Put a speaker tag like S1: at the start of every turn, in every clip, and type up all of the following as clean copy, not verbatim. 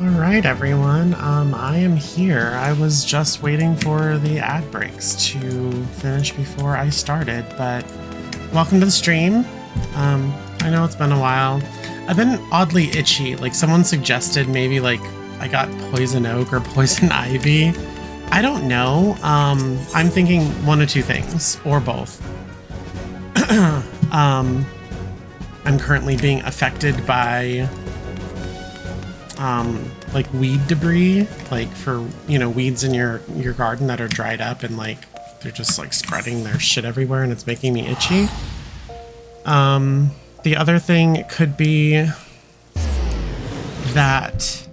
S1: All right, everyone. I am here. I was just waiting for the ad breaks to finish before I started, but welcome to the stream. I know it's been a while. I've been oddly itchy. Like someone suggested maybe like I got poison oak or poison ivy. I don't know. I'm thinking one of two things or both. I'm currently being affected by like weed debris, like for, you know, weeds in your garden that are dried up and like they're just like spreading their shit everywhere and it's making me itchy. The other thing could be that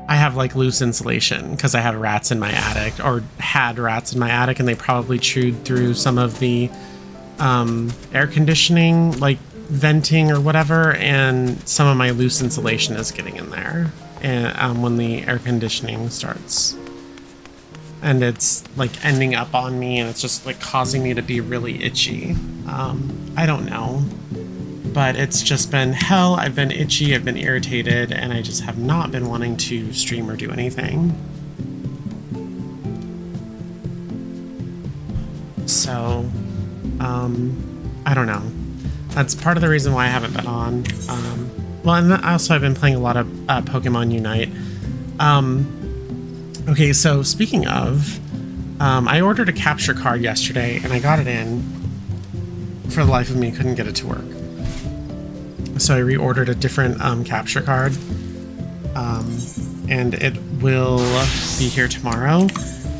S1: I have like loose insulation because I have rats in my attic, or had rats in my attic, and they probably chewed through some of the air conditioning, like venting or whatever, and some of my loose insulation is getting in there, and when the air conditioning starts, and it's like ending up on me, and it's just like causing me to be really itchy. I don't know, but it's just been hell. I've been itchy, I've been irritated, and I just have not been wanting to stream or do anything. So I don't know. That's part of the reason why I haven't been on. Well, and also I've been playing a lot of Pokemon Unite. Okay, so speaking of, I ordered a capture card yesterday, and I got it in. For the life of me, couldn't get it to work. So I reordered a different capture card, and it will be here tomorrow.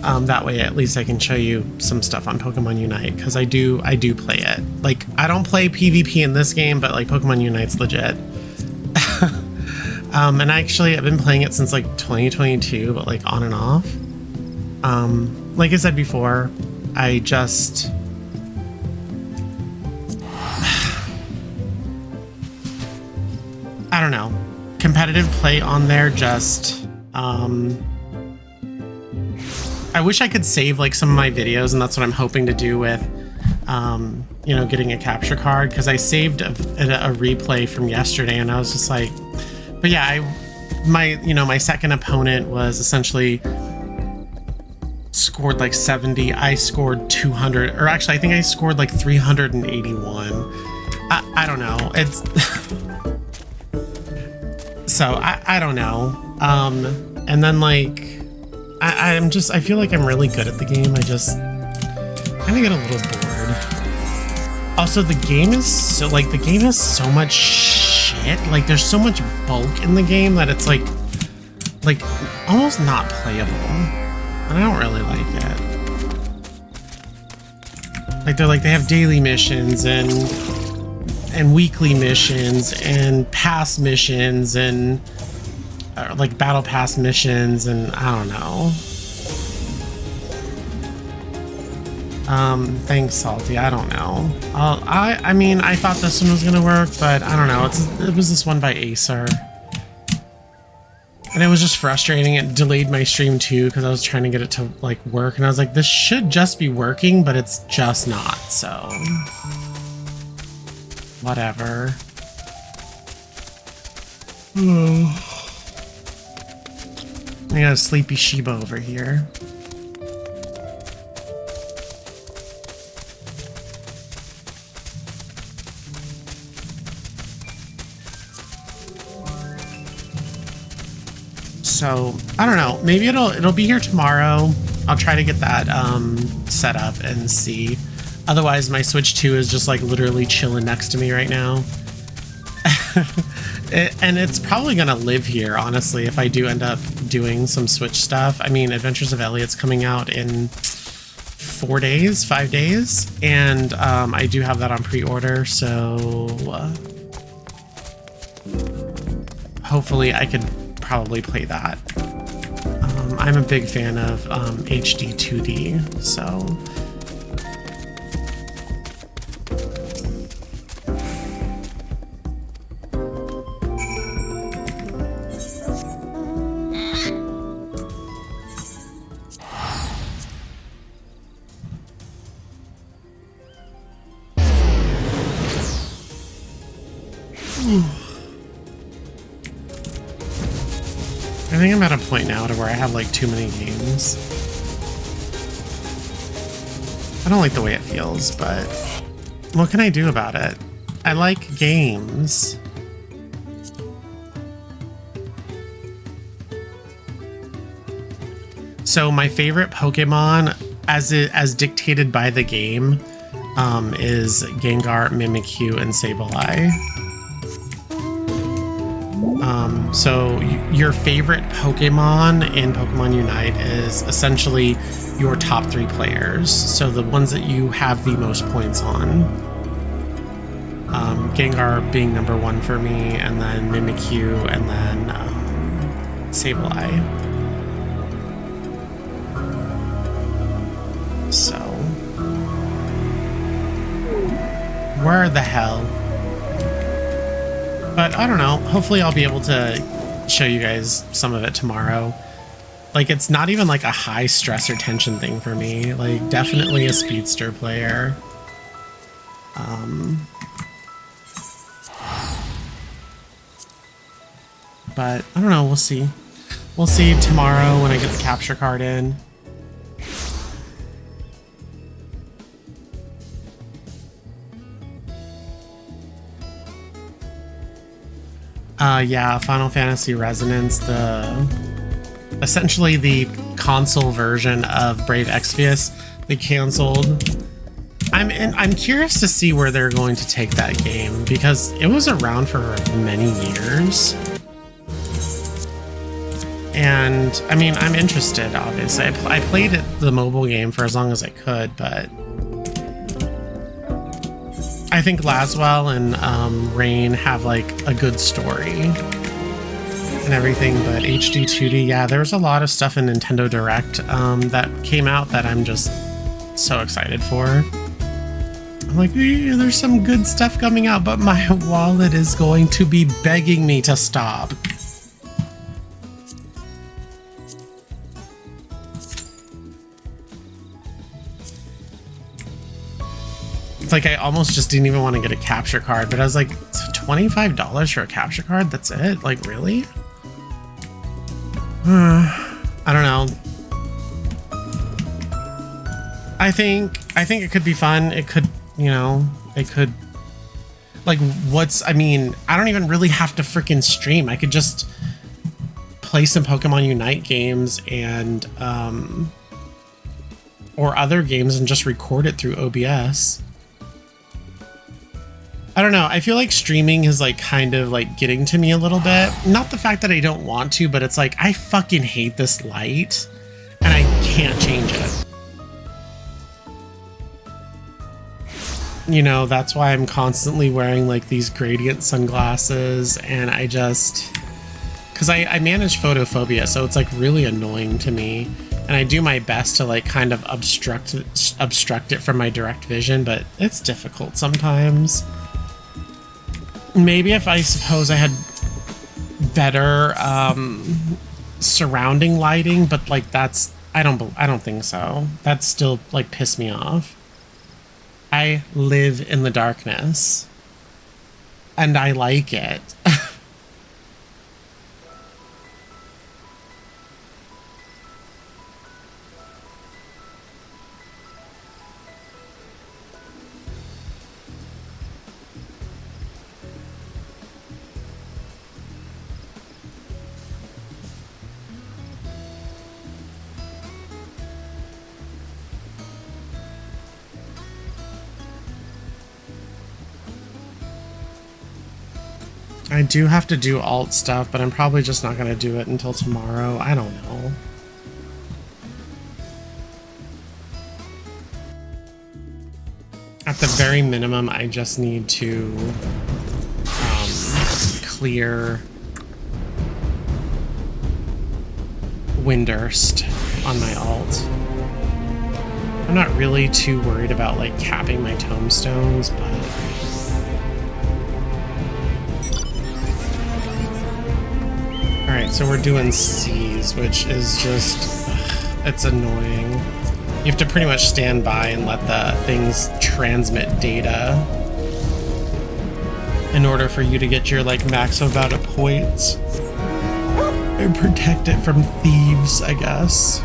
S1: That way, at least I can show you some stuff on Pokemon Unite, because I do play it. Like, I don't play PvP in this game, but like Pokemon Unite's legit. And actually, I've been playing it since like 2022, but like on and off. Like I said before, I just I don't know. Competitive play on there just I wish I could save like some of my videos, and that's what I'm hoping to do with you know, getting a capture card, because I saved a replay from yesterday, and I was just like, but yeah, my second opponent was essentially scored like 70. I scored 200, or actually I think I scored like 381. I don't know. It's so I don't know. And then like I feel like I'm really good at the game. I just kind of get a little bored. Also, the game is so has so much shit. Like there's so much bulk in the game that it's like almost not playable. And I don't really like it. Like they have daily missions and weekly missions and past missions and like battle pass missions, and I don't know. Thanks, Salty. I don't know. I mean, I thought this one was gonna work, but I don't know. It was this one by Acer, and it was just frustrating. It delayed my stream too because I was trying to get it to like work, and I was like, this should just be working, but it's just not. So whatever. I got a sleepy Shiba over here. So I don't know. Maybe it'll be here tomorrow. I'll try to get that set up and see. Otherwise, my Switch 2 is just like literally chilling next to me right now. And it's probably gonna live here, honestly, if I do end up doing some Switch stuff. I mean, Adventures of Elliot's coming out in 5 days, and I do have that on pre-order, so hopefully I could probably play that. I'm a big fan of HD 2D, so think I'm at a point now to where I have like too many games. I don't like the way it feels, but what can I do about it? I like games. So my favorite Pokemon, as dictated by the game, is Gengar, Mimikyu, and Sableye. So your favorite Pokemon in Pokemon Unite is essentially your top 3 players. So the ones that you have the most points on. Gengar being number 1 for me, and then Mimikyu, and then Sableye. So, where the hell? But I don't know. Hopefully I'll be able to show you guys some of it tomorrow. Like, it's not even like a high stress or tension thing for me. Like, definitely a speedster player. But I don't know. We'll see. We'll see tomorrow when I get the capture card in. Yeah, Final Fantasy Resonance, essentially the console version of Brave Exvius, they canceled. I'm curious to see where they're going to take that game, because it was around for many years. And I mean, I'm interested, obviously. I played the mobile game for as long as I could, but I think Laswell and Rain have like a good story and everything, but HD 2D, yeah, there's a lot of stuff in Nintendo Direct that came out that I'm just so excited for. I'm like, there's some good stuff coming out, but my wallet is going to be begging me to stop. Like, I almost just didn't even want to get a capture card, but I was like, $25 for a capture card? That's it? Like, really? I don't know. I think it could be fun. It could, you know, it could, like, I mean, I don't even really have to freaking stream. I could just play some Pokemon Unite games and, or other games and just record it through OBS. I don't know. I feel like streaming is like kind of like getting to me a little bit. Not the fact that I don't want to, but it's like I fucking hate this light and I can't change it. You know, that's why I'm constantly wearing like these gradient sunglasses, and I just, because I manage photophobia, so it's like really annoying to me. And I do my best to like kind of obstruct it from my direct vision, but it's difficult sometimes. Maybe if I suppose I had better surrounding lighting, but like that's, I don't think so. That's still like piss me off. I live in the darkness and I like it. I do have to do alt stuff, but I'm probably just not going to do it until tomorrow. I don't know. At the very minimum, I just need to clear Windurst on my alt. I'm not really too worried about like capping my tombstones, but alright, so we're doing C's, which is just, it's annoying. You have to pretty much stand by and let the things transmit data in order for you to get your like max amount of points. And protect it from thieves, I guess.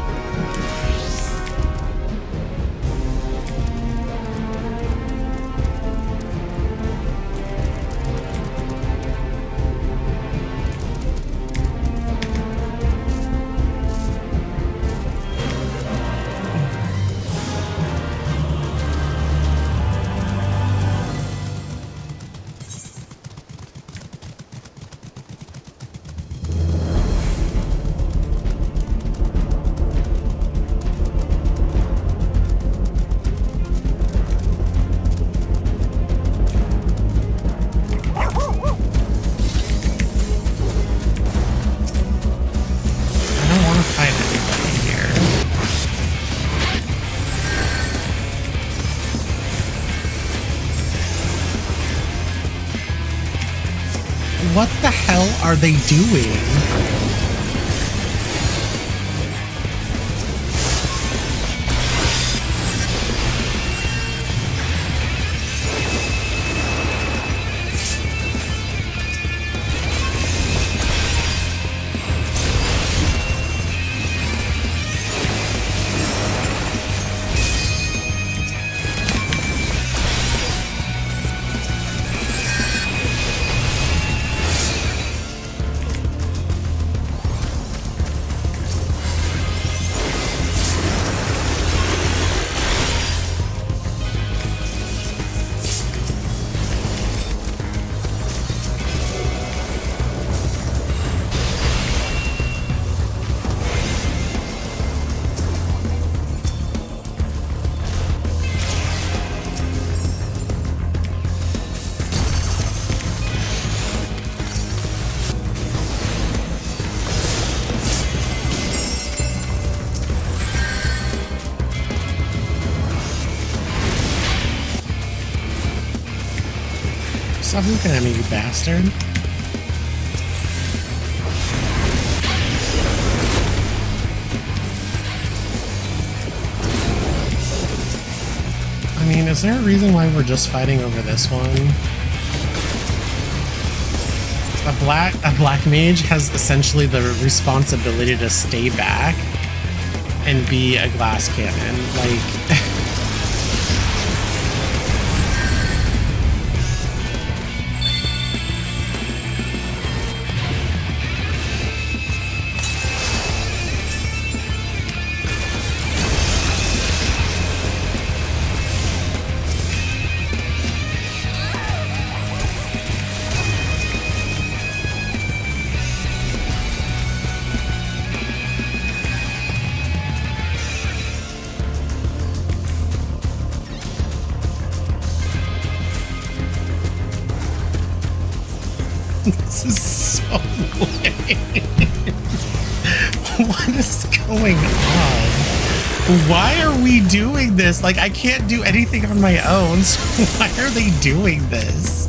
S1: What the hell are they doing? Stop looking at me, you bastard. I mean, is there a reason why we're just fighting over this one? A black mage has essentially the responsibility to stay back and be a glass cannon. Like... This is so lame. What is going on? Why are we doing this? Like, I can't do anything on my own, so why are they doing this?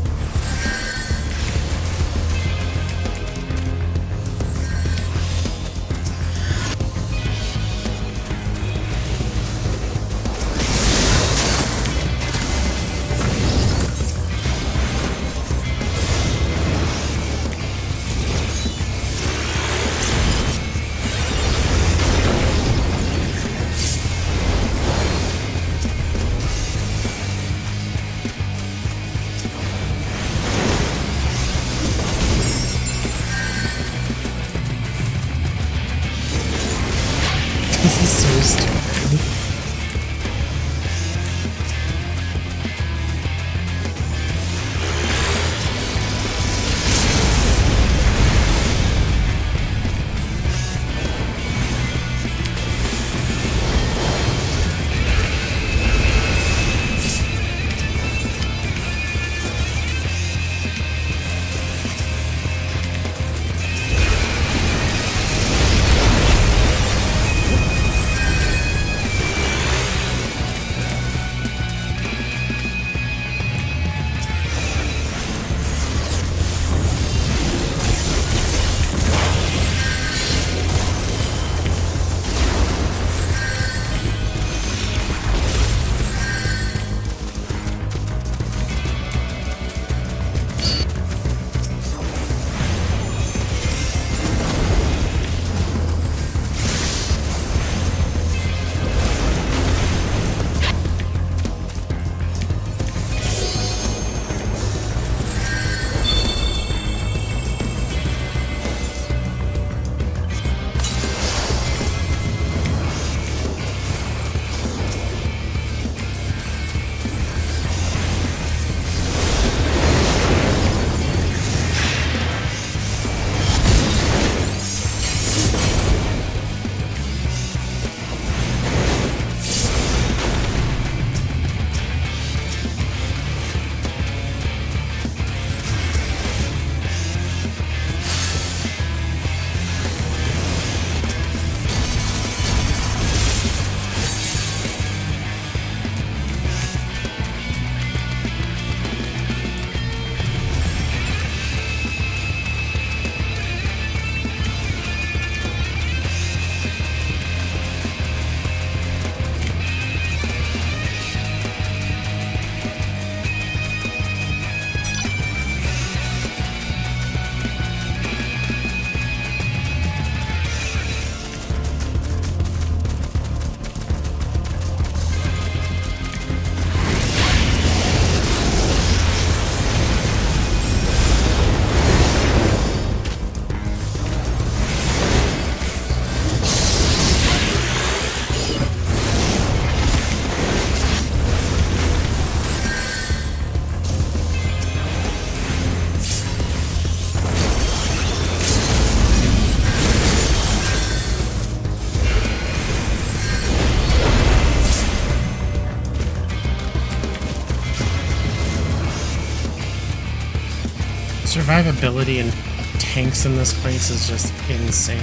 S1: Survivability and tanks in this place is just insane.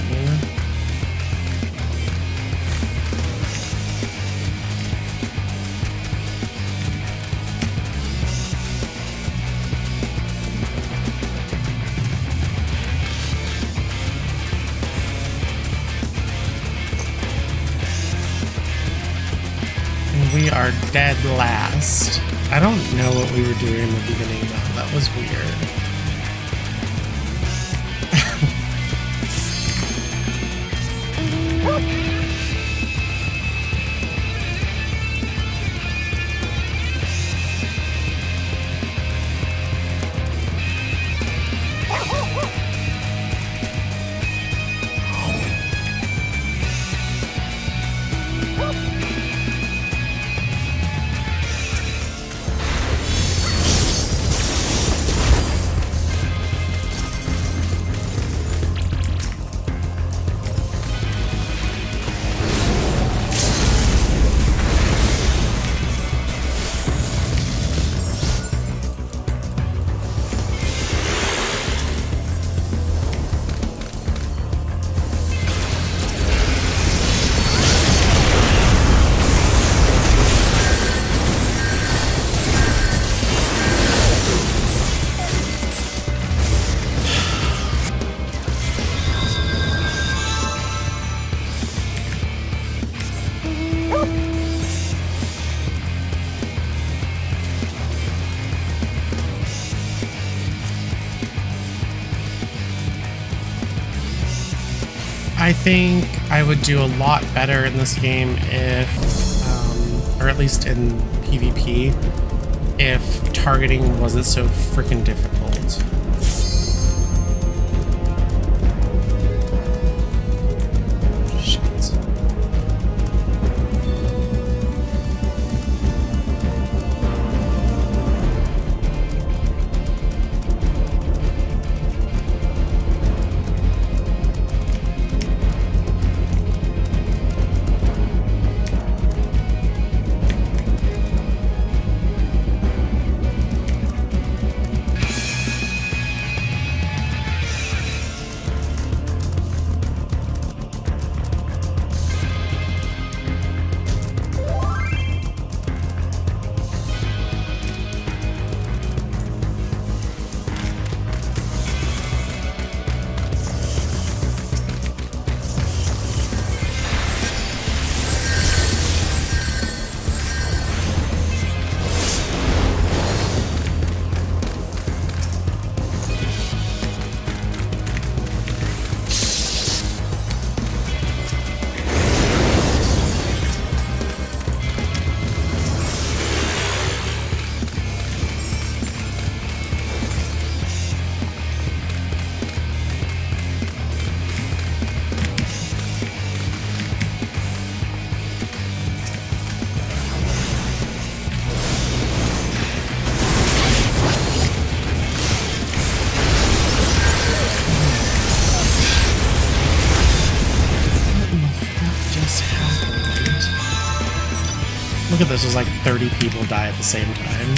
S1: And we are dead last. I don't know what we were doing in the beginning though. That was weird. I think I would do a lot better in this game if, or at least in PvP, if targeting wasn't so freaking difficult. Look at this, there's like 30 people die at the same time.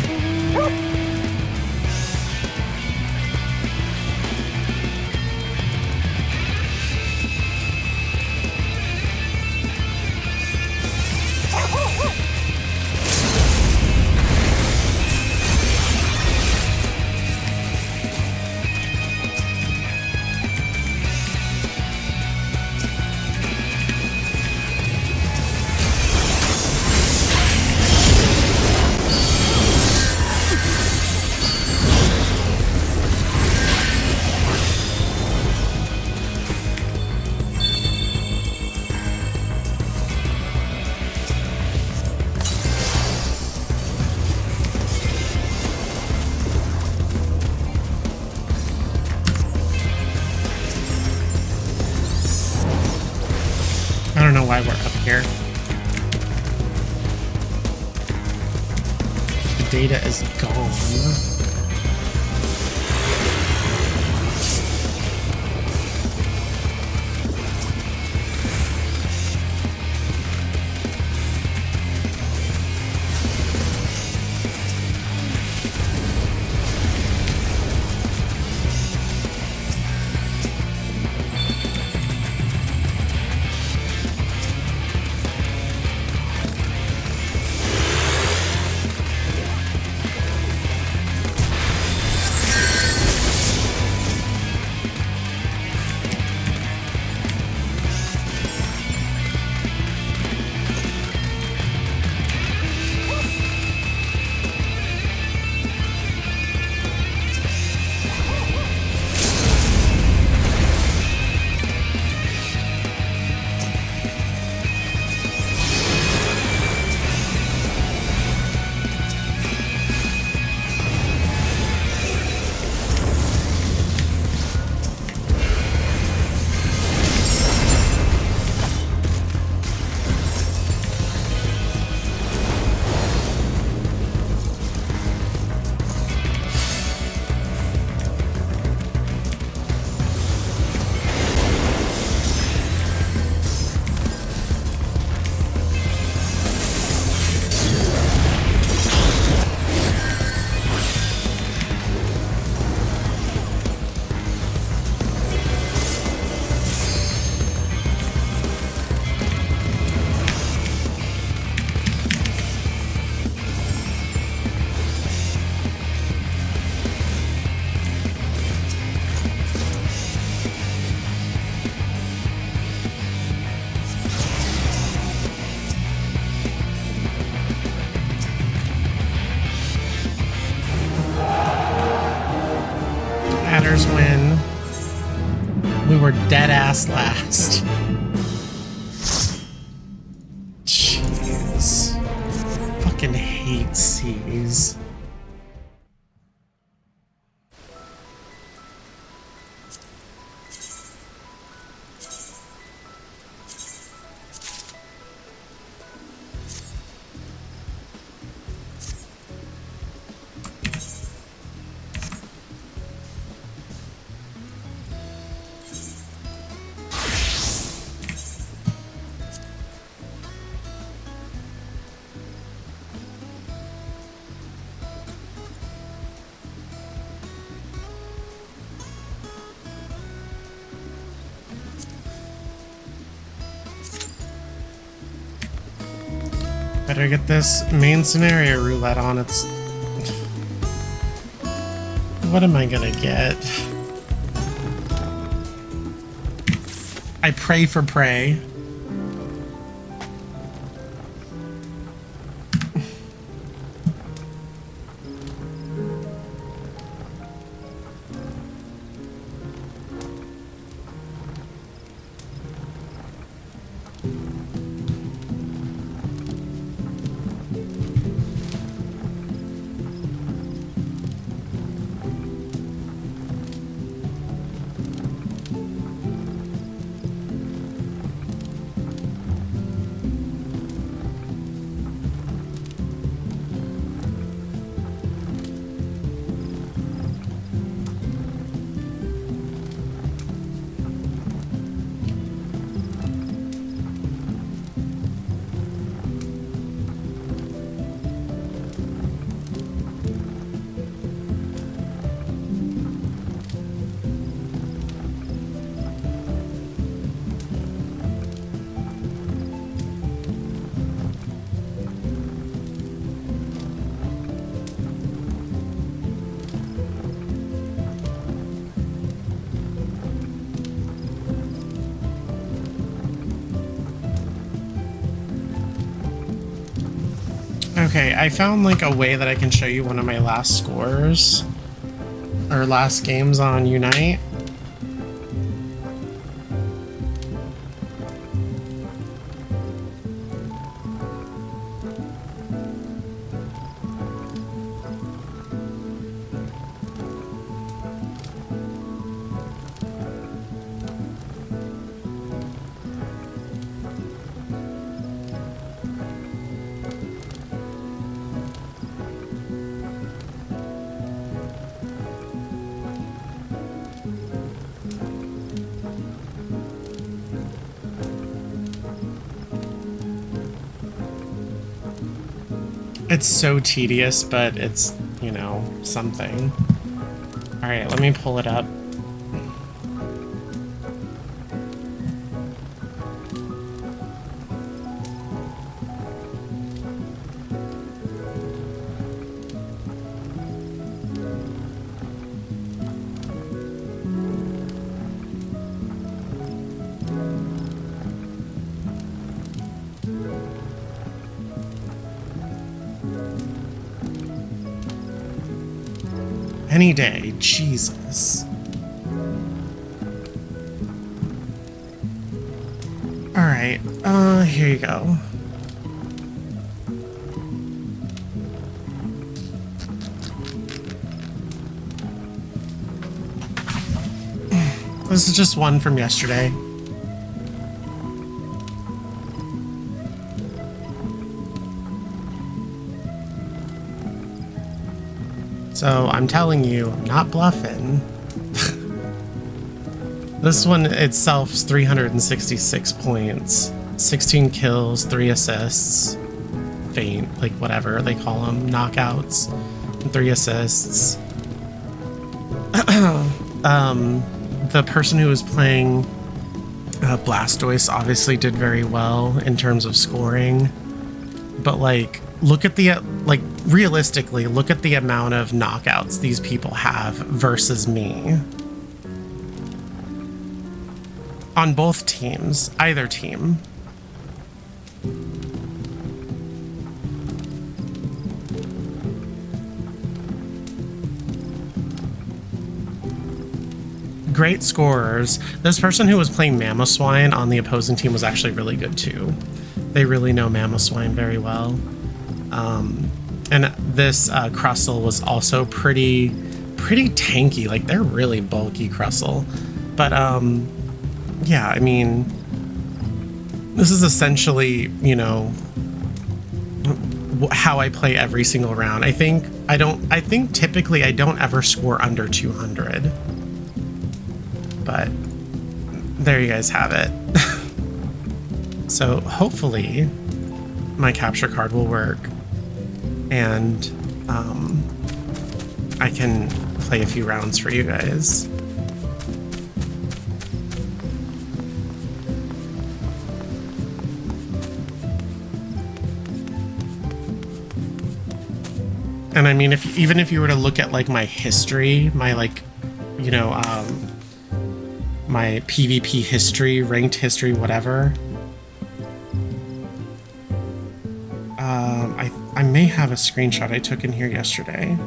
S1: I don't know why we're up here. The data is gone. Adders win. We were dead ass last. Jeez. Fucking hate C's. Better get this main scenario roulette on. It's... What am I gonna get? I pray for prey. Okay, I found like a way that I can show you one of my last scores or last games on Unite. It's so tedious, but it's, you know, something. Alright, let me pull it up. Any day, Jesus. Alright, here you go. This is just one from yesterday. So I'm telling you, I'm not bluffing. This one itself is 366 points, 16 kills, 3 assists, faint, like whatever they call them, knockouts, and 3 assists. The person who was playing Blastoise obviously did very well in terms of scoring, but like, look at the, like, realistically, look at the amount of knockouts these people have versus me. On both teams, either team. great scorers. This person who was playing Mamoswine on the opposing team was actually really good too. They really know Mamoswine very well. And this Crustle was also pretty tanky. Like, they're really bulky Crustle. But yeah, I mean, this is essentially, you know, how I play every single round. I think typically I don't ever score under 200. But there you guys have it. So hopefully my capture card will work, and I can play a few rounds for you guys. And I mean, even if you were to look at like my history, my like, you know, my PvP history, ranked history, whatever. I may have a screenshot I took in here yesterday.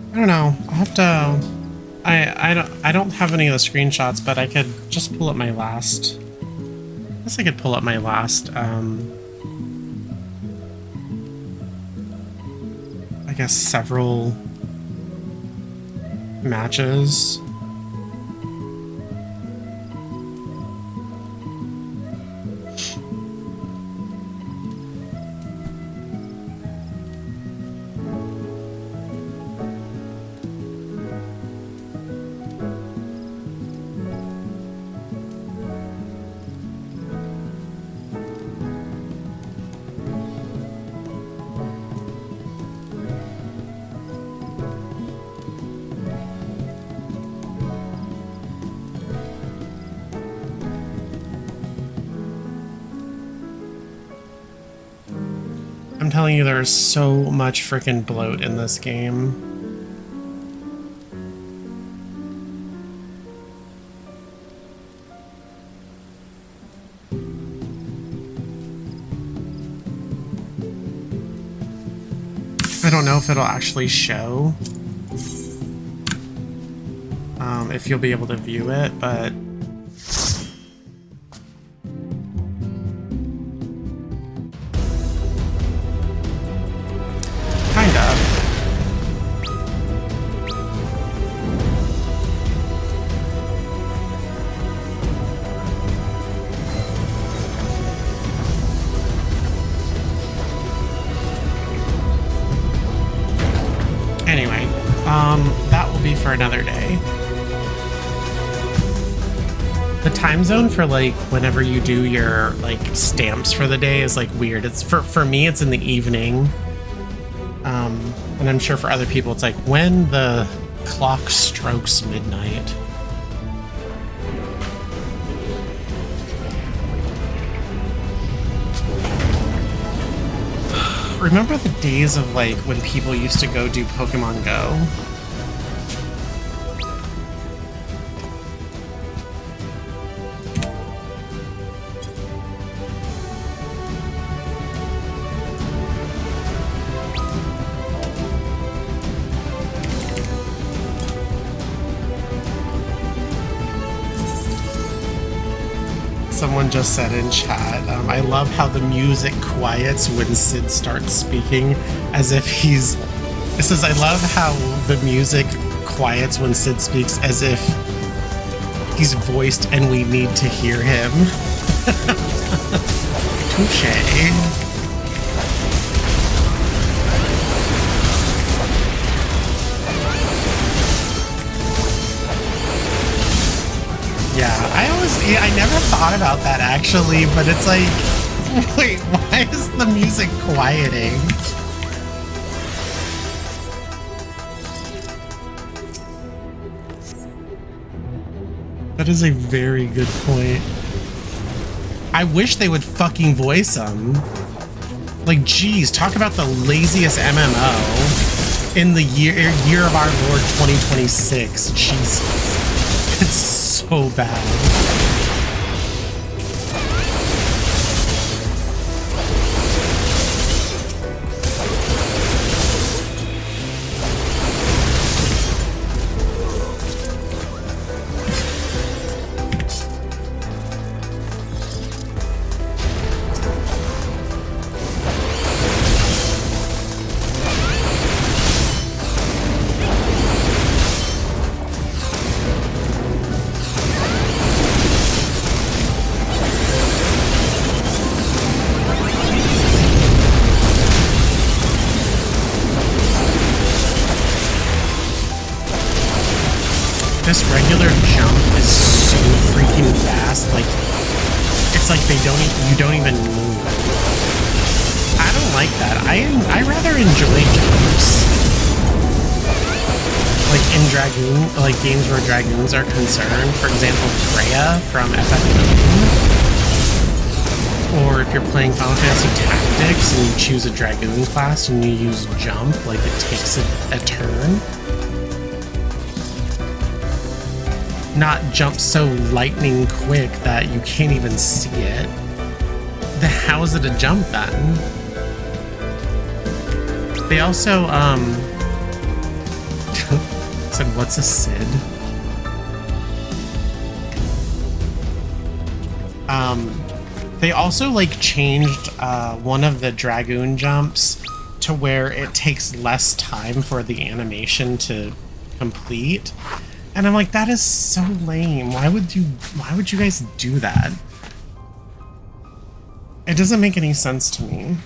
S1: I don't know. I'll have to. I don't have any of the screenshots, but I could just pull up my last. I guess I could pull up my last. I guess several matches. I'm telling you, there's so much freaking bloat in this game. I don't know if it'll actually show, if you'll be able to view it, but kind of. Anyway, that will be for another day. The time zone for like whenever you do your like stamps for the day is like weird. It's for me it's in the evening. And I'm sure for other people it's like when the clock strokes midnight. Remember the days of like when people used to go do Pokemon Go? Someone just said in chat, I love how the music quiets when Sid starts speaking, as if he's It says, I love how the music quiets when Sid speaks as if he's voiced and we need to hear him. Touché. Yeah, I never thought about that actually, but it's like, wait, why is the music quieting? That is a very good point. I wish they would fucking voice them. Like, geez, talk about the laziest MMO in the year of our Lord 2026. Jesus. It's so bad. This regular jump is so freaking fast, like, it's like you don't even move. I don't like that. I rather enjoy jumps. Like in Dragoon, like games where Dragoons are concerned, for example, Freya from FFXIV. Or if you're playing Final Fantasy Tactics and you choose a Dragoon class and you use jump, like it takes a turn. Not jump so lightning quick that you can't even see it. How is it a jump then? They also said, what's a Sid? They also like changed one of the Dragoon jumps to where it takes less time for the animation to complete. And I'm like, that is so lame. Why would you guys do that? It doesn't make any sense to me.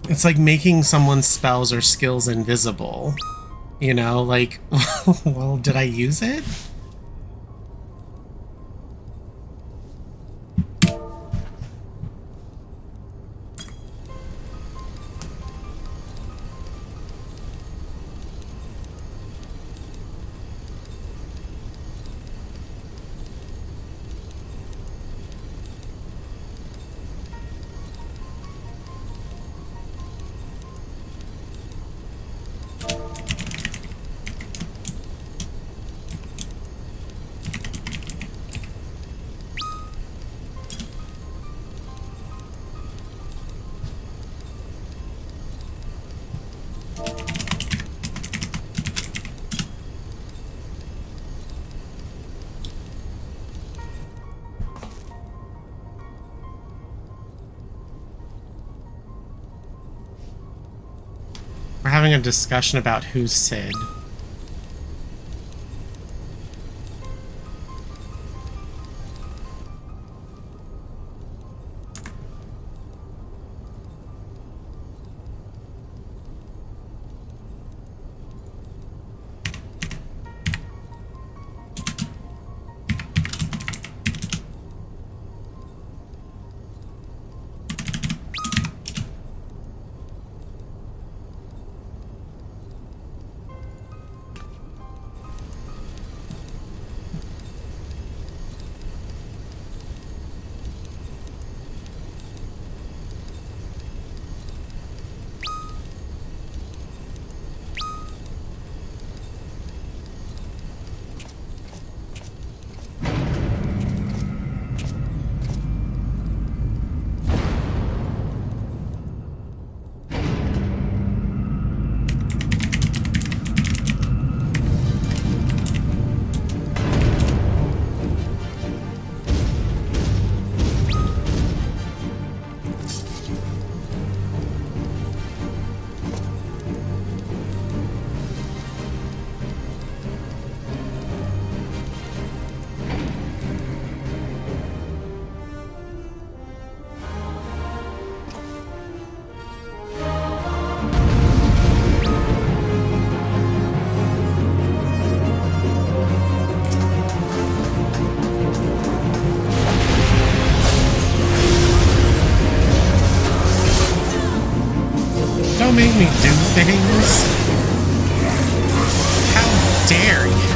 S1: It's like making someone's spells or skills invisible. You know, like, well, did I use it? We're having a discussion about who's Sid. me do things? How dare you?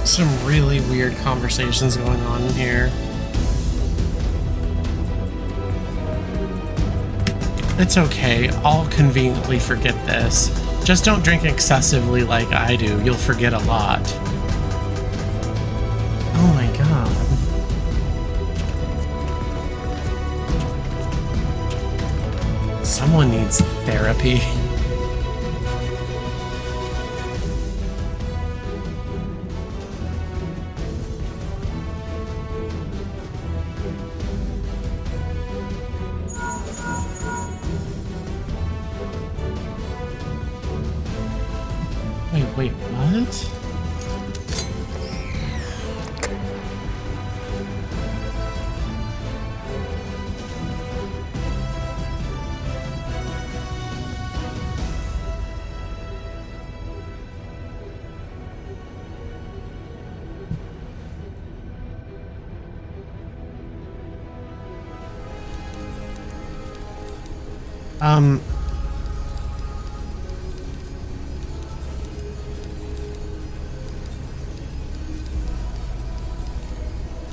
S1: Some really weird conversations going on in here. It's okay, I'll conveniently forget this. Just don't drink excessively like I do. You'll forget a lot. Oh my god. Someone needs therapy. Wait, what?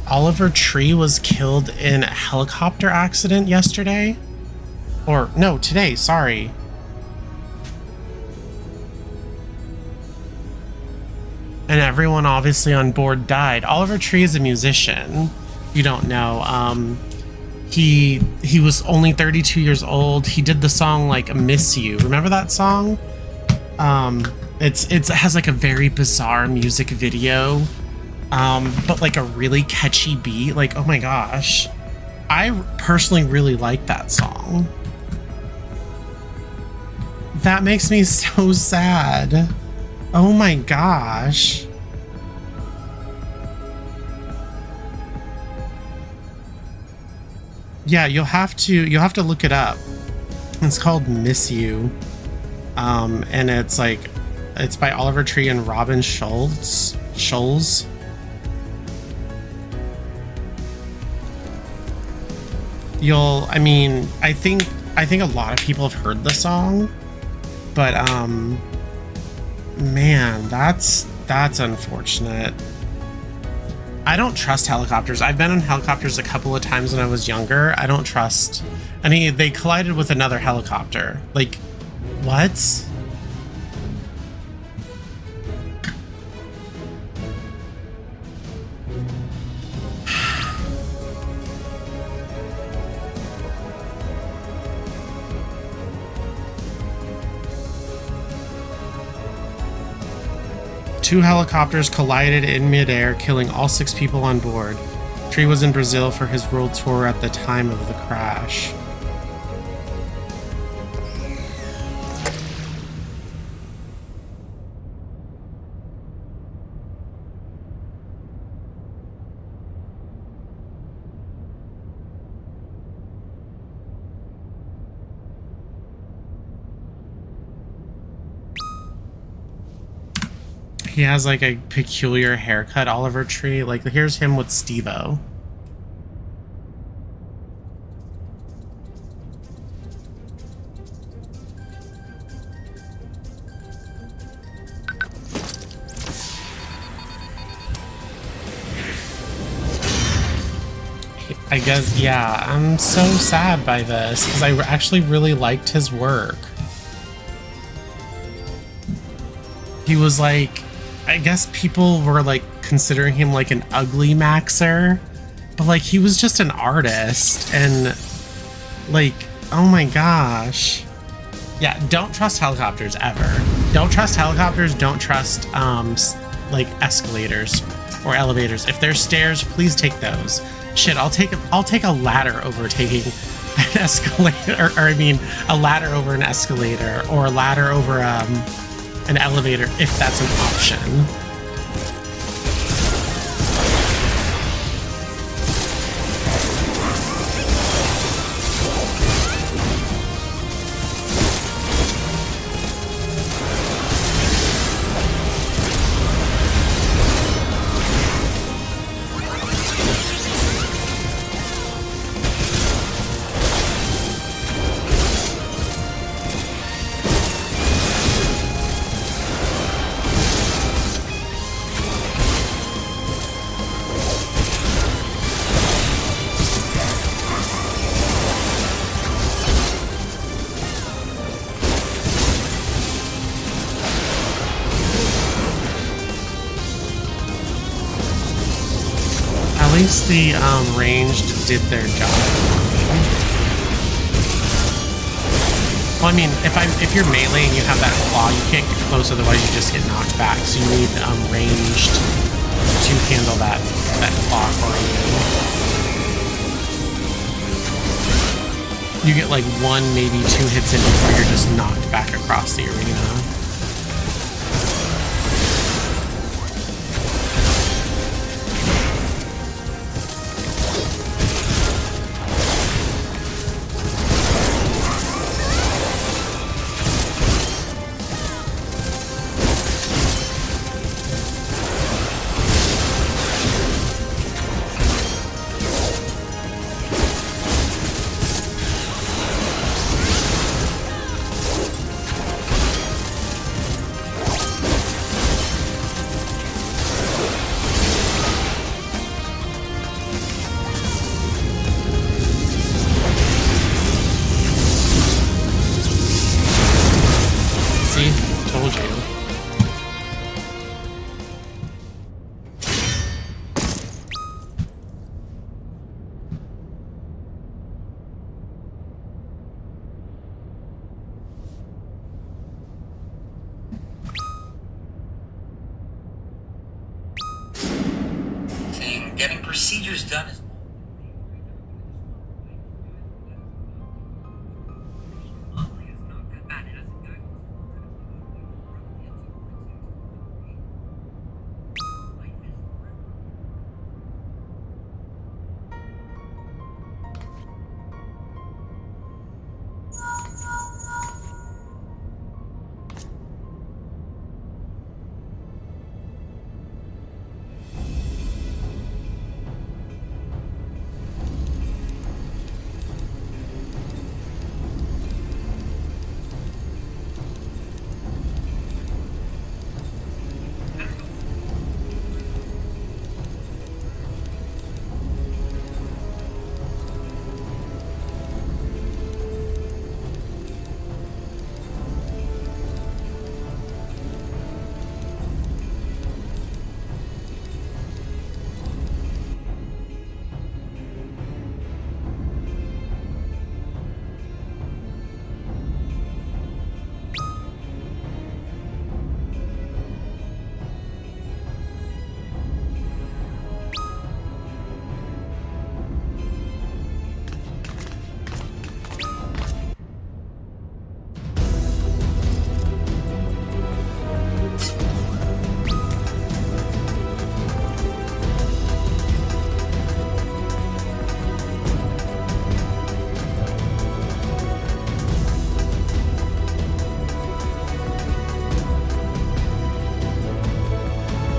S1: Oliver Tree was killed in a helicopter accident yesterday? Or, no, today, sorry. And everyone obviously on board died. Oliver Tree is a musician. You don't know. He was only 32 years old. He did the song like Miss You. Remember that song? It has like a very bizarre music video. But like a really catchy beat. Like, oh my gosh. I personally really like that song. That makes me so sad. Oh my gosh. Yeah, you'll have to look it up. It's called Miss You. And it's by Oliver Tree and Robin Schulz. I think a lot of people have heard the song, but man, that's unfortunate. I don't trust helicopters. I've been on helicopters a couple of times when I was younger. I don't trust. And they collided with another helicopter. Like, what? Two helicopters collided in midair, killing all 6 people on board. Tree was in Brazil for his world tour at the time of the crash. He has like a peculiar haircut, Oliver Tree. Like, here's him with Steve-O. I guess, yeah, I'm so sad by this because I actually really liked his work. He was like, I guess people were like considering him like an ugly maxer, but like he was just an artist. And like, oh my gosh. Yeah, don't trust helicopters ever. Don't trust helicopters. Don't trust like escalators or elevators. If there's stairs, please take those. Shit, I'll take a ladder over taking an escalator, or I mean a ladder over an escalator, or a ladder over an elevator if that's an option. least the ranged did their job. Well, I mean, if you're melee and you have that claw, you can't get close, otherwise you just get knocked back. So you need ranged to handle that claw for you. You get like 1, maybe 2 hits in before you're just knocked back across the arena.
S2: Getting procedures done is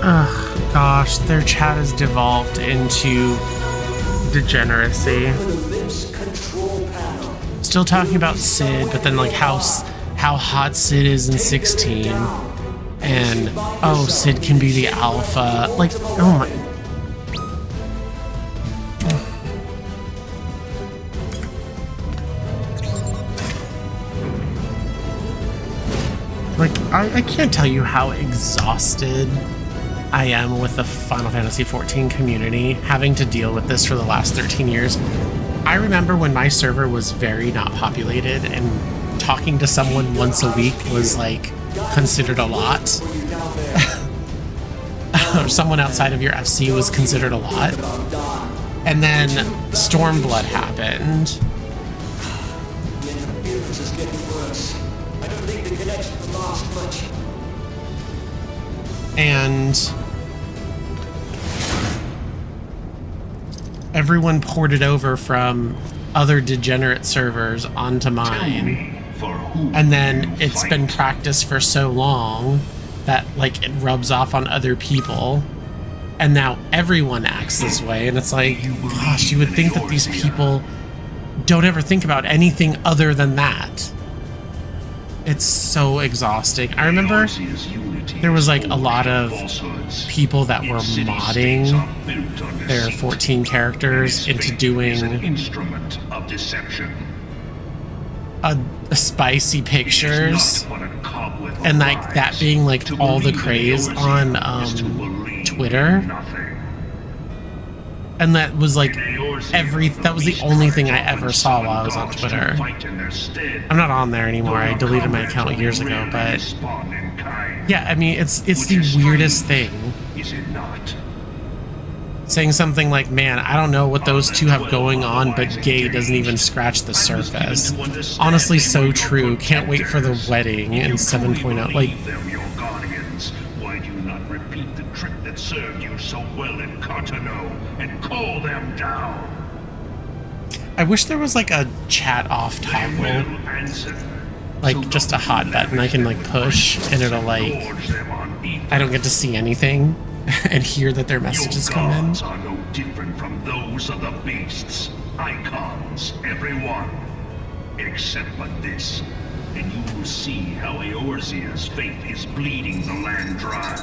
S1: Ugh, gosh, their chat has devolved into degeneracy. Still talking about Sid, but then like how hot Sid is in 16, and oh, Sid can be the alpha. Like, oh my. Like, I can't tell you how exhausted I am with the Final Fantasy XIV community, having to deal with this for the last 13 years. I remember when my server was very not populated, and talking to someone once a week was like considered a lot. Or someone outside of your FC was considered a lot. And then Stormblood happened. And everyone ported over from other degenerate servers onto mine. And then it's been practiced for so long that like it rubs off on other people. And now everyone acts this way. And it's like, gosh, you would think that these people don't ever think about anything other than that. It's so exhausting. I remember there was like a lot of people that were modding their 14 characters into doing a spicy pictures, and like that being like all the craze on Twitter. And that was like that was the only thing I ever saw while I was on Twitter. I'm not on there anymore. I deleted my account years ago, but yeah, I mean, it's the weirdest thing.
S2: Is it not?
S1: Saying something like, man, I don't know what those two have going on, but gay doesn't even scratch the surface. Honestly, so true. Can't wait for the wedding in 7.0. Like,
S2: why do you not repeat the trick that served you so well in Cotonou and call them down?
S1: I wish there was like a chat off toggle. Like just a hot button I can like push and it'll like, I don't get to see anything and hear that their messages come in.
S2: Your are no different from those of the beasts. Icons, everyone. Except for this. And you will see how Eorzea's faith is bleeding the land dry.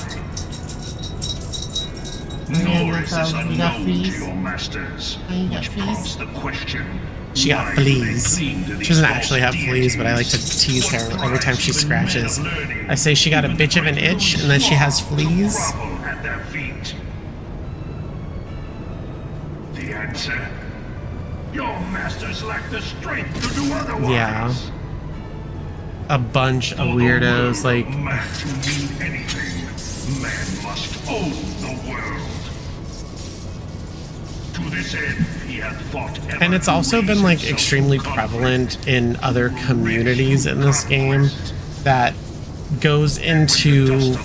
S2: Nor is this unknown to your masters, which prompts the question.
S1: She got fleas. She doesn't actually have fleas, but I like to tease her every time she scratches. I say she got a bitch of an itch, and then she has fleas.
S2: At their feet. The answer? Your masters lack the strength to do otherwise.
S1: Yeah. A bunch of weirdos, like...
S2: Man must own the world. To this end, he hath fought.
S1: And it's also been like extremely prevalent in other communities in this game that goes into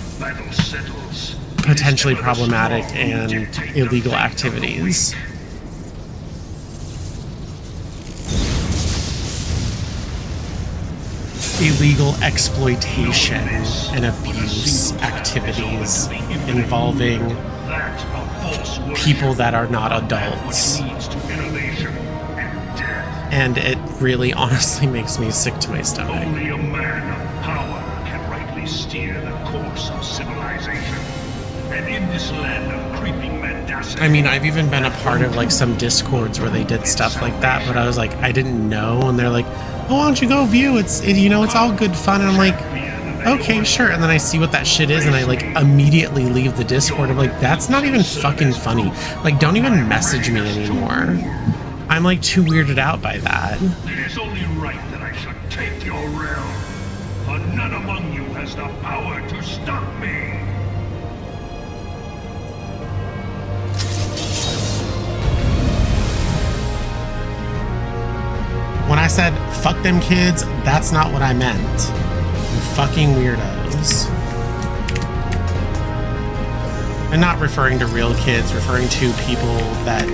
S1: potentially problematic and illegal activities. Illegal exploitation and abuse activities involving people that are not adults. And it really honestly makes me sick to my stomach.
S2: Only a man of power can rightly steer the course of civilization. And in this land of creeping mendacity,
S1: I mean, I've even been a part of like some discords where they did stuff like that, but I was like, I didn't know, and they're like, oh, why don't you go view? It's all good fun. And I'm like, okay, sure. And then I see what that shit is, and I like immediately leave the Discord. I'm like, that's not even fucking funny. Like, don't even message me anymore. I'm like too weirded out by that.
S2: It is only right that I should take your realm, for none among you has the power to stop me.
S1: When I said, fuck them kids, that's not what I meant. You fucking weirdos. I'm not referring to real kids, referring to people that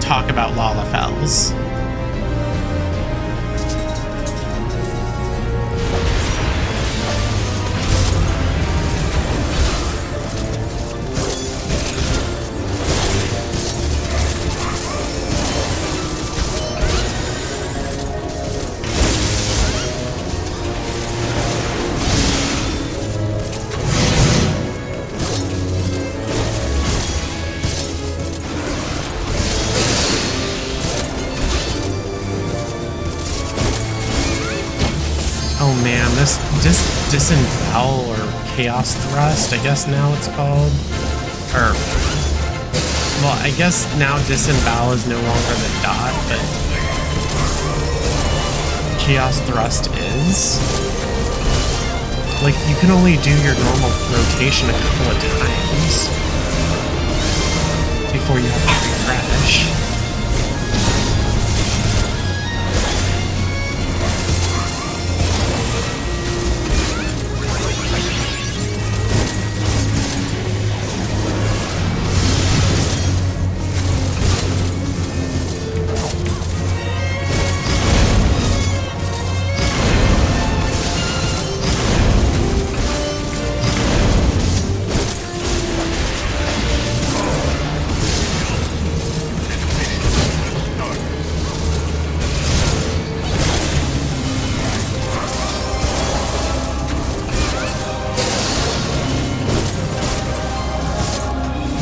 S1: talk about Lalafels. Oh man, this disembowel or chaos thrust, I guess now it's called. Or, well, I guess now disembowel is no longer the dot, but chaos thrust is. Like, you can only do your normal rotation a couple of times before you have to refresh.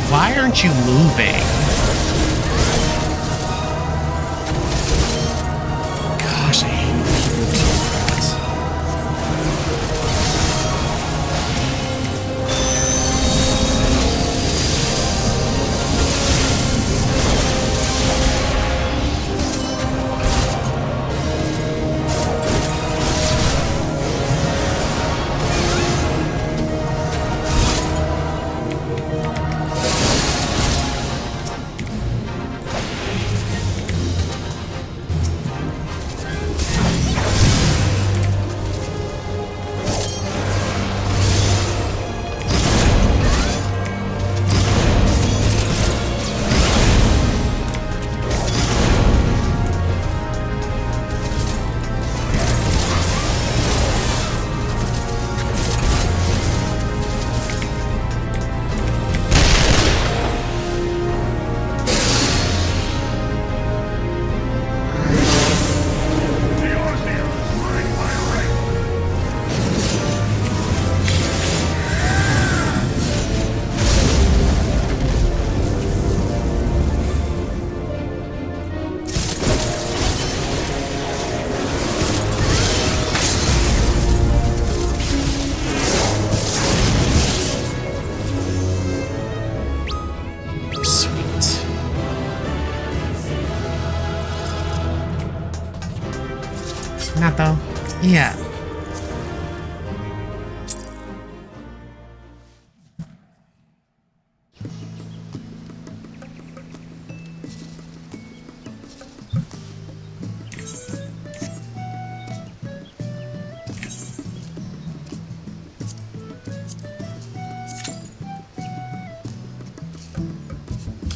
S1: Why aren't you moving? Gosh, I hate people do that. Nato. Yeah.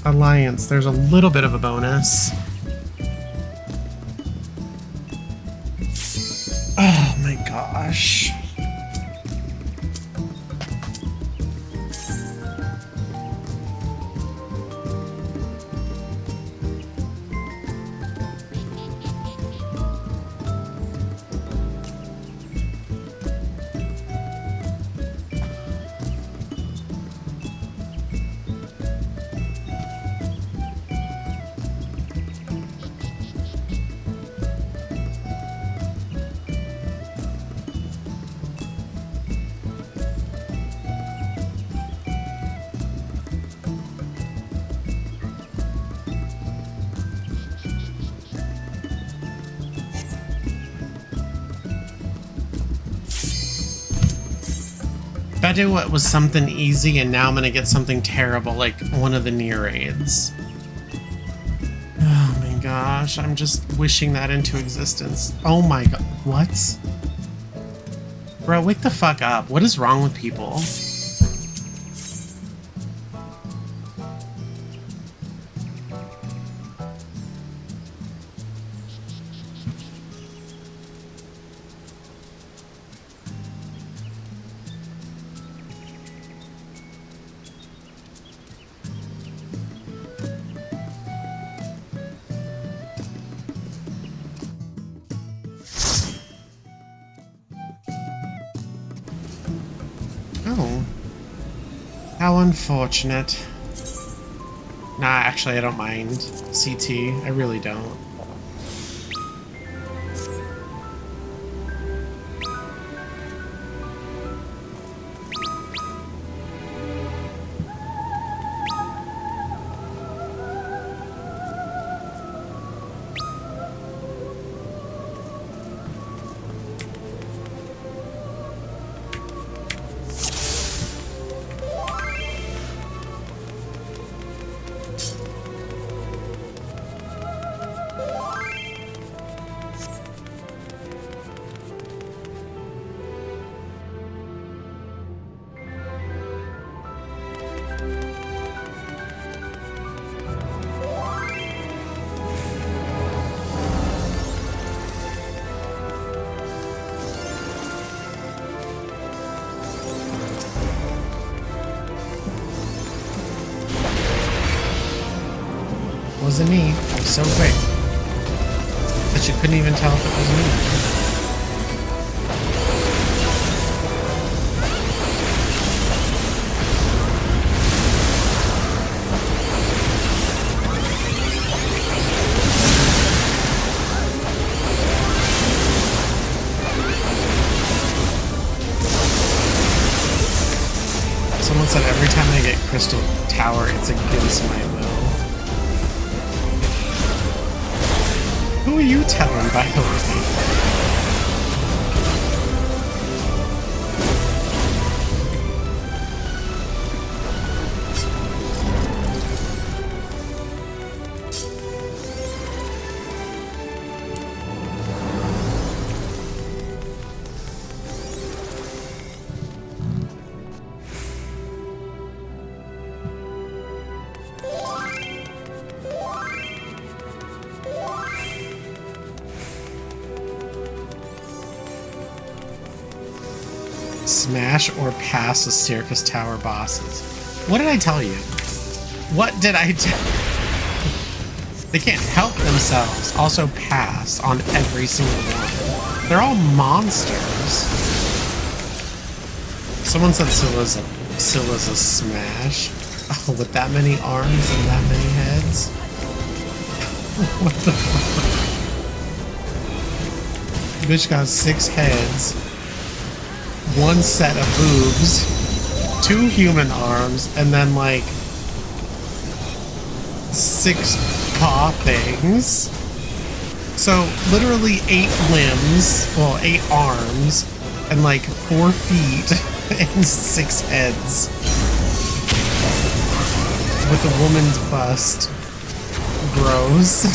S1: Alliance, there's a little bit of a bonus. Oh my gosh. Bet it was something easy, and now I'm gonna get something terrible, like one of the near raids. Oh my gosh, I'm just wishing that into existence. Oh my god, what? Bro, wake the fuck up. What is wrong with people? Oh. How unfortunate. Nah, actually, I don't mind CT. I really don't. Wasn't me. I was so quick that you couldn't even tell if it was me. Someone said every time I get Crystal Tower, it's against my will. Who are you telling, by the way? Smash or pass the Circus Tower bosses. What did I tell you? What did I tell you? They can't help themselves. Also pass on every single one. They're all monsters. Someone said Scylla's a smash. Oh, with that many arms and that many heads? What the fuck? Bitch got 6 heads. 1 set of boobs, 2 human arms, and then like 6 paw things, So literally 8 limbs, well, 8 arms, and like 4 feet and 6 heads. With a woman's bust. Gross.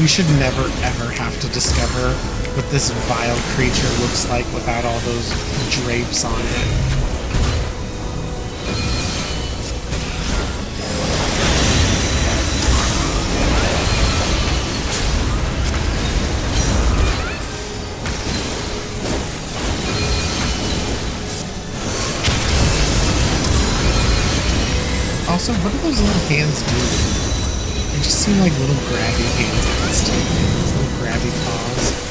S1: We should never ever have to discover what this vile creature looks like without all those drapes on it. Also, what do those little hands do? They just seem like little grabby hands I can stick in. Those little grabby paws.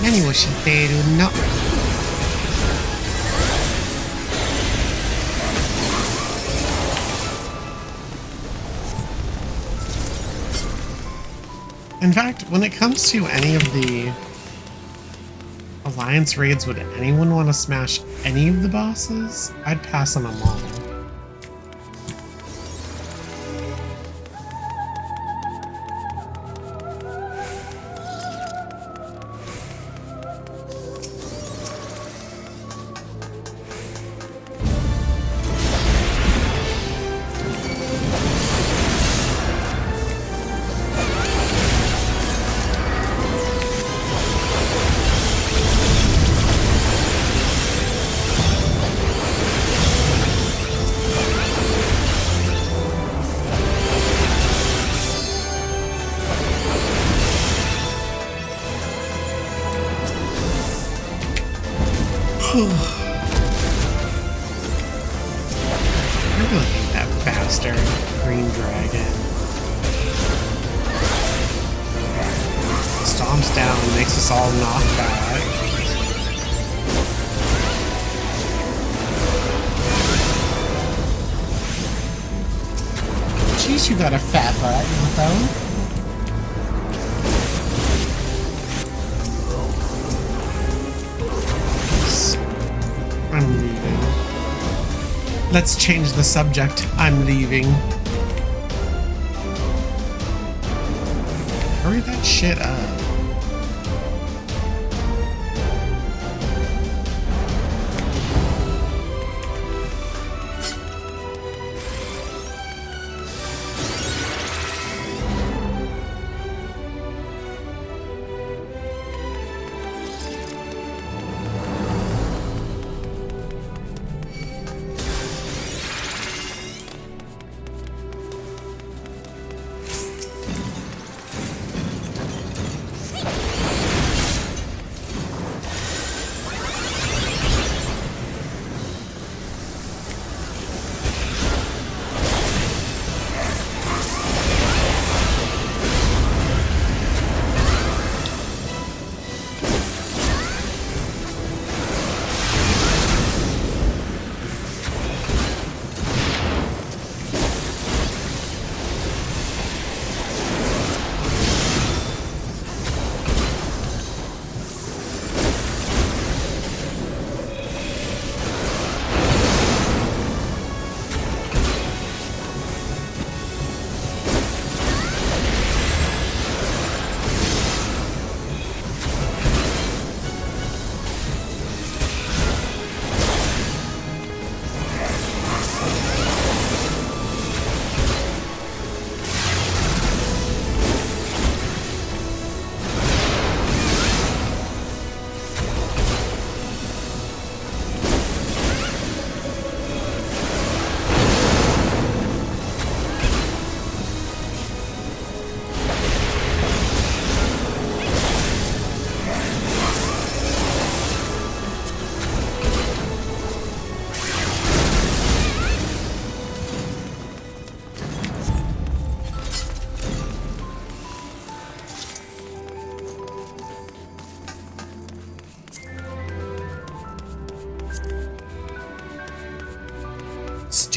S1: Nani wo shitteru no? In fact, when it comes to any of the Alliance raids, would anyone want to smash any of the bosses? I'd pass on them all. I really hate that bastard green dragon. Stomps down and makes us all knock back. Jeez, you got a fat butt, though. I'm leaving. Let's change the subject. I'm leaving. Hurry that shit up.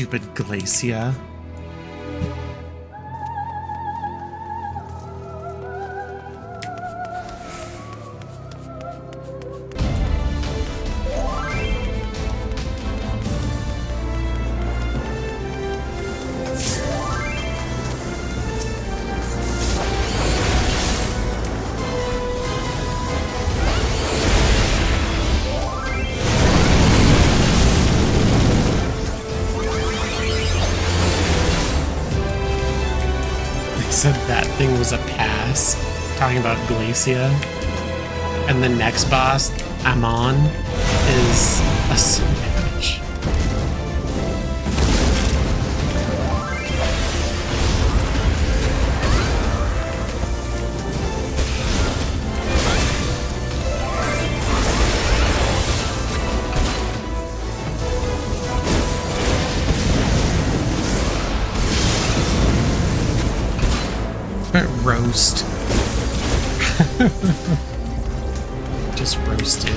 S1: Stupid Glacia. Said that thing was a pass, talking about Glacia, and the next boss, Amon, is a smash. Roast. Just roasted.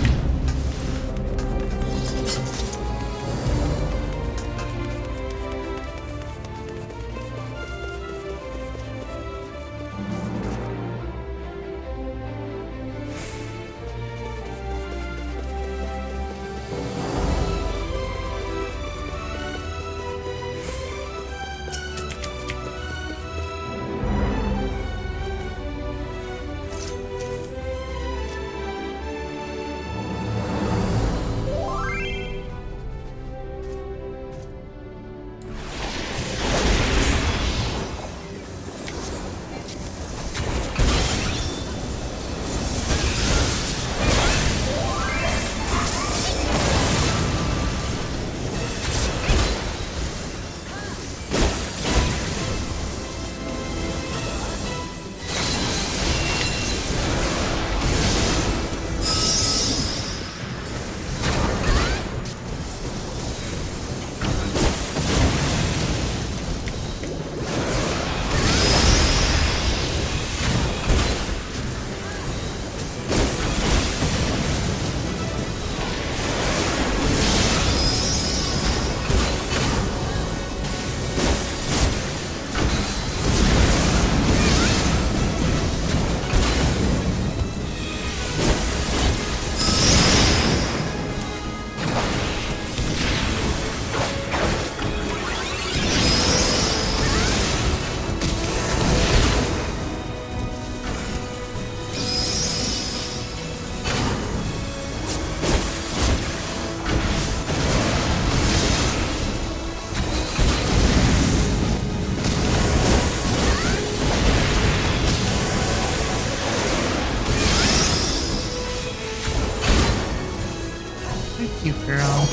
S1: you, girl.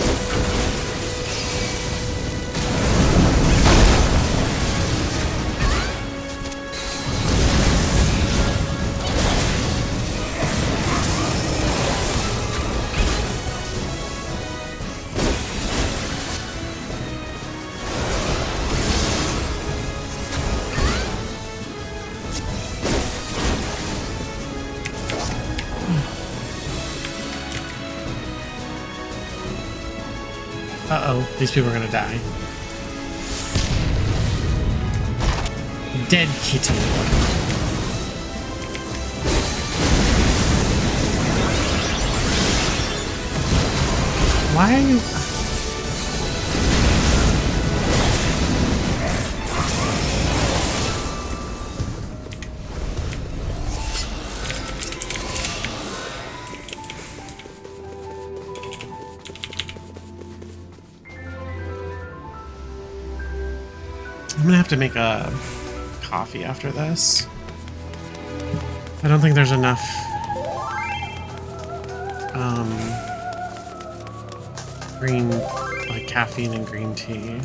S1: Uh-oh, these people are gonna die. Dead kitty. Why are you... I'm gonna have to make a coffee after this. I don't think there's enough green, like caffeine and green tea.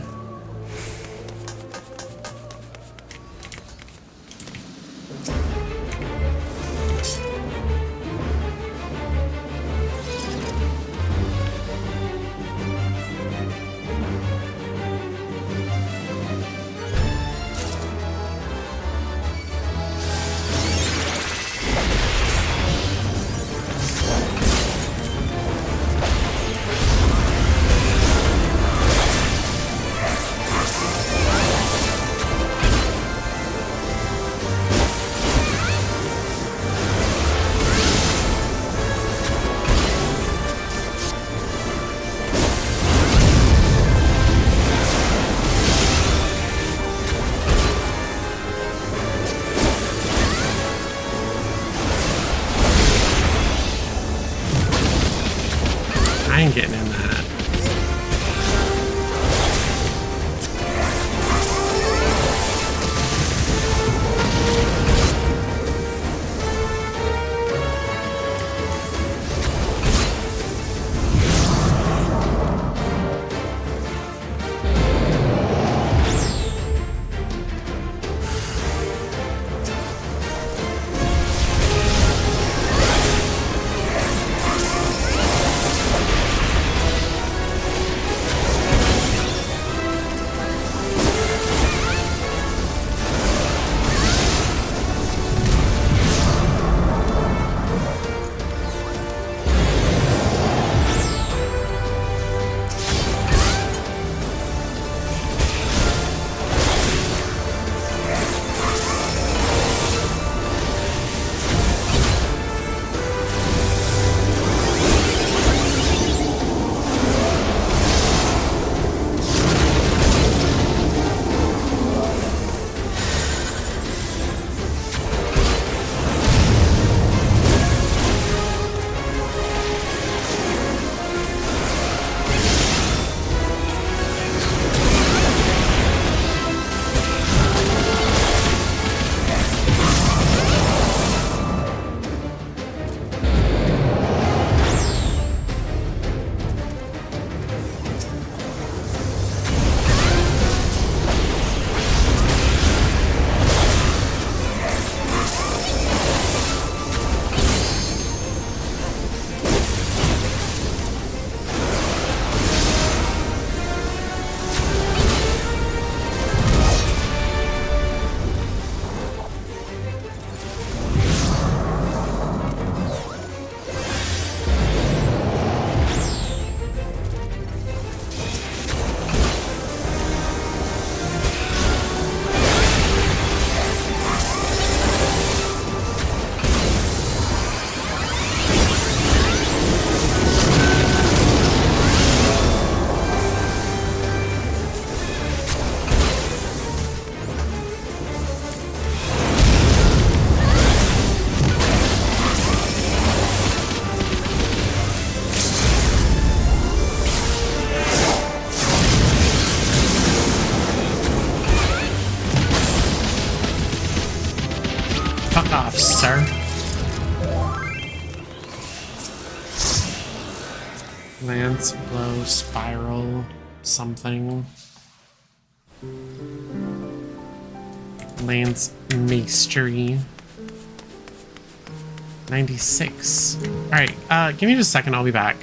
S1: sir. Lance, blow, spiral, something. Lance, mastery. 96. Alright, give me just a second, I'll be back.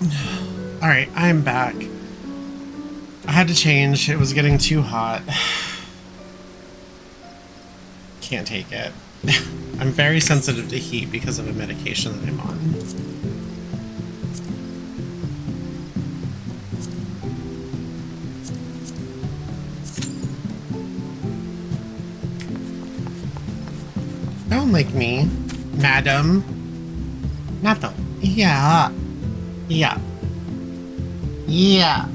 S1: All right, I'm back. I had to change. It was getting too hot. Can't take it. I'm very sensitive to heat because of a medication that I'm on. Don't lick me, madam. Nothing. Yeah. Yeah. Yeah.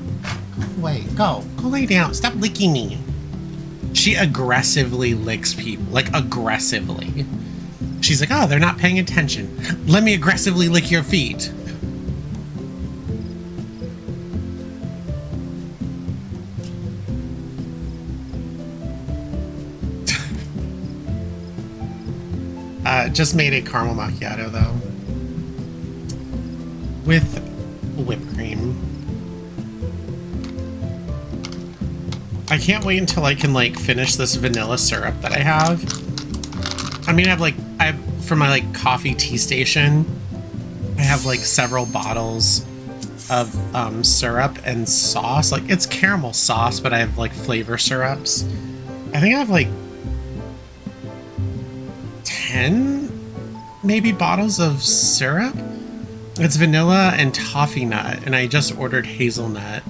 S1: Wait, go. Go lay down. Stop licking me. She aggressively licks people. Like, aggressively. She's like, oh, they're not paying attention. Let me aggressively lick your feet. Just made a caramel macchiato, though. With whipped cream. I can't wait until I can, like, finish this vanilla syrup that I have. I mean, I have from my, like, coffee tea station, I have, like, several bottles of syrup and sauce. Like, it's caramel sauce, but I have, like, flavor syrups. I think I have, like, 10 maybe bottles of syrup. It's vanilla and toffee nut, and I just ordered hazelnut.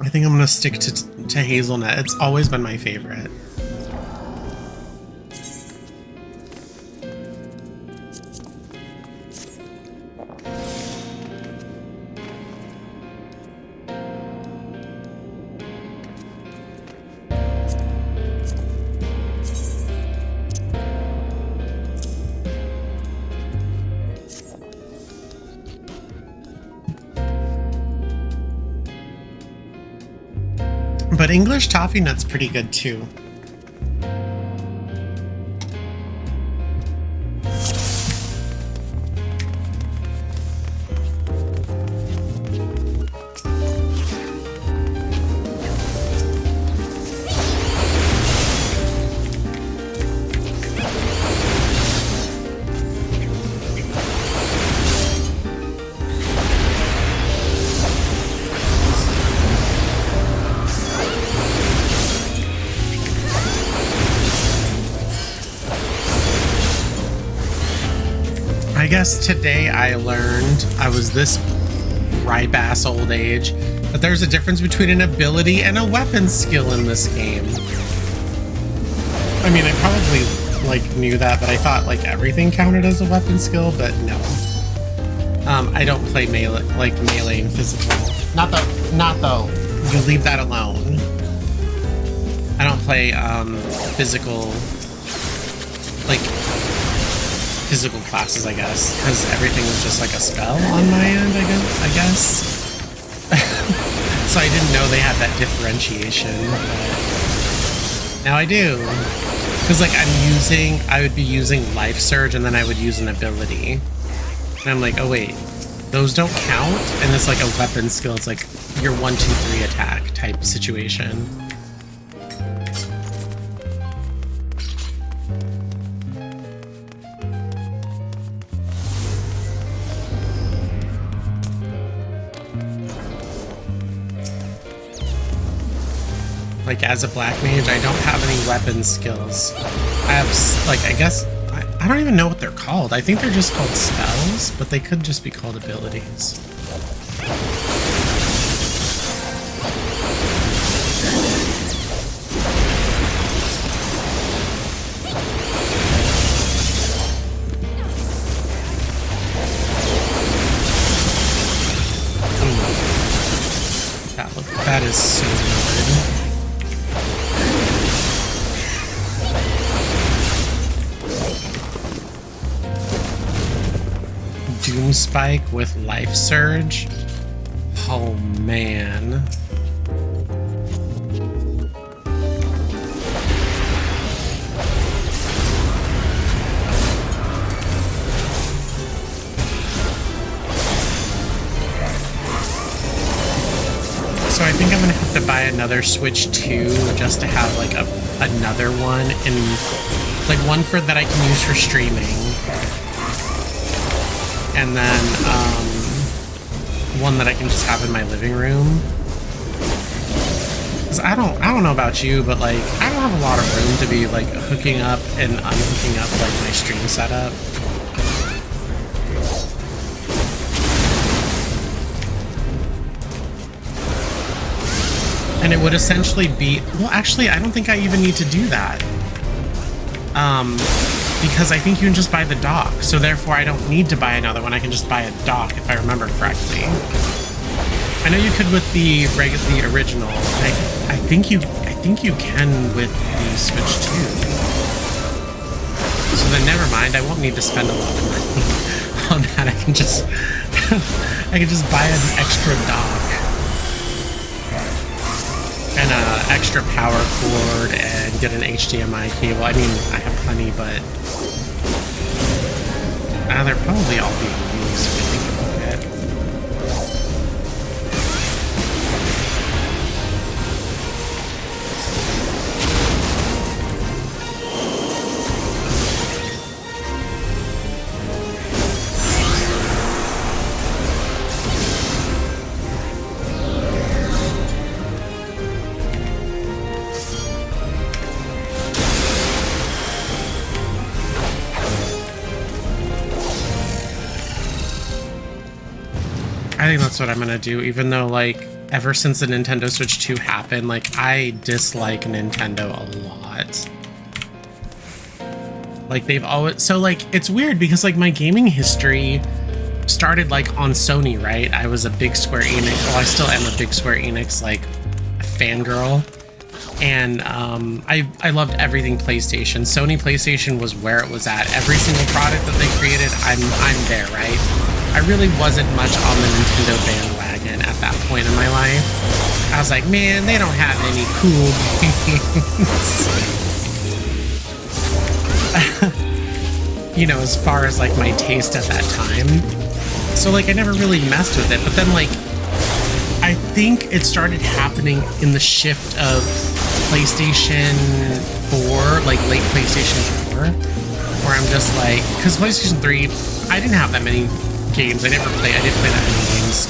S1: I think I'm gonna stick to hazelnut. It's always been my favorite. But English toffee nut's pretty good too. I guess today I learned, I was this ripe ass old age, that there's a difference between an ability and a weapon skill in this game. I mean, I probably like knew that, but I thought like everything counted as a weapon skill, but no. I don't play melee, like melee and physical. Not though. You leave that alone. I don't play physical, like physical classes, I guess, because everything was just like a spell on my end, I guess. So I didn't know they had that differentiation, but now I do. Because like I would be using life surge and then I would use an ability. And I'm like, oh wait, those don't count? And it's like a weapon skill, it's like your 1, 2, 3 attack type situation. Like, as a black mage, I don't have any weapon skills. I have, like, I guess, I don't even know what they're called. I think they're just called spells, but they could just be called abilities. That is so good. Doom Spike with Life Surge. Oh man. So I think I'm gonna have to buy another Switch 2 just to have like another one, and like one for that I can use for streaming. and then one that I can just have in my living room. Cause I don't know about you, but like I don't have a lot of room to be like hooking up and unhooking up like my stream setup. And it would essentially be, well, actually, I don't think I even need to do that. Because I think you can just buy the dock. So therefore, I don't need to buy another one. I can just buy a dock if I remember correctly. I know you could with the original. I think you can with the Switch too. So then never mind. I won't need to spend a lot of money on that. I can just buy an extra dock. And an extra power cord and get an HDMI cable. I mean, I have plenty, but they're probably all being used if you think about it. I think that's what I'm gonna do, even though, like, ever since the Nintendo Switch 2 happened, like, I dislike Nintendo a lot. Like, they've always... So, like, it's weird because, like, my gaming history started, like, on Sony, right? I was a big Square Enix... Well, I still am a big Square Enix, like, fangirl. And, I loved everything PlayStation. Sony PlayStation was where it was at. Every single product that they created, I'm there, right? I really wasn't much on the Nintendo bandwagon at that point in my life. I was like, man, they don't have any cool games. You know, as far as like my taste at that time. So like I never really messed with it. But then like, I think it started happening in the shift of PlayStation 4, like late PlayStation 4, where I'm just like, because PlayStation 3, I didn't have that many games. I didn't play that many games.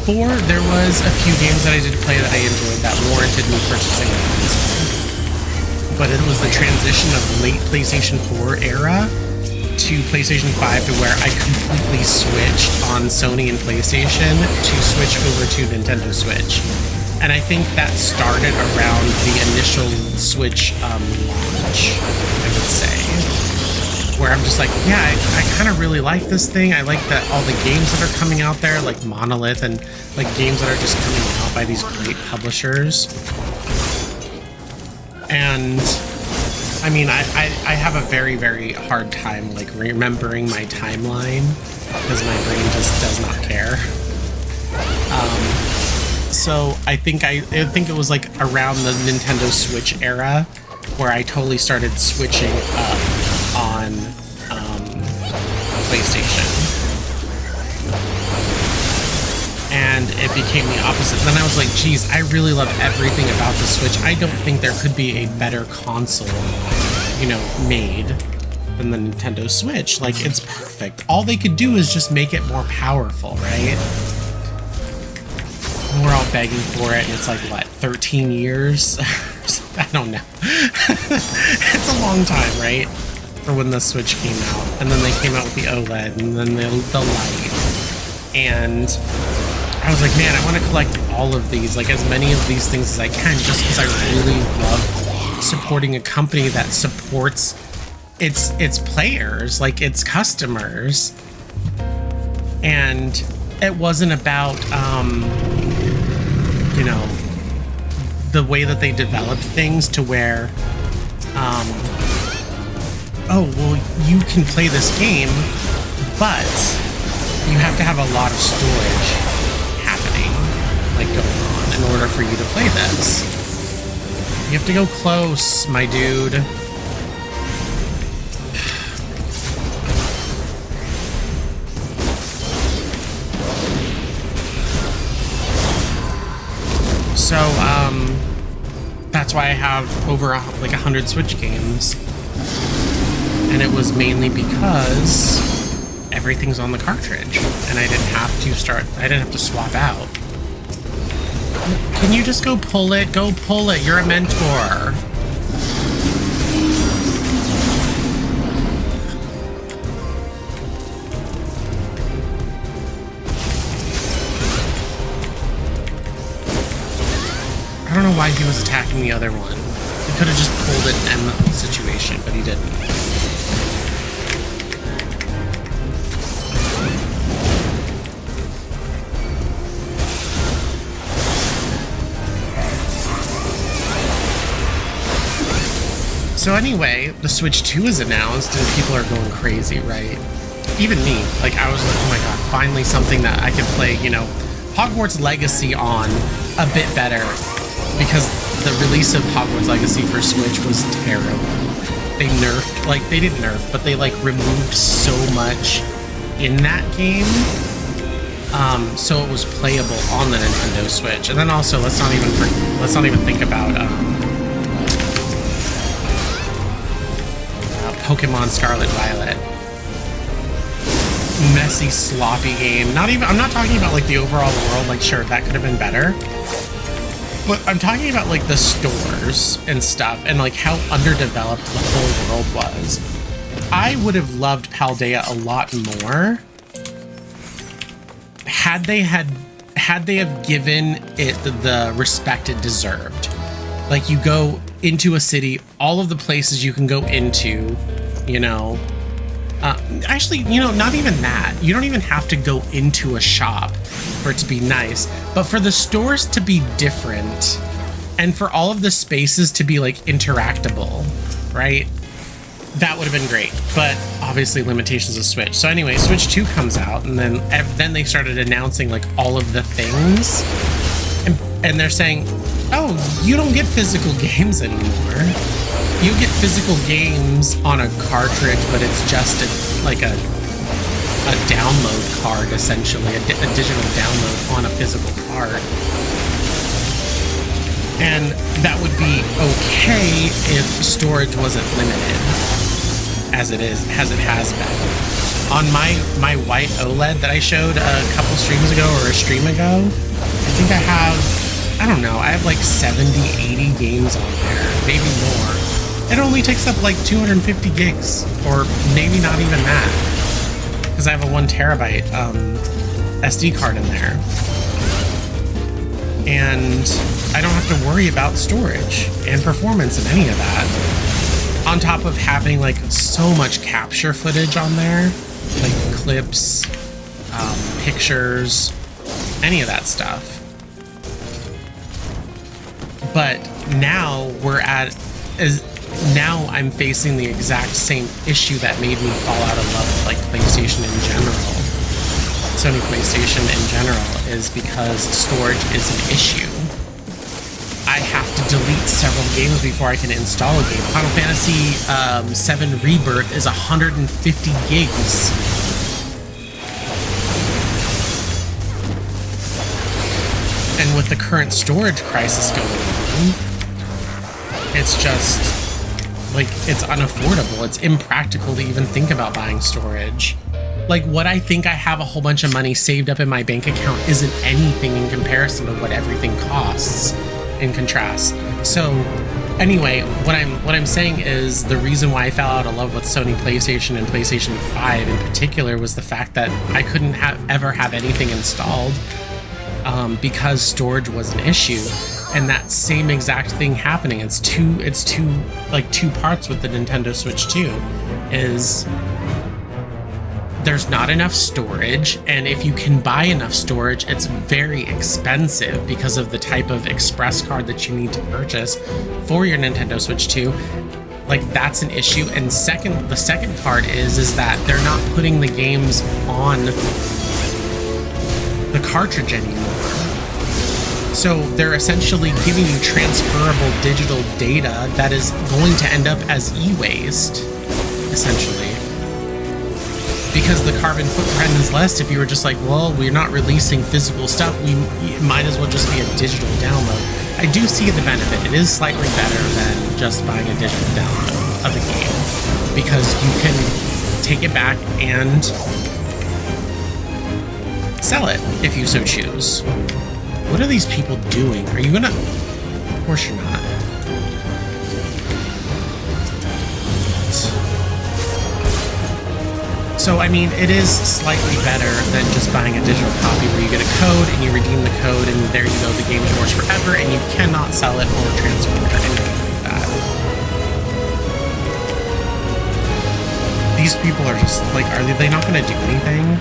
S1: 4, there was a few games that I did play that I enjoyed that warranted me purchasing a console. But it was the transition of late PlayStation 4 era to PlayStation 5 to where I completely switched on Sony and PlayStation to switch over to Nintendo Switch. And I think that started around the initial Switch launch, I would say. Where I'm just like, yeah, I kind of really like this thing. I like that all the games that are coming out there, like Monolith, and like games that are just coming out by these great publishers. And I mean, I have a very, very hard time like remembering my timeline because my brain just does not care. So I think it was like around the Nintendo Switch era where I totally started switching up on PlayStation, and it became the opposite. Then I was like, geez, I really love everything about the Switch. I don't think there could be a better console, you know, made than the Nintendo Switch. Like, it's perfect. All they could do is just make it more powerful, right? And we're all begging for it, and it's like, what, 13 years? I don't know. It's a long time, right? For when the Switch came out, and then they came out with the OLED, and then the Lite, and I was like, man, I want to collect all of these, like as many of these things as I can, just because I really love supporting a company that supports its players, like its customers. And it wasn't about you know, the way that they developed things to where oh, well, you can play this game, but you have to have a lot of storage happening, like going on, in order for you to play this. You have to go close, my dude. So, that's why I have over like 100 Switch games. And it was mainly because everything's on the cartridge, and I didn't have to swap out. Can you just go pull it? Go pull it. You're a mentor. I don't know why he was attacking the other one. He could have just pulled it and end the situation, but he didn't. So anyway, the Switch 2 is announced and people are going crazy, right? Even me. Like, I was like, oh my god, finally something that I can play, you know, Hogwarts Legacy on a bit better. Because the release of Hogwarts Legacy for Switch was terrible. They nerfed, like, they didn't nerf, but they, like, removed so much in that game. So it was playable on the Nintendo Switch. And then also, let's not even think about, Pokemon Scarlet Violet. Messy, sloppy game. I'm not talking about, like, the overall world, like, sure, that could have been better. But I'm talking about, like, the stores and stuff, and, like, how underdeveloped the whole world was. I would have loved Paldea a lot more had they have given it the respect it deserved. Like, you go into a city, all of the places you can go into, you know. Actually, you know, not even that. You don't even have to go into a shop for it to be nice, but for the stores to be different and for all of the spaces to be, like, interactable, right? That would have been great, but obviously limitations of Switch. So anyway, Switch 2 comes out, and then they started announcing, like, all of the things, and they're saying, oh, you don't get physical games anymore. You get physical games on a cartridge, but it's just like a download card, essentially, a digital download on a physical card. And that would be okay if storage wasn't limited, as it has been. On my white OLED that I showed a couple streams ago, or a stream ago, I think I have like 70, 80 games on there, maybe more. It only takes up like 250 gigs, or maybe not even that, because I have a 1 terabyte SD card in there. And I don't have to worry about storage and performance and any of that. On top of having, like, so much capture footage on there, like clips, pictures, any of that stuff. But now now I'm facing the exact same issue that made me fall out of love with, like, PlayStation in general. Sony PlayStation in general, is because storage is an issue. I have to delete several games before I can install a game. Final Fantasy VII Rebirth is 150 gigs. And with the current storage crisis going on, it's just, like, it's unaffordable. It's impractical to even think about buying storage. Like, what I think I have a whole bunch of money saved up in my bank account isn't anything in comparison to what everything costs in contrast. So anyway, what I'm saying is the reason why I fell out of love with Sony PlayStation and PlayStation 5 in particular was the fact that I couldn't ever have anything installed because storage was an issue. And that same exact thing happening. It's two parts with the Nintendo Switch 2 is there's not enough storage, and if you can buy enough storage, it's very expensive because of the type of express card that you need to purchase for your Nintendo Switch 2. Like, that's an issue. And the second part is that they're not putting the games on the cartridge anymore. So they're essentially giving you transferable digital data that is going to end up as e-waste, essentially. Because the carbon footprint is less if you were just like, well, we're not releasing physical stuff, it might as well just be a digital download. I do see the benefit. It is slightly better than just buying a digital download of a game, because you can take it back and sell it if you so choose. What are these people doing? Are you gonna... Of course you're not. So, I mean, it is slightly better than just buying a digital copy where you get a code and you redeem the code and there you go, the game's yours forever and you cannot sell it or transfer it or anything like that. These people are just, like, are they not going to do anything?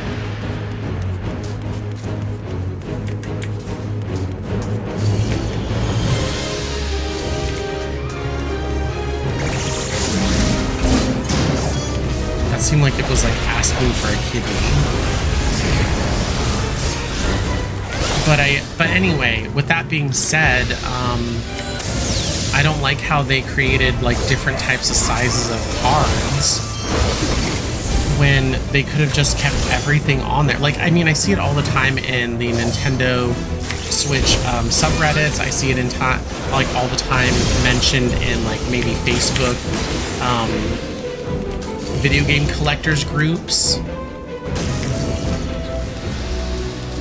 S1: Seemed like it was like asking for a kidney. But anyway, with that being said, I don't like how they created like different types of sizes of cards when they could have just kept everything on there. Like, I mean, I see it all the time in the Nintendo Switch subreddits. I see it in like all the time mentioned in like maybe Facebook video game collectors groups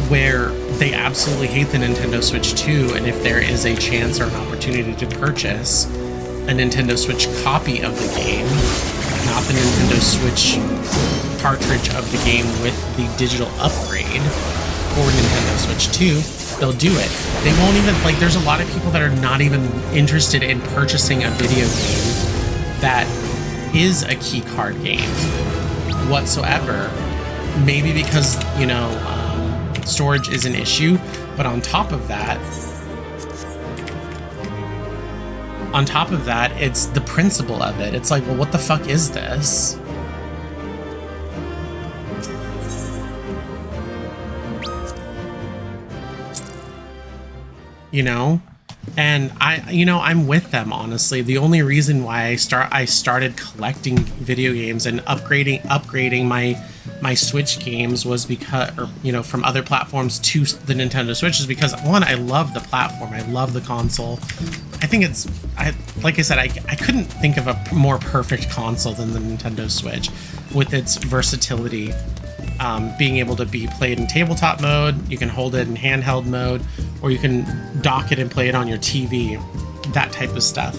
S1: where they absolutely hate the Nintendo Switch 2, and if there is a chance or an opportunity to purchase a Nintendo Switch copy of the game, not the Nintendo Switch cartridge of the game with the digital upgrade for Nintendo Switch 2, they'll do it. They won't even, like, there's a lot of people that are not even interested in purchasing a video game that is a key card game whatsoever. Maybe because, you know, storage is an issue, but on top of that, it's the principle of it. It's like, well, what the fuck is this? You know? And I'm with them, honestly. The only reason why I started collecting video games and upgrading my Switch games was because, or, you know, from other platforms to the Nintendo Switch, is because, one, I love the platform, I love the console. I think like I said, I couldn't think of a more perfect console than the Nintendo Switch, with its versatility. Being able to be played in tabletop mode, you can hold it in handheld mode, or you can dock it and play it on your TV, that type of stuff.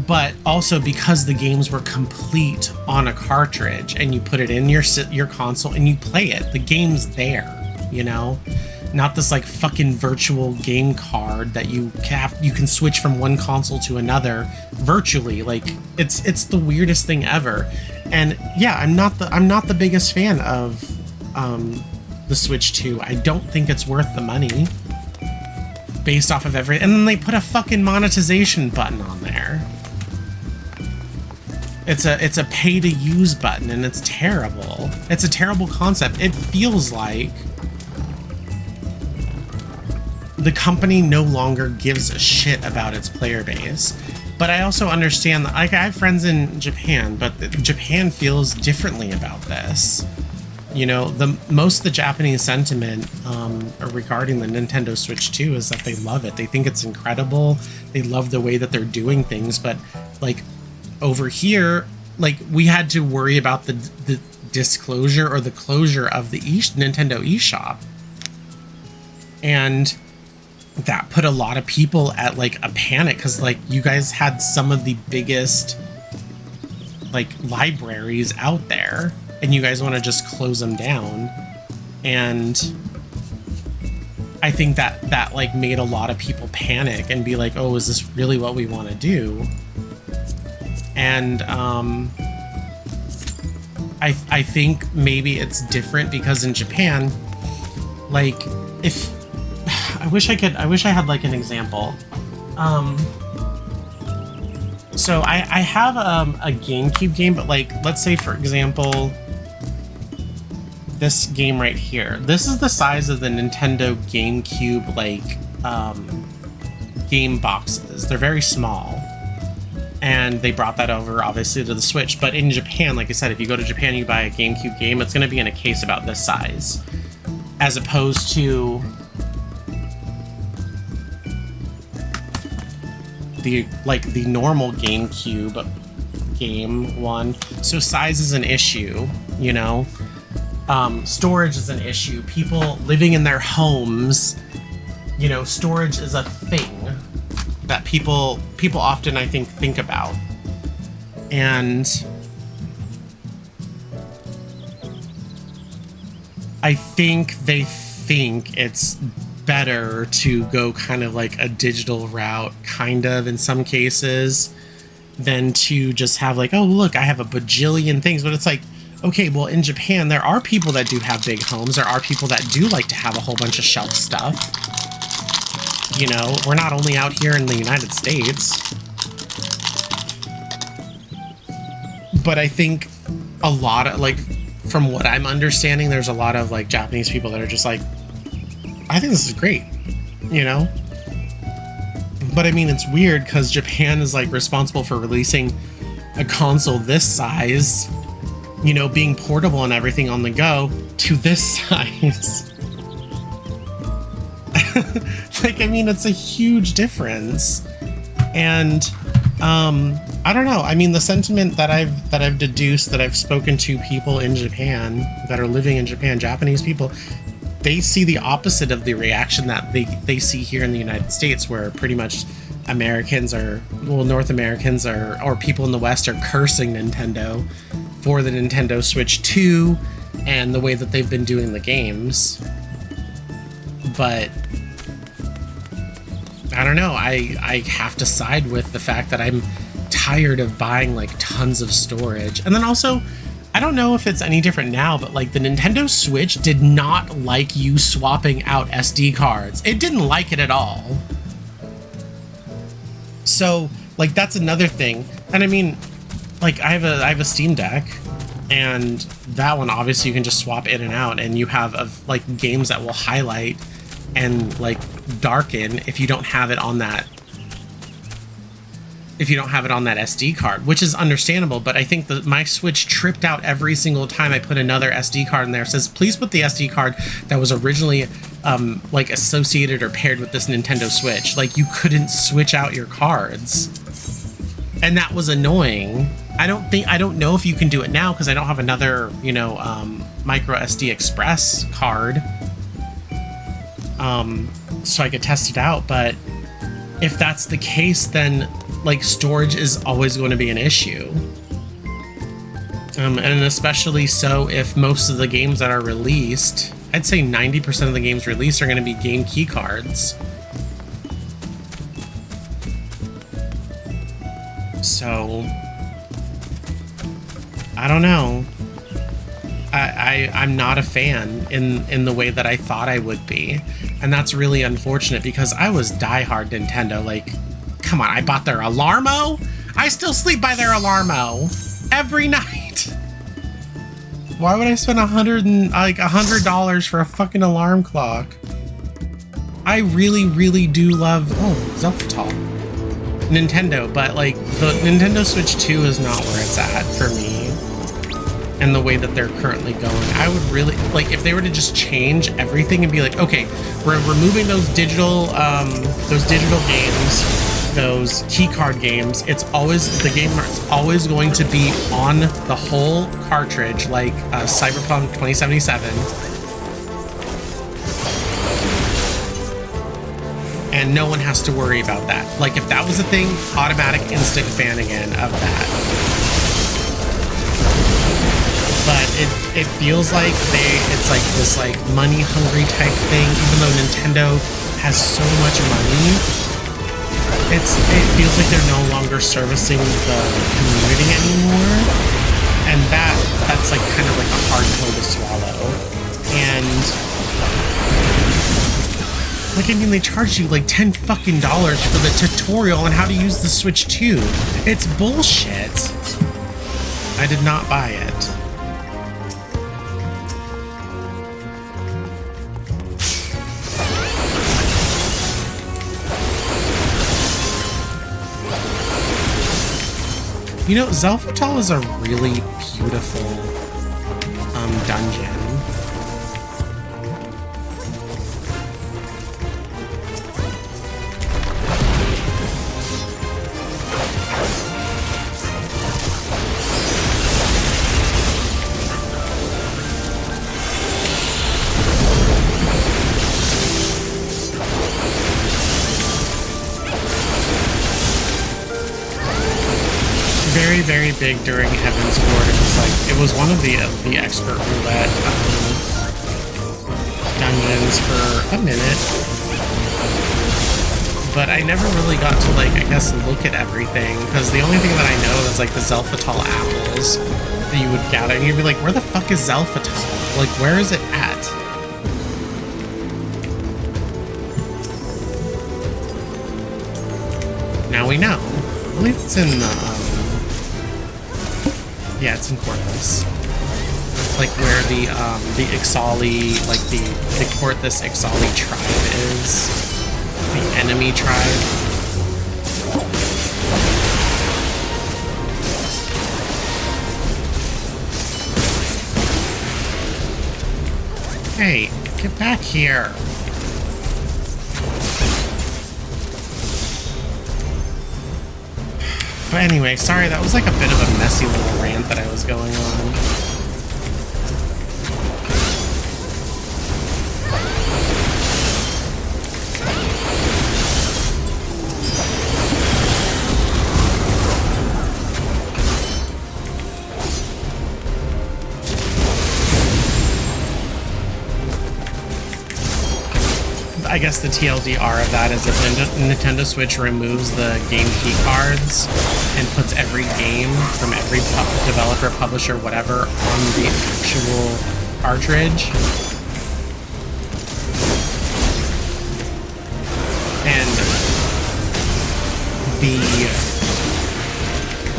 S1: But also because the games were complete on a cartridge and you put it in your console and you play it, the game's there, you know? Not this like fucking virtual game card that you can switch from one console to another virtually. Like, it's the weirdest thing ever. And yeah, I'm not the biggest fan of the Switch 2. I don't think it's worth the money based off of everything. And then they put a fucking monetization button on there. It's a pay to use button, and it's terrible. It's a terrible concept. It feels like the company no longer gives a shit about its player base. But I also understand that, like, I have friends in Japan, but Japan feels differently about this. You know, most of the Japanese sentiment regarding the Nintendo Switch 2 is that they love it. They think it's incredible. They love the way that they're doing things. But, like, over here, like, we had to worry about the disclosure or the closure of the Nintendo eShop. And that put a lot of people at like a panic, because like you guys had some of the biggest like libraries out there and you guys want to just close them down. And I think that like made a lot of people panic and be like, oh, is this really what we want to do? And I think maybe it's different because in Japan, like, if I wish I had like an example. So I have a GameCube game, but like, let's say for example, this game right here. This is the size of the Nintendo GameCube like game boxes. They're very small. And they brought that over, obviously, to the Switch. But in Japan, like I said, if you go to Japan, you buy a GameCube game, it's going to be in a case about this size. As opposed to the normal GameCube game one. So size is an issue, you know? Storage is an issue. People living in their homes, you know, storage is a thing that people often, I think about. And I think they think it's better to go kind of like a digital route, kind of, in some cases, than to just have like, oh, look, I have a bajillion things. But it's like, okay, well, in Japan, there are people that do have big homes. There are people that do like to have a whole bunch of shelf stuff. You know, we're not only out here in the United States. But I think a lot of, like, from what I'm understanding, there's a lot of, like, Japanese people that are just like, I think this is great, you know? But I mean, it's weird because Japan is, like, responsible for releasing a console this size, you know, being portable and everything on the go, to this size. Like, I mean, it's a huge difference. And I don't know. I mean, the sentiment that I've deduced, that I've spoken to people in Japan that are living in Japan, Japanese people, they see the opposite of the reaction that they see here in the United States, where pretty much Americans are, well, North Americans are, or people in the West are cursing Nintendo for the Nintendo Switch 2 and the way that they've been doing the games. But I don't know. I have to side with the fact that I'm tired of buying like tons of storage. And then also, I don't know if it's any different now, but like the Nintendo Switch did not like you swapping out SD cards. It didn't like it at all. So like that's another thing. And I mean, like I have a Steam Deck, and that one obviously you can just swap in and out, and you have like games that will highlight and like darken if you don't have it on that SD card, which is understandable. But I think that my Switch tripped out every single time I put another SD card in there. It says, please put the SD card that was originally like associated or paired with this Nintendo Switch. Like, you couldn't switch out your cards, and that was annoying. I don't know if you can do it now because I don't have another, you know, micro SD Express card, so I could test it out. But if that's the case, then like storage is always going to be an issue. And especially so if most of the games that are released, I'd say 90% of the games released are going to be game key cards. So I don't know. I'm not a fan in the way that I thought I would be. And that's really unfortunate because I was diehard Nintendo. Like, come on, I bought their Alarmo? I still sleep by their Alarmo every night. Why would I spend $100 for a fucking alarm clock? I really, really do love, Zelda Nintendo, but like the Nintendo Switch 2 is not where it's at for me. And the way that they're currently going, I would really like if they were to just change everything and be like, okay, we're removing those digital games, those key card games. It's always, the game is always going to be on the whole cartridge, like Cyberpunk 2077. And no one has to worry about that. Like, if that was a thing, automatic instant fan again of that. But it feels like it's like this like money hungry type thing, even though Nintendo has so much money. It feels like they're no longer servicing the community anymore. And that's like kind of like a hard pill to swallow. And like, I mean, they charge you like $10 fucking for the tutorial on how to use the Switch 2. It's bullshit. I did not buy it. You know, Zelfatal is a really beautiful dungeon. very, very big during Heaven's Ward. It was one of the expert roulette dungeons for a minute, but I never really got to, like, I guess, look at everything, because the only thing that I know is, like, the Zelphatal apples that you would gather, and you'd be like, where the fuck is Zelphatal? Like, where is it at? Now we know. I believe it's in the, yeah, it's in Corpus. Like where the Ixali, like the Corthus Ixali tribe is. The enemy tribe. Hey, get back here. But anyway, sorry, that was like a bit of a messy little rant that I was going on. I guess the TLDR of that is if Nintendo Switch removes the game key cards and puts every game from every developer, publisher, whatever on the actual cartridge. And the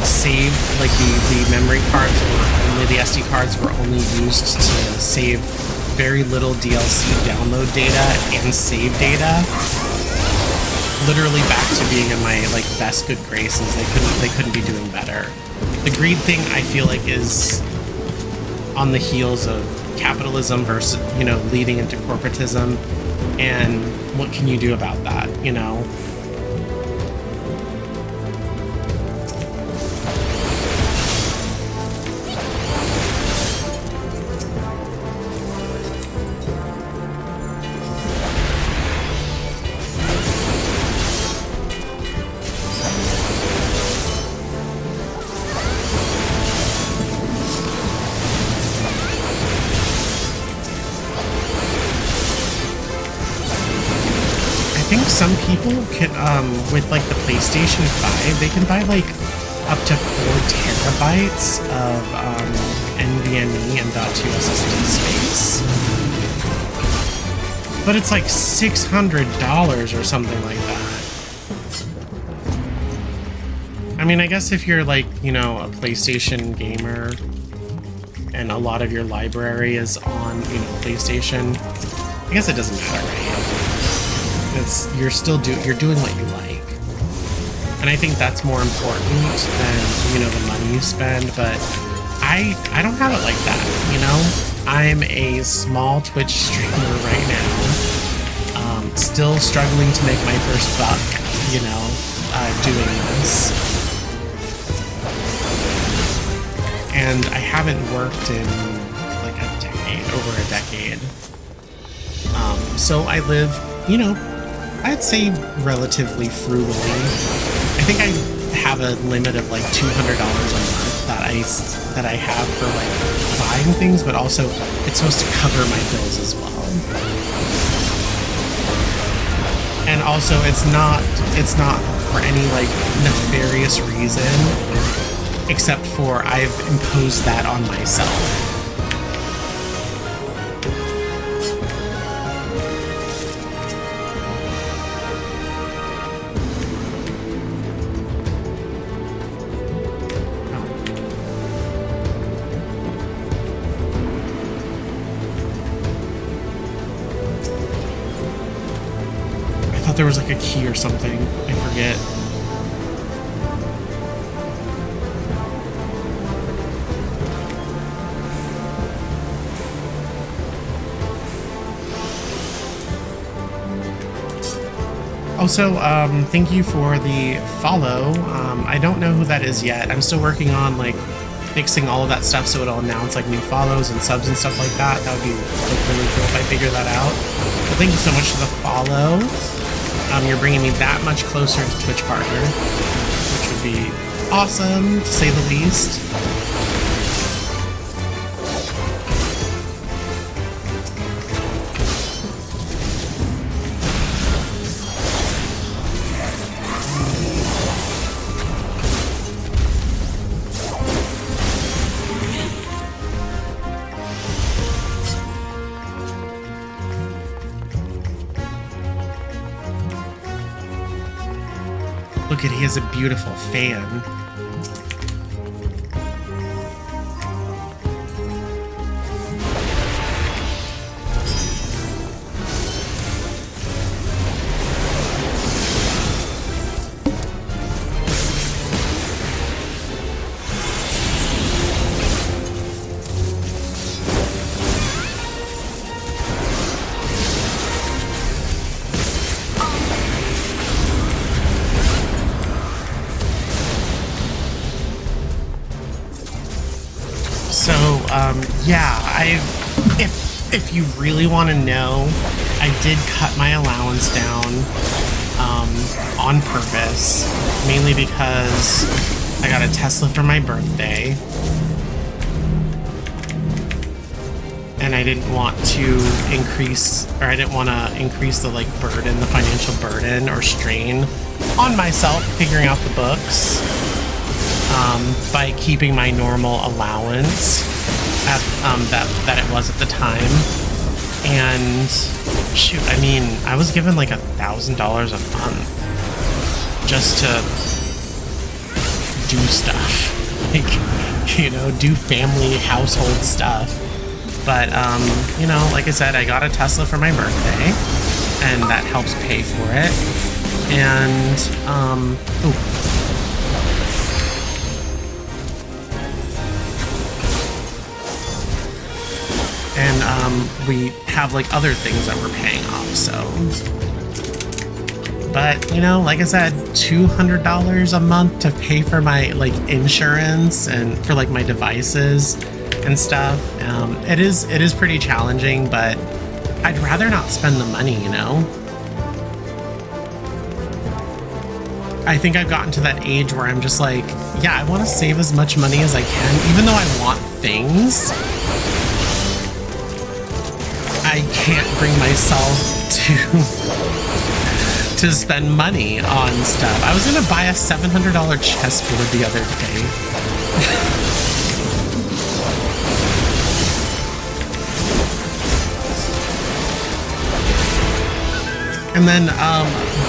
S1: save, like the memory cards were only, the SD cards were only used to save very little DLC download data and save data. Literally back to being in my like best good graces. They couldn't be doing better. The greed thing I feel like is on the heels of capitalism versus, you know, leading into corporatism, and what can you do about that, you know? I think some people can, with like the PlayStation 5, they can buy like up to 4 terabytes of NVMe and .2 SSD space. But it's like $600 or something like that. I mean, I guess if you're like, you know, a PlayStation gamer and a lot of your library is on, you know, PlayStation, I guess it doesn't matter, right? You're doing what you like, and I think that's more important than, you know, the money you spend. But I don't have it like that, you know. I'm a small Twitch streamer right now, still struggling to make my first buck, you know, doing this, and I haven't worked in like a decade, over a decade. So I live, you know, I'd say relatively frugally. I think I have a limit of like $200 a month that I have for like buying things, but also it's supposed to cover my bills as well. And also it's not for any like nefarious reason, except for I've imposed that on myself. There was like a key or something. I forget. Also, thank you for the follow. I don't know who that is yet. I'm still working on like fixing all of that stuff so it'll announce like new follows and subs and stuff like that. That would be like really cool if I figure that out. But thank you so much for the follow. You're bringing me that much closer to Twitch partner, which would be awesome, to say the least. Look at, he has a beautiful fan. Yeah, if you really want to know, I did cut my allowance down on purpose, mainly because I got a Tesla for my birthday, and I didn't want to increase the burden, the financial burden or strain on myself figuring out the books by keeping my normal allowance at that it was at the time. And shoot, I mean, I was given like $1,000 a month just to do stuff, like, you know, do family household stuff. But you know, like I said, I got a Tesla for my birthday, and that helps pay for it. And we have like other things that we're paying off, so. But you know, like I said, $200 a month to pay for my like insurance and for like my devices and stuff. It is pretty challenging, but I'd rather not spend the money, you know. I think I've gotten to that age where I'm just like, yeah, I want to save as much money as I can, even though I want things. I can't bring myself to spend money on stuff. I was gonna buy a $700 chessboard the other day. And then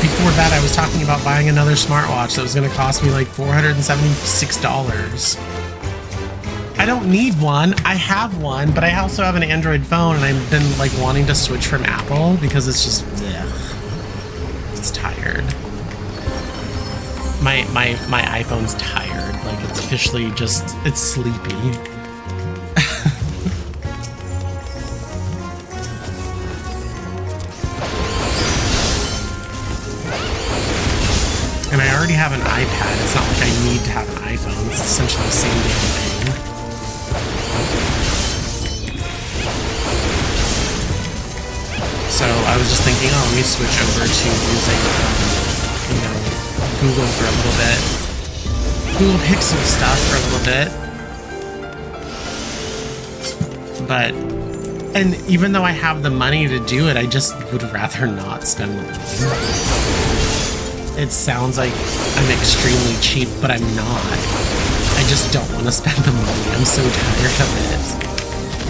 S1: before that, I was talking about buying another smartwatch that was gonna cost me like $476. I don't need one. I have one, but I also have an Android phone, and I've been like wanting to switch from Apple because it's just, ugh, it's tired. My iPhone's tired. Like, it's officially just, it's sleepy. And I already have an iPad. It's not like I need to have an iPhone. It's essentially the same damn thing. So I was just thinking, oh, let me switch over to using, you know, Google for a little bit. Google Pixel stuff for a little bit. But, and even though I have the money to do it, I just would rather not spend the money. It sounds like I'm extremely cheap, but I'm not. I just don't want to spend the money. I'm so tired of it.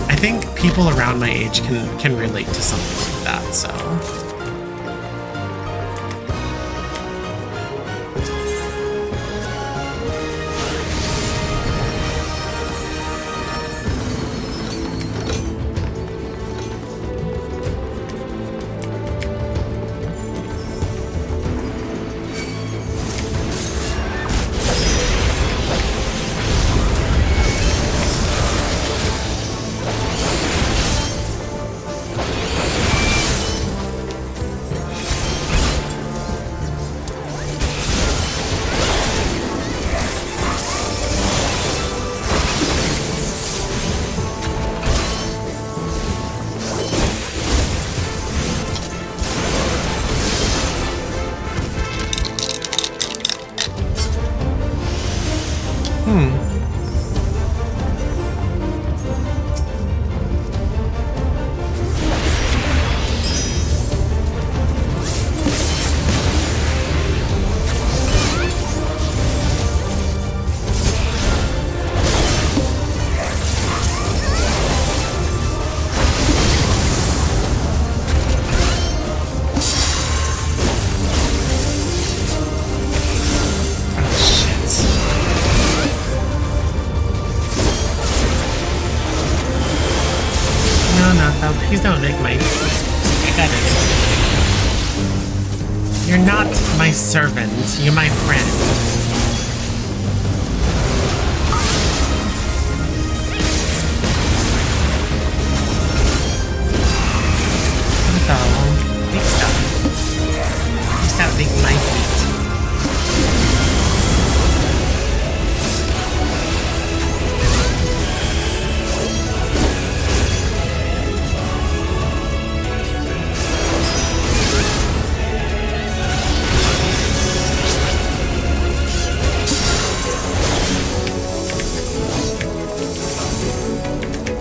S1: I think people around my age can relate to something like that, so. Please don't make my... I got it. You're not my servant. You're my friend. What the hell? Big stuff. Stop making my feet.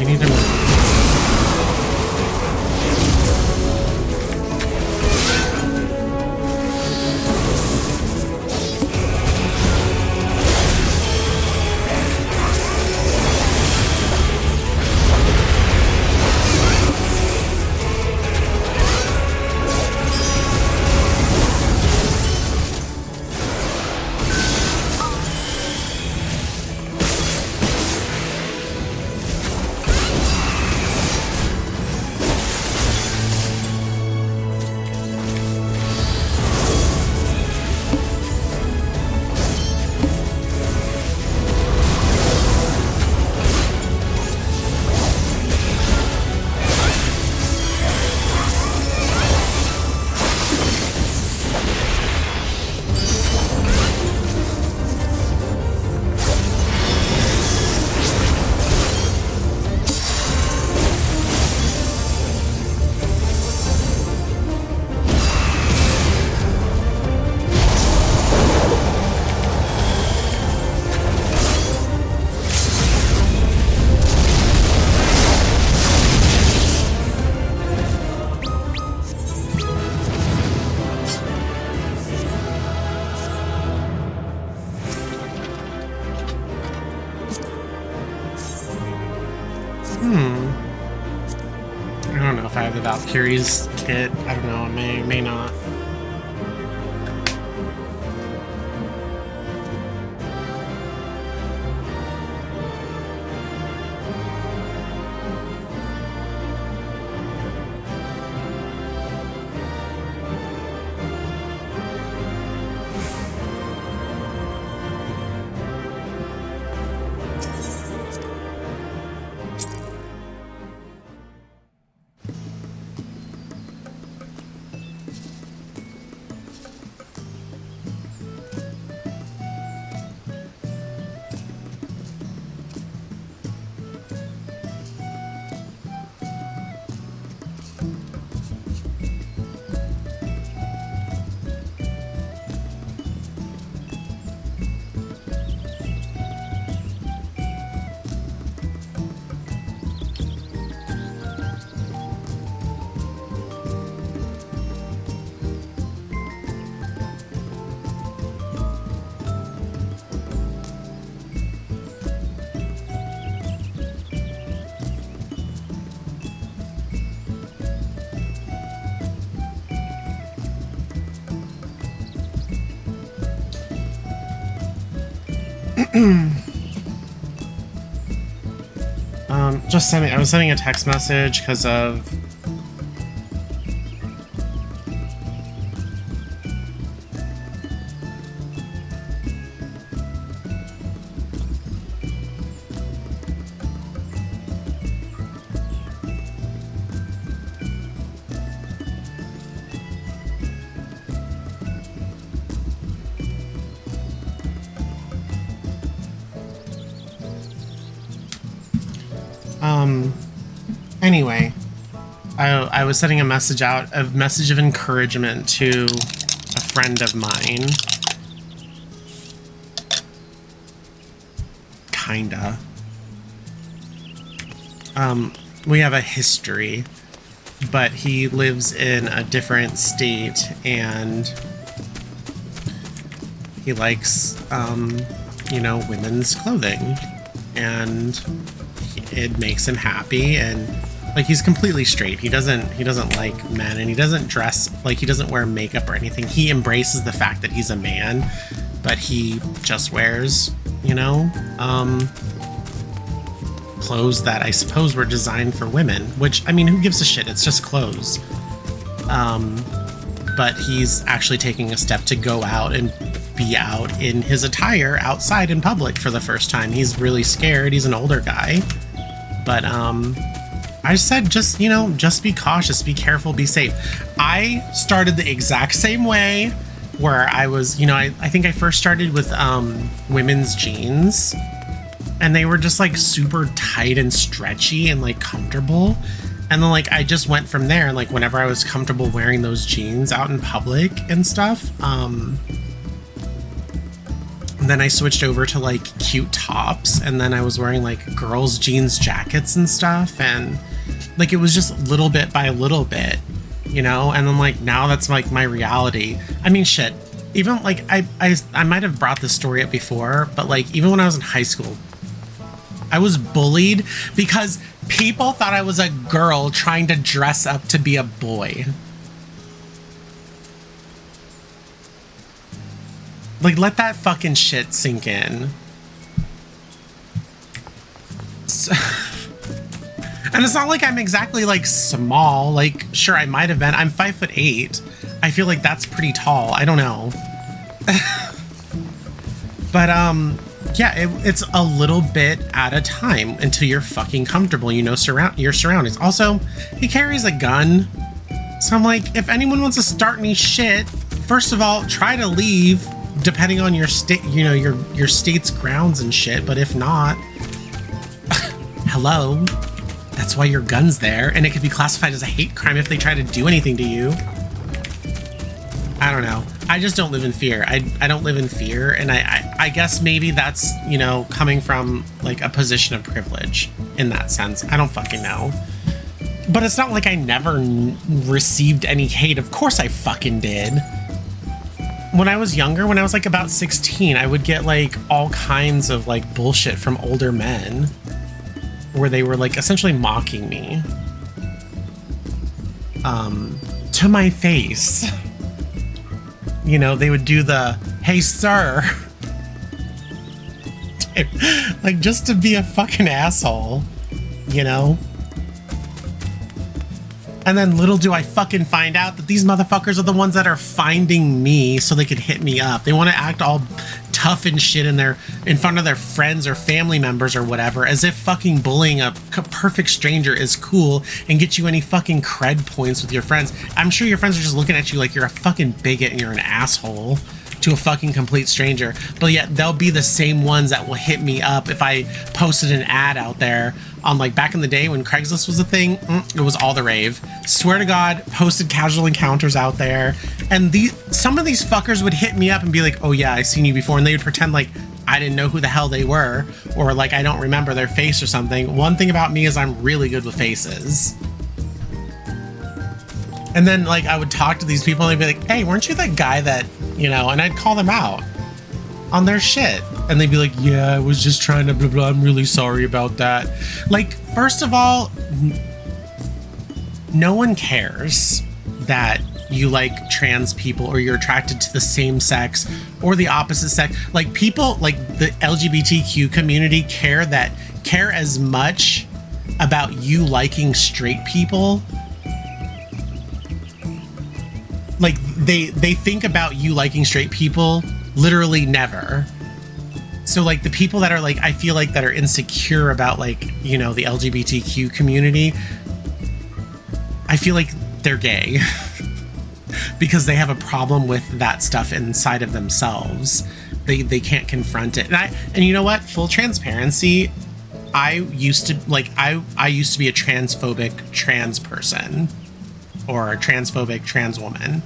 S1: Need to move. I don't know if I have the Valkyrie's kit. I don't know. May not. I was sending a text message because of anyway, I was sending a message of encouragement to a friend of mine. kinda. We have a history, but he lives in a different state, and he likes, you know, women's clothing, and it makes him happy. And like, he's completely straight. He doesn't like men, and he doesn't dress like, he doesn't wear makeup or anything. He embraces the fact that he's a man, but he just wears, you know, clothes that I suppose were designed for women, which, I mean, who gives a shit? It's just clothes. But he's actually taking a step to go out and be out in his attire outside in public for the first time. He's really scared. He's an older guy. But I said, just, you know, just be cautious, be careful, be safe. I started the exact same way, where I was, you know, I think I first started with women's jeans. And they were just like super tight and stretchy and like comfortable. And then like I just went from there, and like whenever I was comfortable wearing those jeans out in public and stuff, then I switched over to like cute tops, and then I was wearing like girls' jeans jackets and stuff, and like it was just little bit by little bit, you know. And then like now that's like my reality. I mean, shit, even like I might have brought this story up before, but like even when I was in high school, I was bullied because people thought I was a girl trying to dress up to be a boy. Like, let that fucking shit sink in. So, and it's not like I'm exactly like small. Like, sure, I might have been. I'm 5'8". I feel like that's pretty tall. I don't know. But yeah, it's a little bit at a time until you're fucking comfortable, you know, your surroundings. Also, he carries a gun. So I'm like, if anyone wants to start me shit, first of all, try to leave, depending on your state, you know, your state's grounds and shit. But if not, hello, that's why your gun's there, and it could be classified as a hate crime if they try to do anything to you. I don't know. I just don't live in fear. I don't live in fear, and I guess maybe that's, you know, coming from like a position of privilege in that sense. I don't fucking know. But it's not like I never received any hate. Of course I fucking did. When I was younger, when I was like about 16, I would get like all kinds of like bullshit from older men where they were like essentially mocking me to my face. You know, they would do the, hey, sir. Like, just to be a fucking asshole, you know? And then little do I fucking find out that these motherfuckers are the ones that are finding me so they could hit me up. They want to act all tough and shit in front of their friends or family members or whatever, as if fucking bullying a perfect stranger is cool and get you any fucking cred points with your friends. I'm sure your friends are just looking at you like you're a fucking bigot and you're an asshole to a fucking complete stranger. But yet they'll be the same ones that will hit me up if I posted an ad out there on, like, back in the day when Craigslist was a thing. It was all the rave. Swear to God, posted casual encounters out there, and some of these fuckers would hit me up and be like, oh yeah, I've seen you before, and they would pretend like I didn't know who the hell they were, or like I don't remember their face or something. One thing about me is I'm really good with faces. And then like I would talk to these people and they'd be like, hey, weren't you that guy that, you know, and I'd call them out on their shit. And they'd be like, yeah, I was just trying to blah, blah, I'm really sorry about that. Like, first of all, no one cares that you like trans people or you're attracted to the same sex or the opposite sex. Like, people, like the LGBTQ community care as much about you liking straight people. Like, they think about you liking straight people literally never. So like the people that are like, I feel like that are insecure about, like, you know, the LGBTQ community, I feel like they're gay because they have a problem with that stuff inside of themselves. They can't confront it. And you know what? Full transparency, I used to be a transphobic trans person or a transphobic trans woman.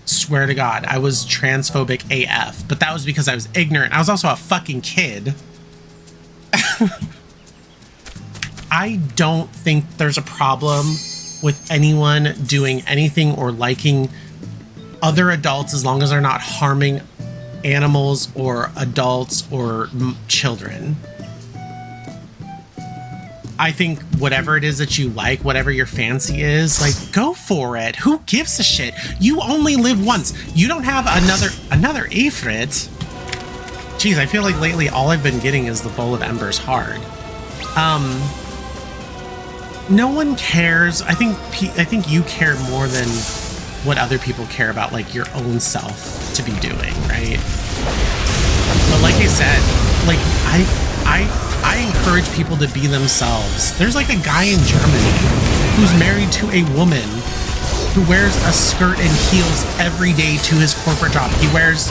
S1: Swear to God, I was transphobic AF, but that was because I was ignorant. I was also a fucking kid. I don't think there's a problem with anyone doing anything or liking other adults as long as they're not harming animals or adults or children. I think whatever it is that you like, whatever your fancy is, like, go for it. Who gives a shit? You only live once. You don't have another Ifrit. Jeez, I feel like lately all I've been getting is the Bowl of Embers hard. No one cares. I think you care more than what other people care about, like your own self to be doing, right? But like I said, like I encourage people to be themselves. There's like a guy in Germany who's married to a woman who wears a skirt and heels every day to his corporate job. He wears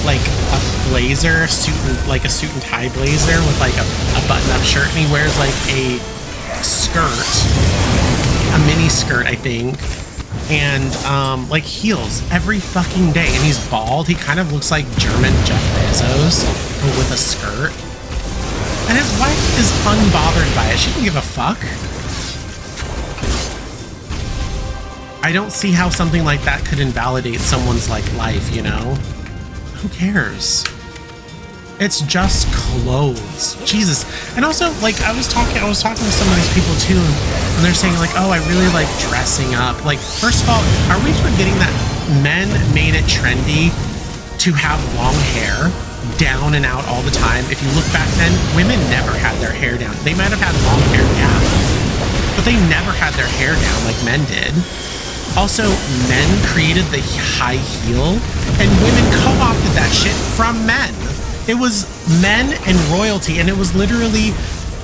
S1: like a blazer, a suit and tie blazer with like a button-up shirt, and he wears like a skirt, a mini skirt, I think, and like heels every fucking day. And he's bald. He kind of looks like German Jeff Bezos, but with a skirt. And his wife is unbothered by it. She doesn't give a fuck. I don't see how something like that could invalidate someone's like life, you know? Who cares? It's just clothes. Jesus. And also, like, I was talking to some of these people too, and they're saying like, oh, I really like dressing up. Like, first of all, are we forgetting that men made it trendy to have long hair down and out all the time? If you look back then, women never had their hair down. They might have had long hair, yeah, but they never had their hair down like men did. Also, men created the high heel, and women co-opted that shit from men. It was men and royalty, and it was literally,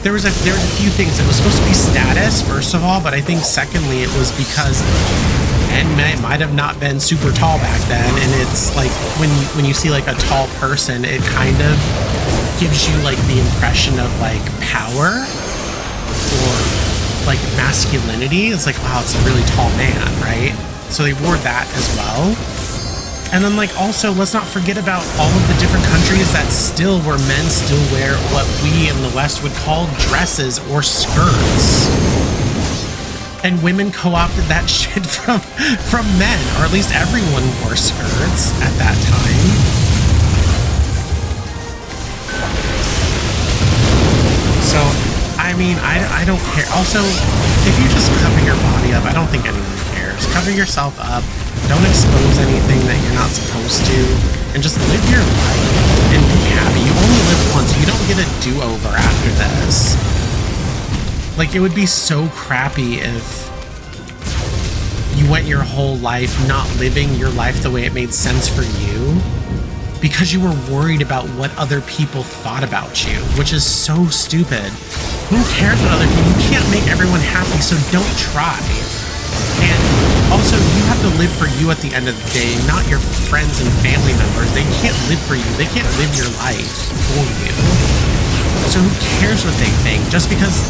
S1: there was a few things. It was supposed to be status, first of all, but I think secondly, it was because men might have not been super tall back then, and it's like, when you see like a tall person, it kind of gives you like the impression of like power, or like masculinity. It's like, wow, it's a really tall man, right? So they wore that as well. And then like also, let's not forget about all of the different countries where men still wear what we in the West would call dresses or skirts. And women co-opted that shit from men, or at least everyone wore skirts at that time. So I mean, I don't care. Also, if you just cover your body up, I don't think anyone cares. Cover yourself up. Don't expose anything that you're not supposed to. And just live your life and be happy. You only live once. You don't get a do-over after this. Like, it would be so crappy if you went your whole life not living your life the way it made sense for you, because you were worried about what other people thought about you, which is so stupid. Who cares what other people? You can't make everyone happy, so don't try. And also, you have to live for you at the end of the day, not your friends and family members. They can't live for you. They can't live your life for you. So who cares what they think? Just because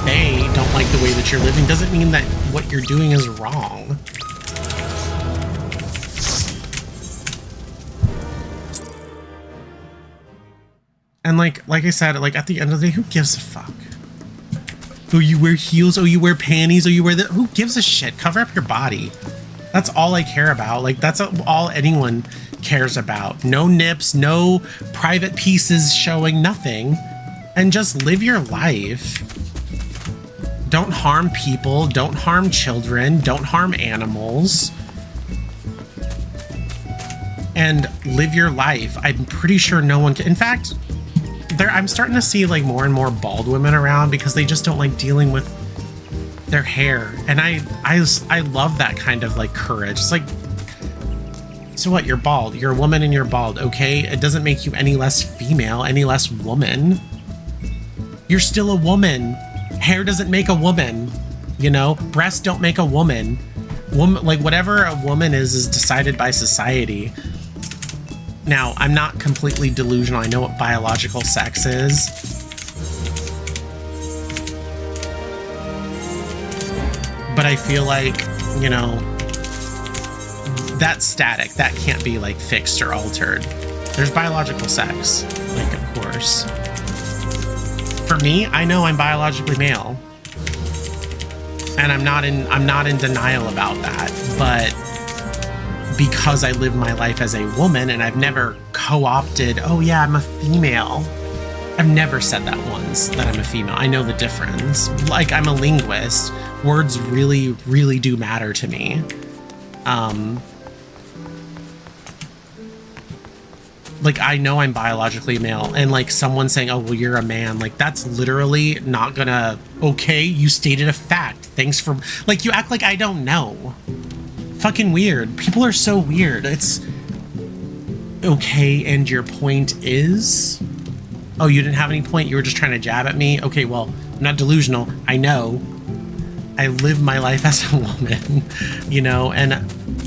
S1: they don't like the way that you're living doesn't mean that what you're doing is wrong. And like I said, like at the end of the day, who gives a fuck? Oh, you wear heels? Oh, you wear panties? Oh, you wear that? Who gives a shit? Cover up your body. That's all I care about. Like, that's all anyone cares about. No nips, no private pieces showing, nothing. And just live your life. Don't harm people. Don't harm children. Don't harm animals. And live your life. I'm pretty sure no one can. In fact, I'm starting to see like more and more bald women around because they just don't like dealing with their hair. And I love that kind of like courage. It's like, so what? You're bald. You're a woman and you're bald. Okay. It doesn't make you any less female, any less woman. You're still a woman. Hair doesn't make a woman, you know, breasts don't make a woman. Like whatever a woman is decided by society. Now, I'm not completely delusional. I know what biological sex is. But I feel like, you know, that's static. That can't be like fixed or altered. There's biological sex, like, of course. For me, I know I'm biologically male. And I'm not in denial about that. But because I live my life as a woman and I've never co-opted, oh yeah, I'm a female. I've never said that once, that I'm a female. I know the difference. Like, I'm a linguist. Words really, really do matter to me. Like, I know I'm biologically male, and like someone saying, oh, well, you're a man, like that's literally not gonna, okay, you stated a fact. Thanks for, like, you act like I don't know. Fucking weird. People are so weird. It's okay, and your point is, oh, you didn't have any point, you were just trying to jab at me. Okay, well, I'm not delusional. I know. I live my life as a woman, you know, and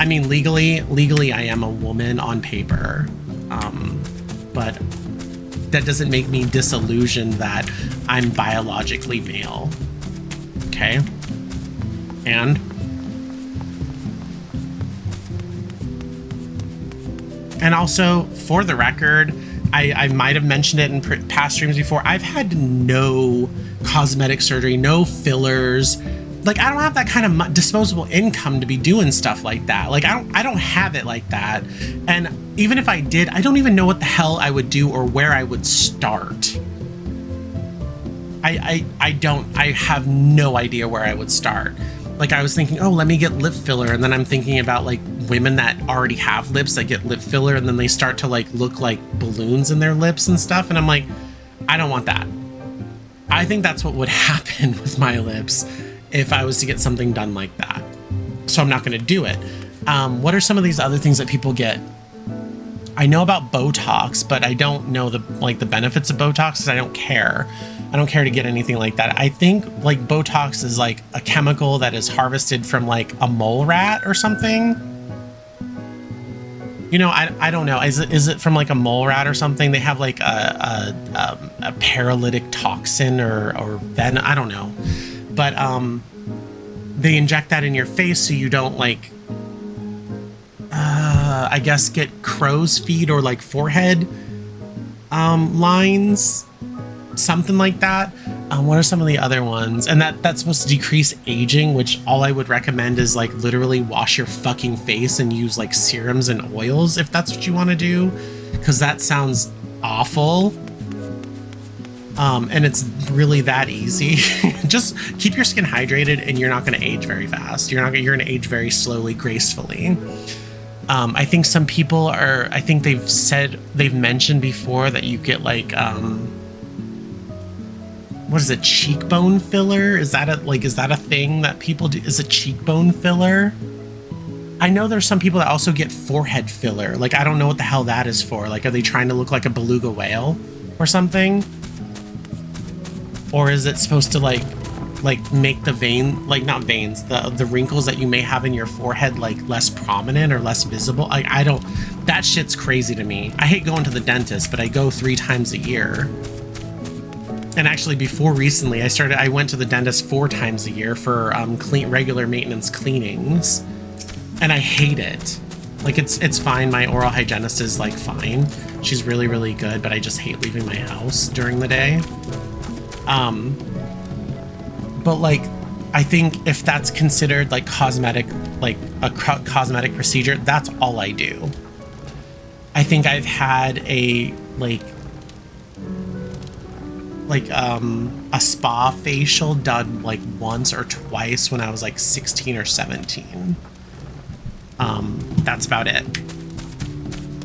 S1: I mean, legally I am a woman on paper. But that doesn't make me disillusioned that I'm biologically male. Okay? And also, for the record, I might have mentioned it in past streams before, I've had no cosmetic surgery, no fillers. Like, I don't have that kind of disposable income to be doing stuff like that. Like, I don't have it like that. And even if I did, I don't even know what the hell I would do or where I would start. I have no idea where I would start. Like, I was thinking, oh, let me get lip filler. And then I'm thinking about like women that already have lips that get lip filler and then they start to like look like balloons in their lips and stuff. And I'm like, I don't want that. I think that's what would happen with my lips if I was to get something done like that. So I'm not going to do it. What are some of these other things that people get? I know about Botox, but I don't know the benefits of Botox because I don't care. I don't care to get anything like that. I think like Botox is like a chemical that is harvested from like a mole rat or something. You know, I don't know. Is it from like a mole rat or something? They have like a paralytic toxin or venom. I don't know. But they inject that in your face so you don't like, I guess, get crow's feet or like forehead lines, something like that. What are some of the other ones? And that's supposed to decrease aging, which all I would recommend is like literally wash your fucking face and use like serums and oils if that's what you want to do, because that sounds awful. And it's really that easy. Just keep your skin hydrated and you're not going to age very fast. You're going to age very slowly, gracefully. I think some people I think they've mentioned before that you get like, what is it? Cheekbone filler? Is that a thing that people do? Is it cheekbone filler? I know there's some people that also get forehead filler. Like, I don't know what the hell that is for. Like, are they trying to look like a beluga whale or something? Or is it supposed to like make the vein, like not veins, the wrinkles that you may have in your forehead like less prominent or less visible? I don't, that shit's crazy to me. I hate going to the dentist, but I go 3 times a year. And actually before recently, I went to the dentist 4 times a year for regular maintenance cleanings. And I hate it. Like, it's fine. My oral hygienist is like fine. She's really, really good, but I just hate leaving my house during the day. But like, I think if that's considered like cosmetic, like a cosmetic procedure, that's all I do. I think I've had a a spa facial done like once or twice when I was like 16 or 17. That's about it.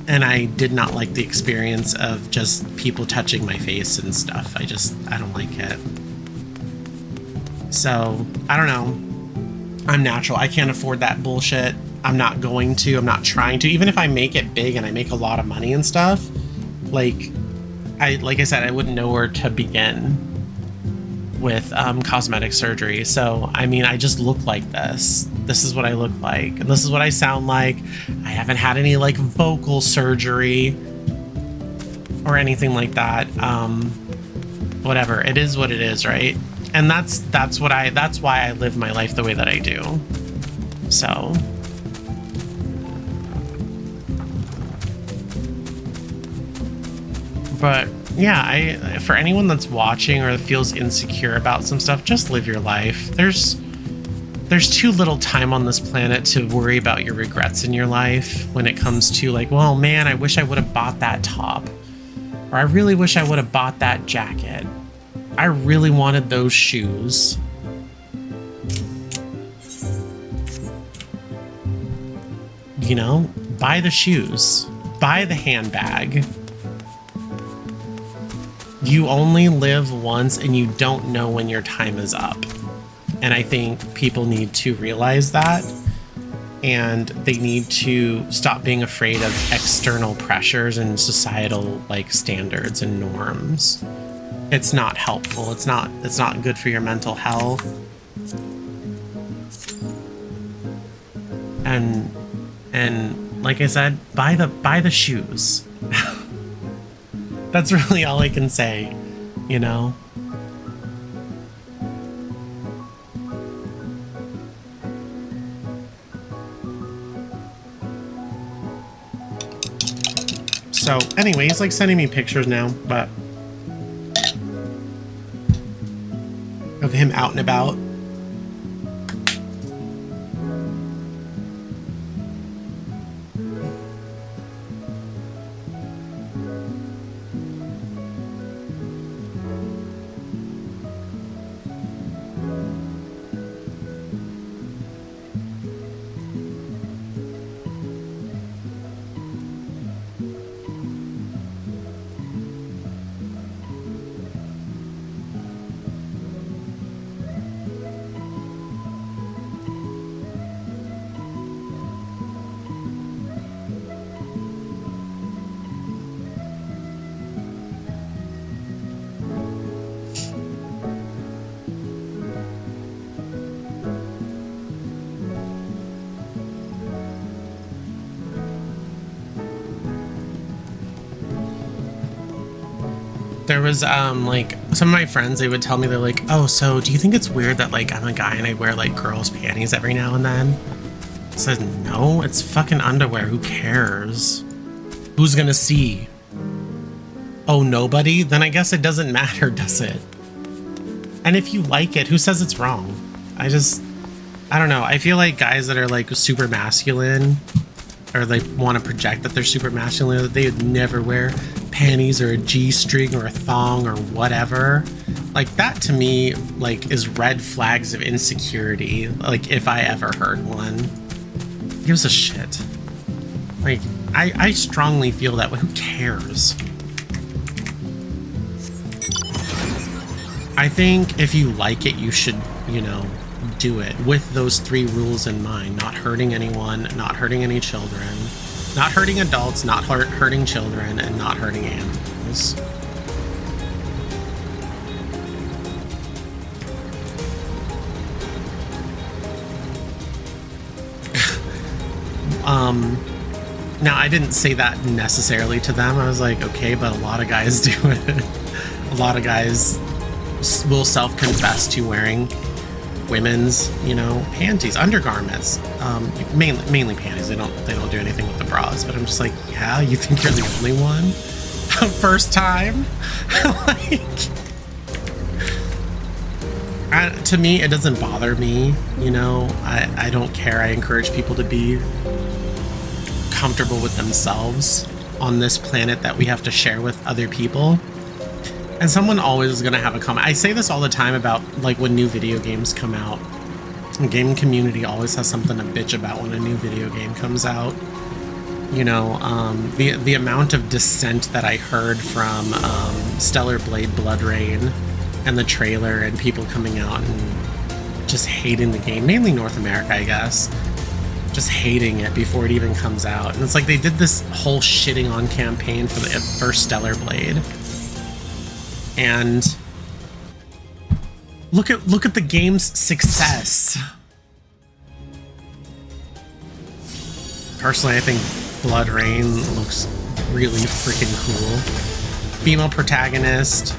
S1: And I did not like the experience of just people touching my face and stuff. I don't like it. So, I don't know. I'm natural. I can't afford that bullshit. I'm not going to. I'm not trying to. Even if I make it big and I make a lot of money and stuff, like I said, I wouldn't know where to begin with cosmetic surgery. So, I mean, I just look like this. This is what I look like. And this is what I sound like. I haven't had any like vocal surgery or anything like that. Whatever. It is what it is, right? And that's why I live my life the way that I do. So. But yeah, for anyone that's watching or feels insecure about some stuff, just live your life. There's too little time on this planet to worry about your regrets in your life when it comes to like, well, man, I wish I would have bought that top. Or I really wish I would have bought that jacket. I really wanted those shoes. You know, buy the shoes. Buy the handbag. You only live once and you don't know when your time is up. And I think people need to realize that, and they need to stop being afraid of external pressures and societal like standards and norms. It's not helpful. It's not good for your mental health. And like I said, buy the shoes. That's really all I can say, you know? So anyway, he's like sending me pictures now, but of him out and about. There was like some of my friends, they would tell me, they're like, oh, so do you think it's weird that like I'm a guy and I wear like girls' panties every now and then? I said, no, it's fucking underwear. Who cares? Who's gonna see? Oh, nobody? Then I guess it doesn't matter, does it? And if you like it, who says it's wrong? I don't know. I feel like guys that are like super masculine, or they want to project that they're super masculine, that they would never wear panties or a G-string or a thong or whatever. Like that to me, like, is red flags of insecurity. Like if I ever heard one. Who gives a shit? Like I strongly feel that way. Who cares? I think if you like it, you should, you know, do it with those 3 rules in mind: not hurting anyone, not hurting any children, not hurting adults, not hurting children, and not hurting animals. Now I didn't say that necessarily to them. I was like, okay, but a lot of guys do it. A lot of guys will self-confess to wearing women's, you know, panties, undergarments, mainly panties. They don't do anything with the bras. But I'm just like, yeah, you think you're the only one? First time? Like, to me, it doesn't bother me. You know, I don't care. I encourage people to be comfortable with themselves on this planet that we have to share with other people. And someone always is going to have a comment. I say this all the time about like when new video games come out. The gaming community always has something to bitch about when a new video game comes out. You know, the amount of dissent that I heard from Stellar Blade Blood Rain and the trailer, and people coming out and just hating the game, mainly North America, I guess. Just hating it before it even comes out. And it's like they did this whole shitting on campaign for the first Stellar Blade. And look at the game's success. Personally, I think Blood Rain looks really freaking cool. Female protagonist.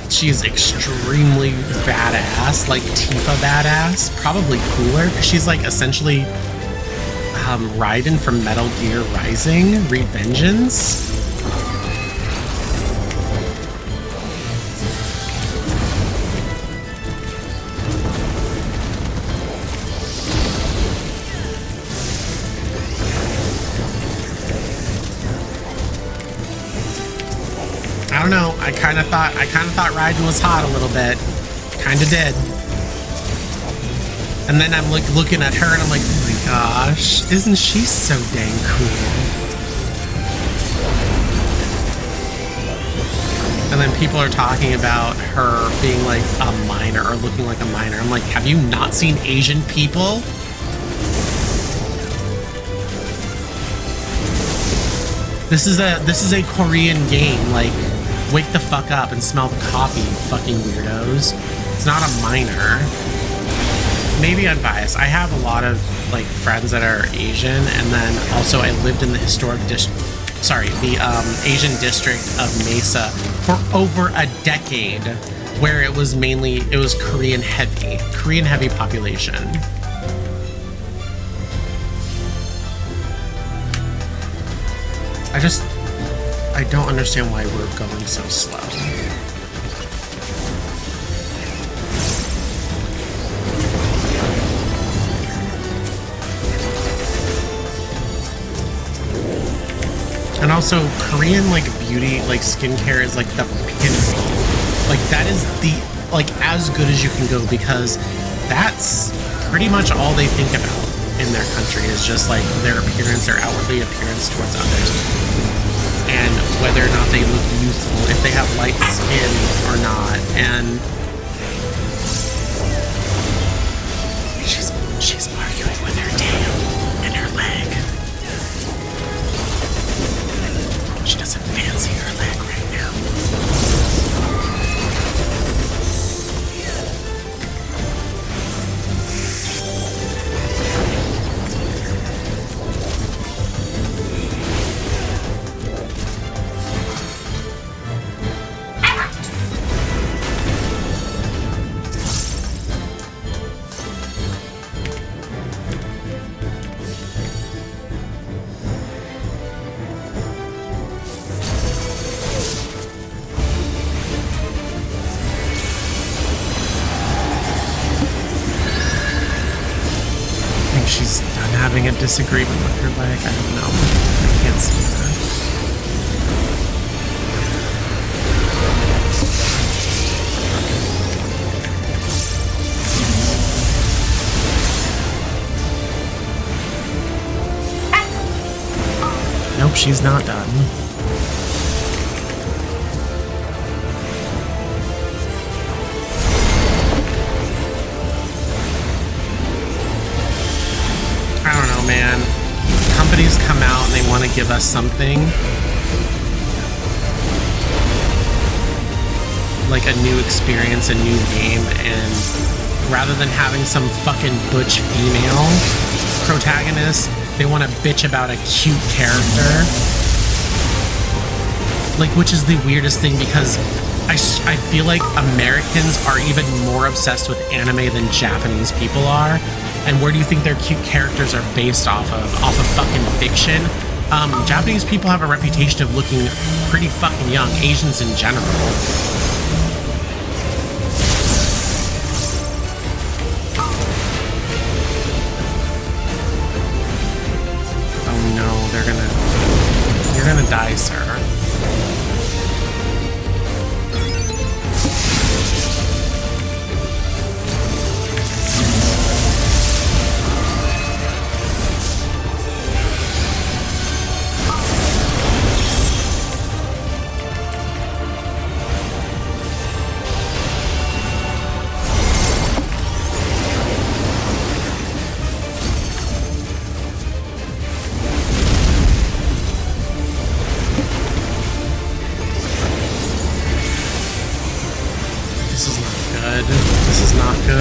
S1: She's extremely badass, like Tifa badass. Probably cooler, because she's like essentially Raiden from Metal Gear Rising, Revengeance. don't know. I kind of thought Raiden was hot a little bit. Kind of did. And then I'm like looking at her and I'm like, oh my gosh, isn't she so dang cool? And then people are talking about her being like a minor or looking like a minor. I'm like, have you not seen Asian people? This is a Korean game. Like, wake the fuck up and smell the coffee, you fucking weirdos. It's not a minor. Maybe I'm biased. I have a lot of like friends that are Asian, and then also I lived in the historic Asian district of Mesa for over a decade, where it was Korean heavy population. I don't understand why we're going so slow. And also, Korean, like, beauty, like, skincare is, like, the pinnacle. Like, that is the, like, as good as you can go, because that's pretty much all they think about in their country is just, like, their appearance, their outwardly appearance towards others. And whether or not they look youthful, if they have light skin or not, and... She's arguing with her tail and her leg. She doesn't fancy her leg right now. She's done having a disagreement with her leg. I don't know. I can't see that. Nope, she's not done. I don't know, man. Companies come out and they want to give us something like a new experience, a new game, and rather than having some fucking butch female protagonist, they want to bitch about a cute character. Like, which is the weirdest thing, because I feel like Americans are even more obsessed with anime than Japanese people are. And where do you think their cute characters are based off of? Off of fucking fiction? Japanese people have a reputation of looking pretty fucking young. Asians in general. Oh no, you're gonna die, sir.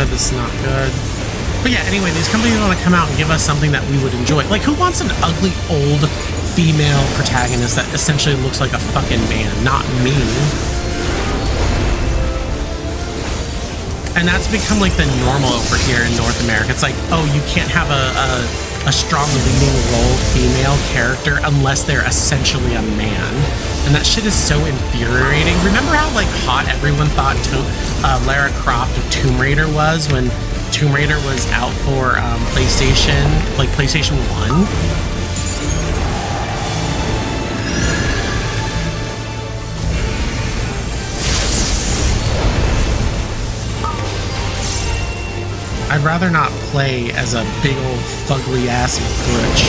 S1: This is not good. But yeah, anyway, these companies want to come out and give us something that we would enjoy. Like, who wants an ugly old female protagonist that essentially looks like a fucking man? Not me. And that's become like the normal over here in North America. It's like, oh, you can't have a strong leading role female character unless they're essentially a man. And that shit is so infuriating. Remember how like hot everyone thought Lara Croft of Tomb Raider was when Tomb Raider was out for PlayStation 1? I'd rather not play as a big old fugly ass butch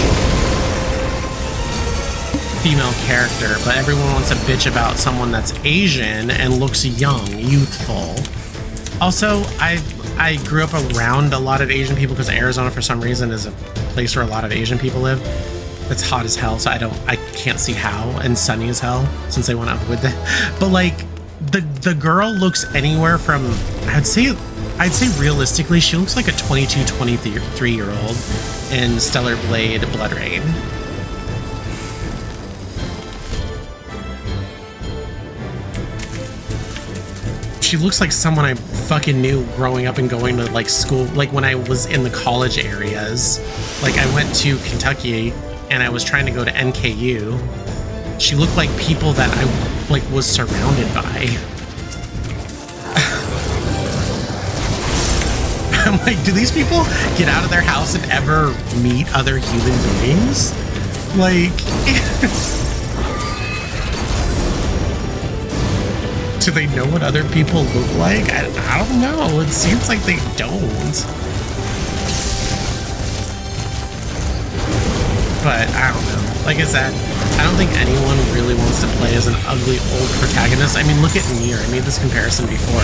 S1: female character, but everyone wants to bitch about someone that's Asian and looks young, youthful. Also, I grew up around a lot of Asian people because Arizona for some reason is a place where a lot of Asian people live. It's hot as hell, so I can't see how, and sunny as hell since they want to avoid that. But like the girl looks anywhere from I'd say realistically she looks like a 22, 23-year-old in Stellar Blade Blood Rain. She looks like someone I fucking knew growing up and going to like school, like when I was in the college areas. Like I went to Kentucky and I was trying to go to NKU. She looked like people that I like was surrounded by. I'm like, do these people get out of their house and ever meet other human beings? Like, do they know what other people look like? I don't know. It seems like they don't. But I don't know. Like I said, I don't think anyone really wants to play as an ugly old protagonist. I mean, look at Nier. I made this comparison before.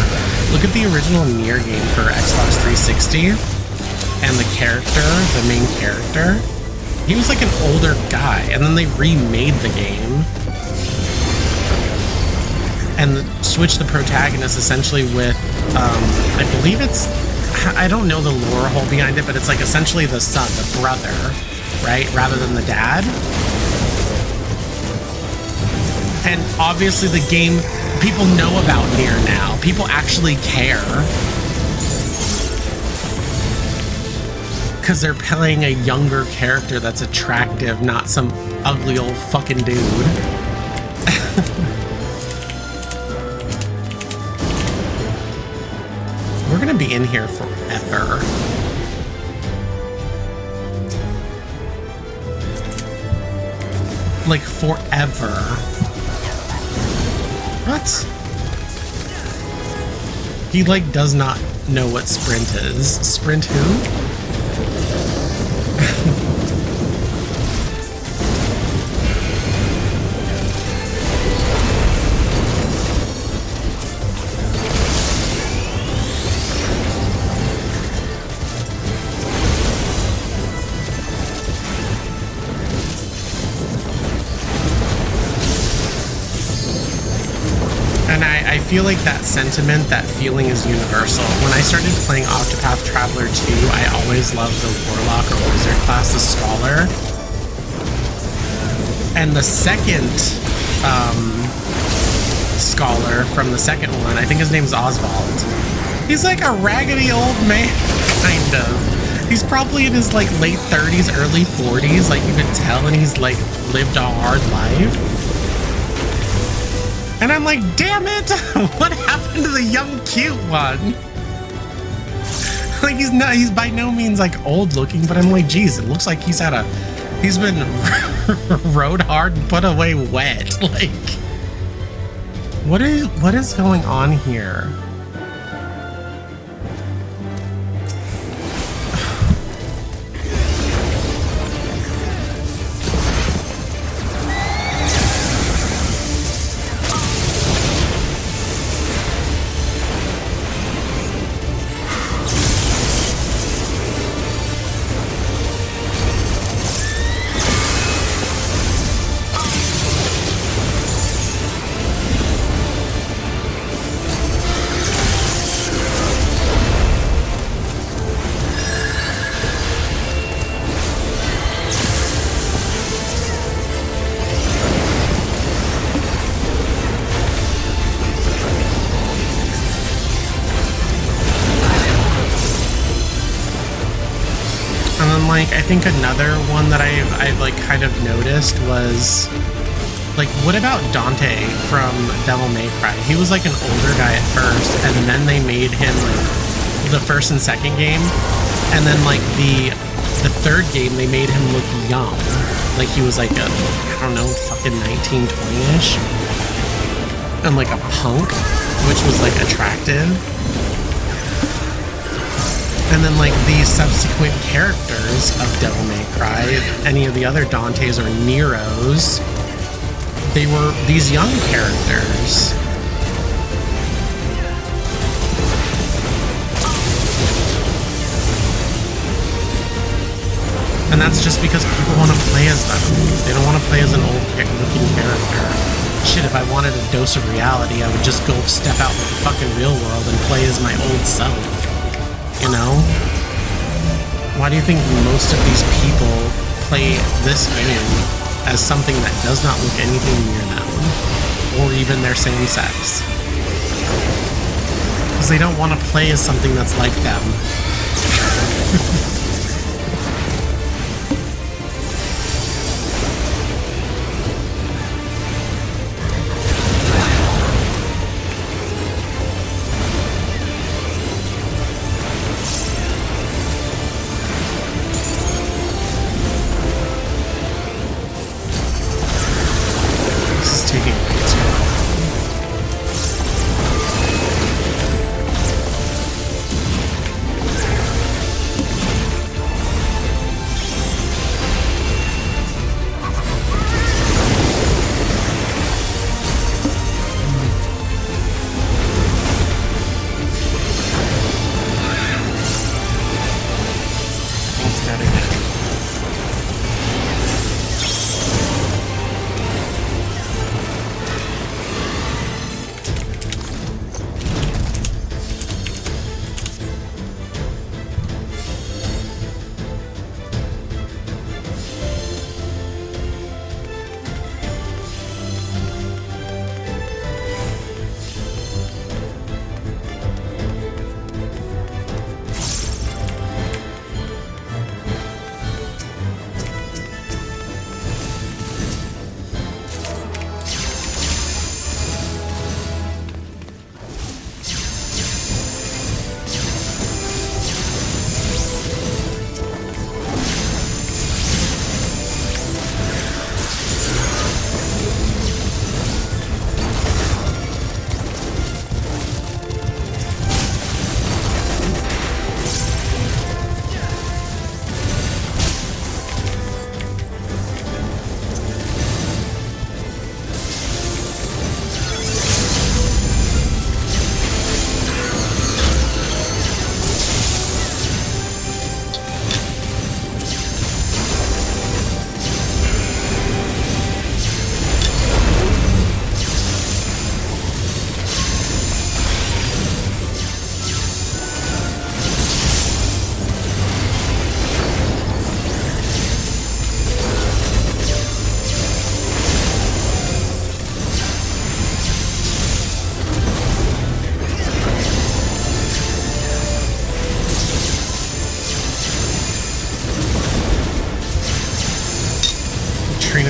S1: Look at the original Nier game for Xbox 360 and the character, the main character. He was like an older guy, and then they remade the game and switched the protagonist essentially with, I believe it's, I don't know the lore hole behind it, but it's like essentially the son, the brother, right? Rather than the dad. And obviously the game, people know about Nier now. People actually care. Because they're playing a younger character that's attractive, not some ugly old fucking dude. We're gonna be in here forever. Like forever. What? He like does not know what sprint is. Sprint who? I feel like that sentiment, that feeling is universal. When I started playing Octopath Traveler 2, I always loved the Warlock or Wizard class, the Scholar. And the second Scholar from the second one, I think his name's Oswald. He's like a raggedy old man, kind of. He's probably in his like late 30s, early 40s, like you could tell, and he's like lived a hard life. And I'm like, damn it! What happened to the young, cute one? Like he's by no means like old looking, but I'm like, geez, it looks like he's been rode hard and put away wet. Like, what is going on here? Like, I think another one that I've like kind of noticed was like, what about Dante from Devil May Cry? He was like an older guy at first, and then they made him like the first and second game, and then like the third game they made him look young, like he was like a, I don't know, fucking 19, 20-ish, and like a punk, which was like attractive. And then, like, the subsequent characters of Devil May Cry, any of the other Dantes or Neros, they were these young characters. And that's just because people want to play as them. They don't want to play as an old-looking character. Shit, if I wanted a dose of reality, I would just go step out in the fucking real world and play as my old self. You know? Why do you think most of these people play this game as something that does not look anything near them? Or even their same sex? Because they don't want to play as something that's like them.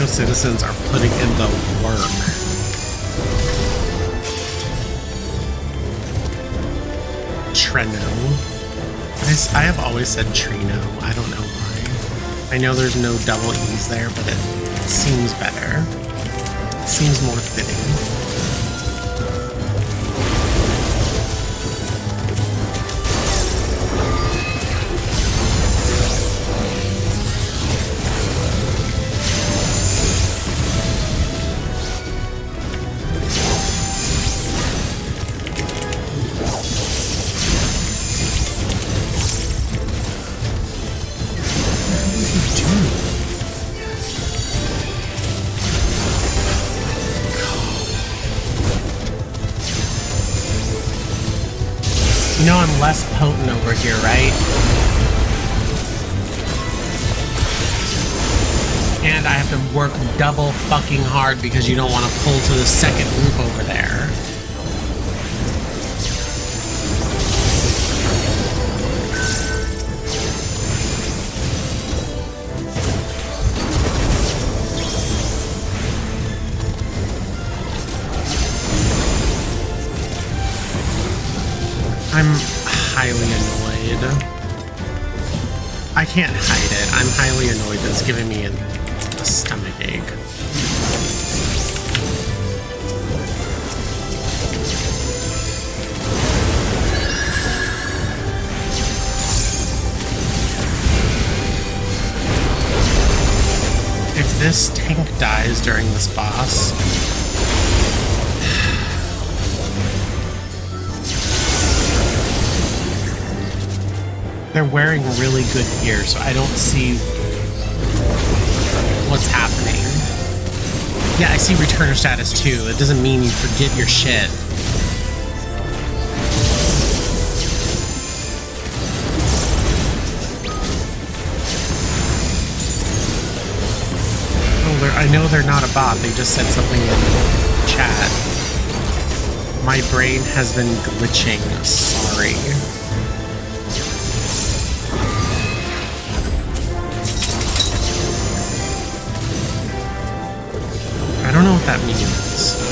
S1: Citizens are putting in the work. Treno. I have always said Trino. I don't know why. I know there's no double E's there, but it seems better. It seems more fitting. You know I'm less potent over here, right? And I have to work double fucking hard because you don't want to pull to the second loop over there. I'm highly annoyed. I can't hide it. I'm highly annoyed that it's giving me a stomach ache. this tank dies during this boss. They're wearing really good gear, so I don't see what's happening. Yeah, I see returner status too. It doesn't mean you forget your shit. Oh, I know they're not a bot. They just said something in chat. My brain has been glitching. Sorry. I don't know what that means.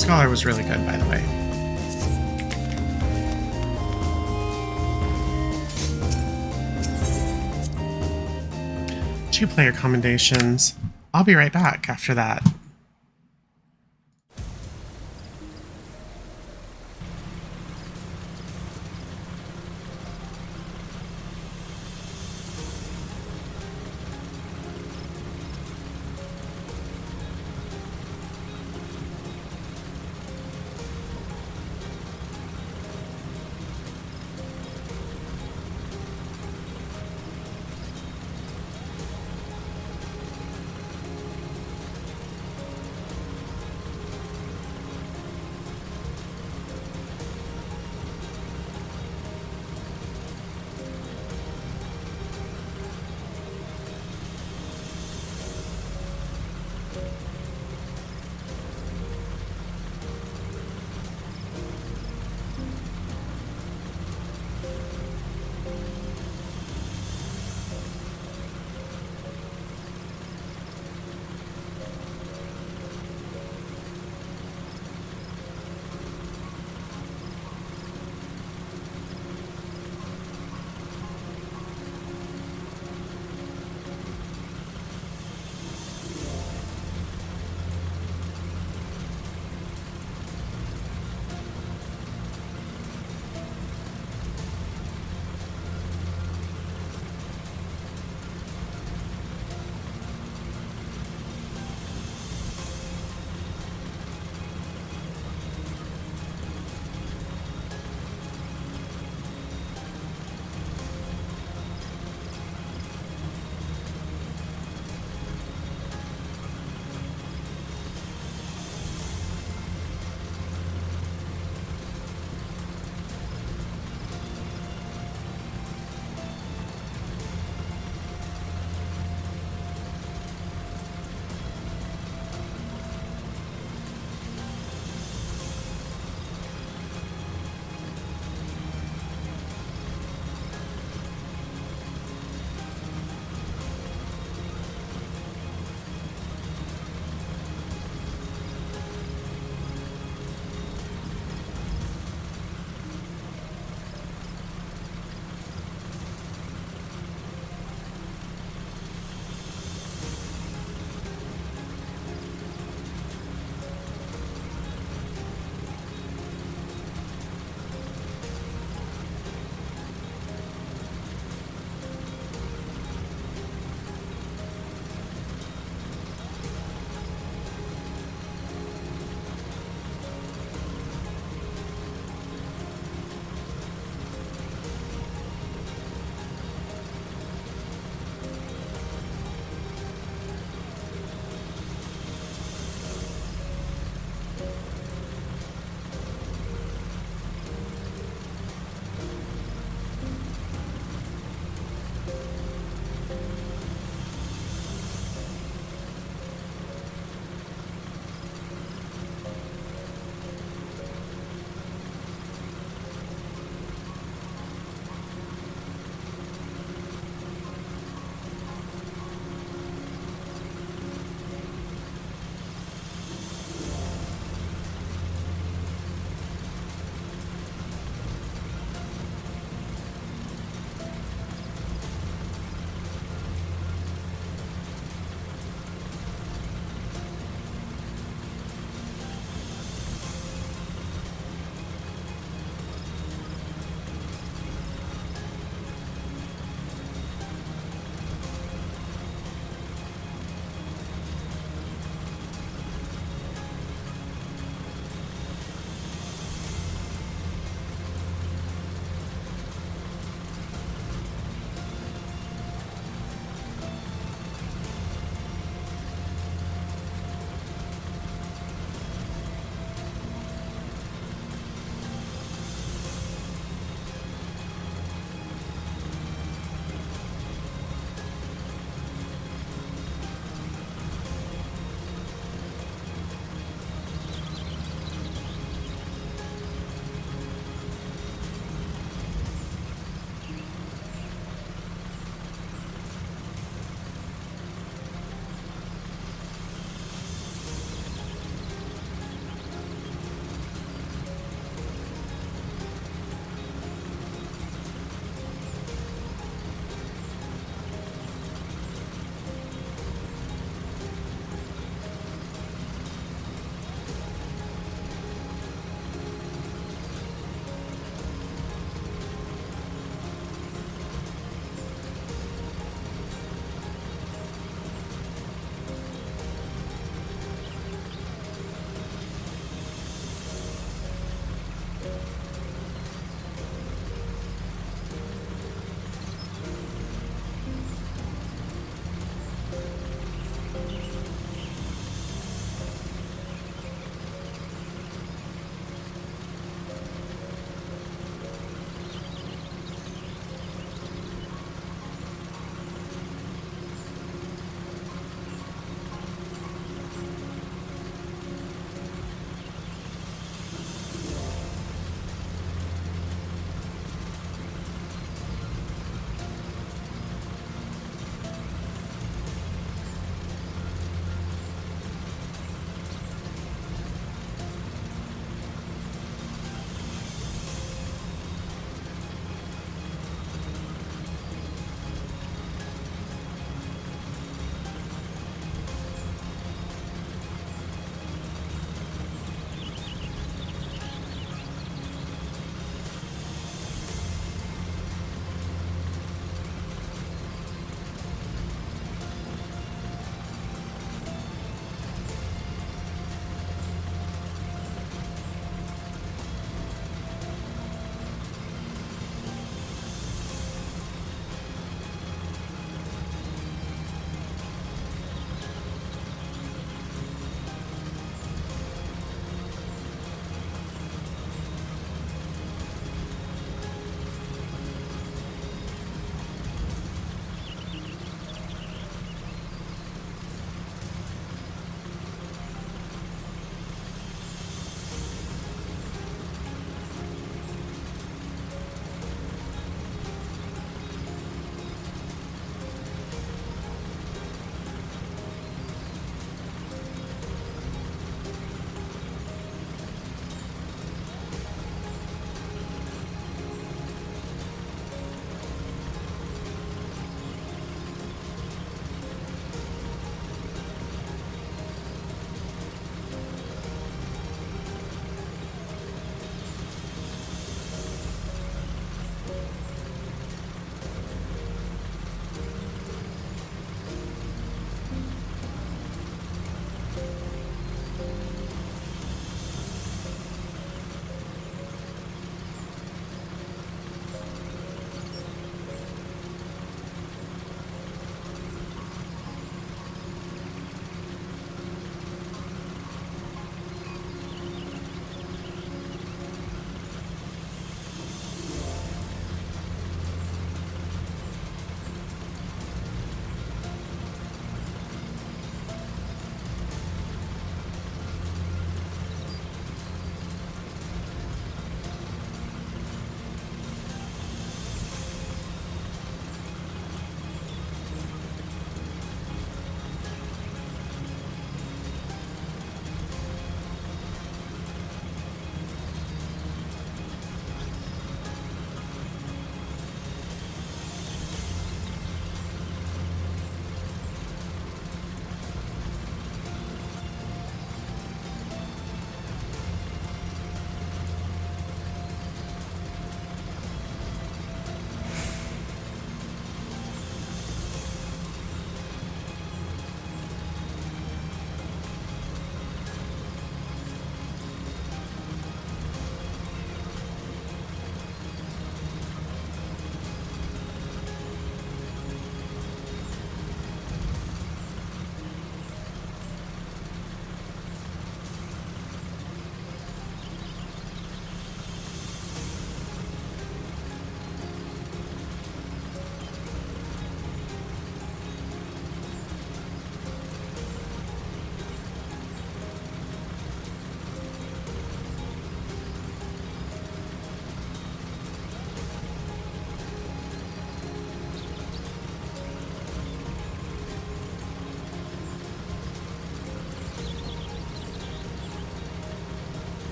S1: Scholar was really good, by the way. Two-player commendations. I'll be right back after that.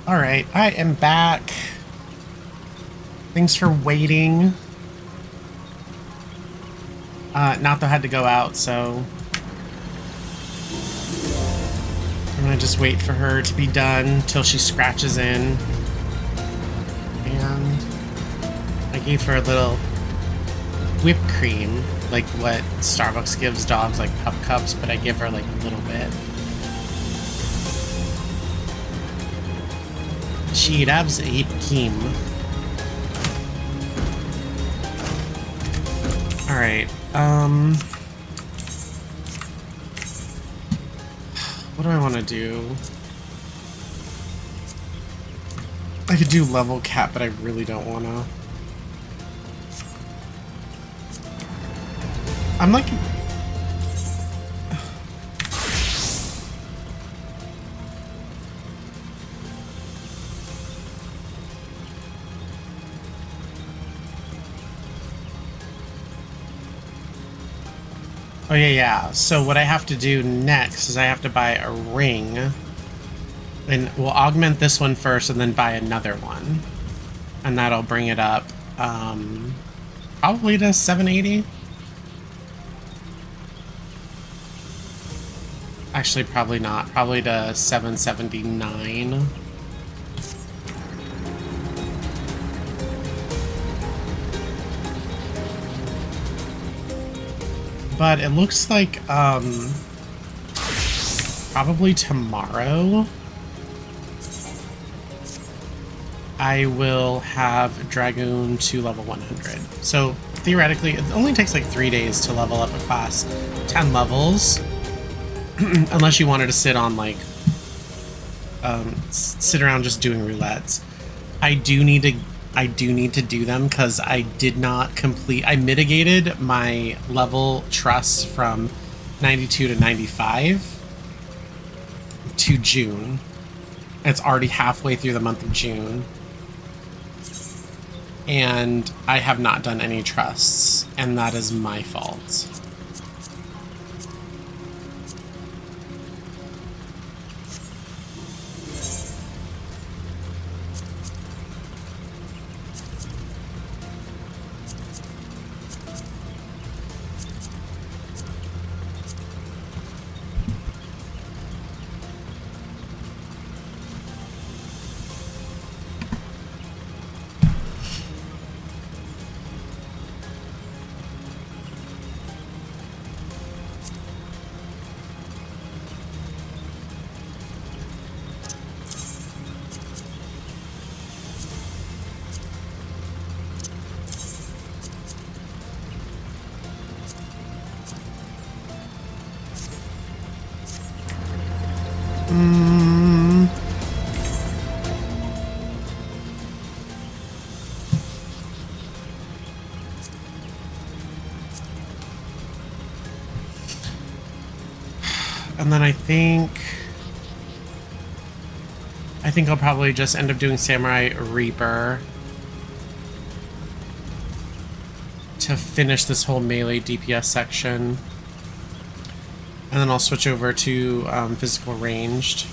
S1: All right, I am back. Thanks for waiting. Natho had to go out, so I'm gonna just wait for her to be done till she scratches in. And I gave her a little whipped cream, like what Starbucks gives dogs, like pup cups, but I give her like a little bit. She loves whipped cream. All right. What do I want to do? I could do level cap, but I really don't want to. I'm like... Oh, yeah. So what I have to do next is I have to buy a ring. And we'll augment this one first and then buy another one. And that'll bring it up probably to 780. Actually, probably not. Probably to 779. But it looks like probably tomorrow I will have Dragoon to level 100. So theoretically, it only takes like 3 days to level up a class 10 levels. Unless you wanted to sit on like sit around just doing roulettes. I do need to do them because I did not complete. I mitigated my level trust from 92 to 95 to June. It's already halfway through the month of June. And I have not done any trusts, and that is my fault. And then I think I'll probably just end up doing Samurai Reaper to finish this whole melee DPS section. And then I'll switch over to physical ranged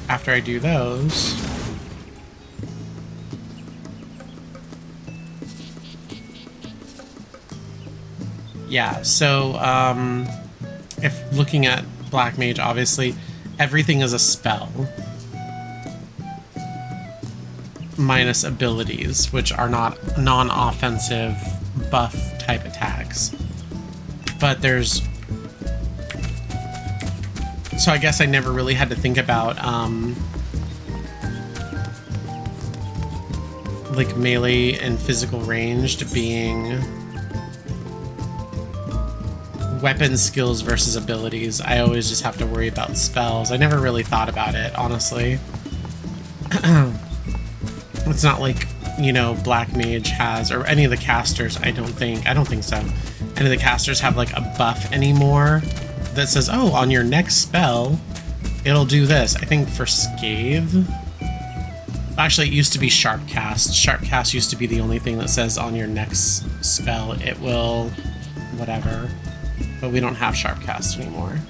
S1: after I do those. Yeah, so if looking at Black Mage, obviously everything is a spell minus abilities, which are not non-offensive buff type attacks. But there's... So I guess I never really had to think about like melee and physical ranged being weapon skills versus abilities. I always just have to worry about spells. I never really thought about it, honestly. It's not like, you know, Black Mage has, or any of the casters, I don't think so. Any of the casters have like a buff anymore that says, oh, on your next spell, it'll do this. I think for Scathe, actually it used to be Sharp Cast. Sharp Cast used to be the only thing that says on your next spell, it will whatever. But we don't have Sharp Cast anymore.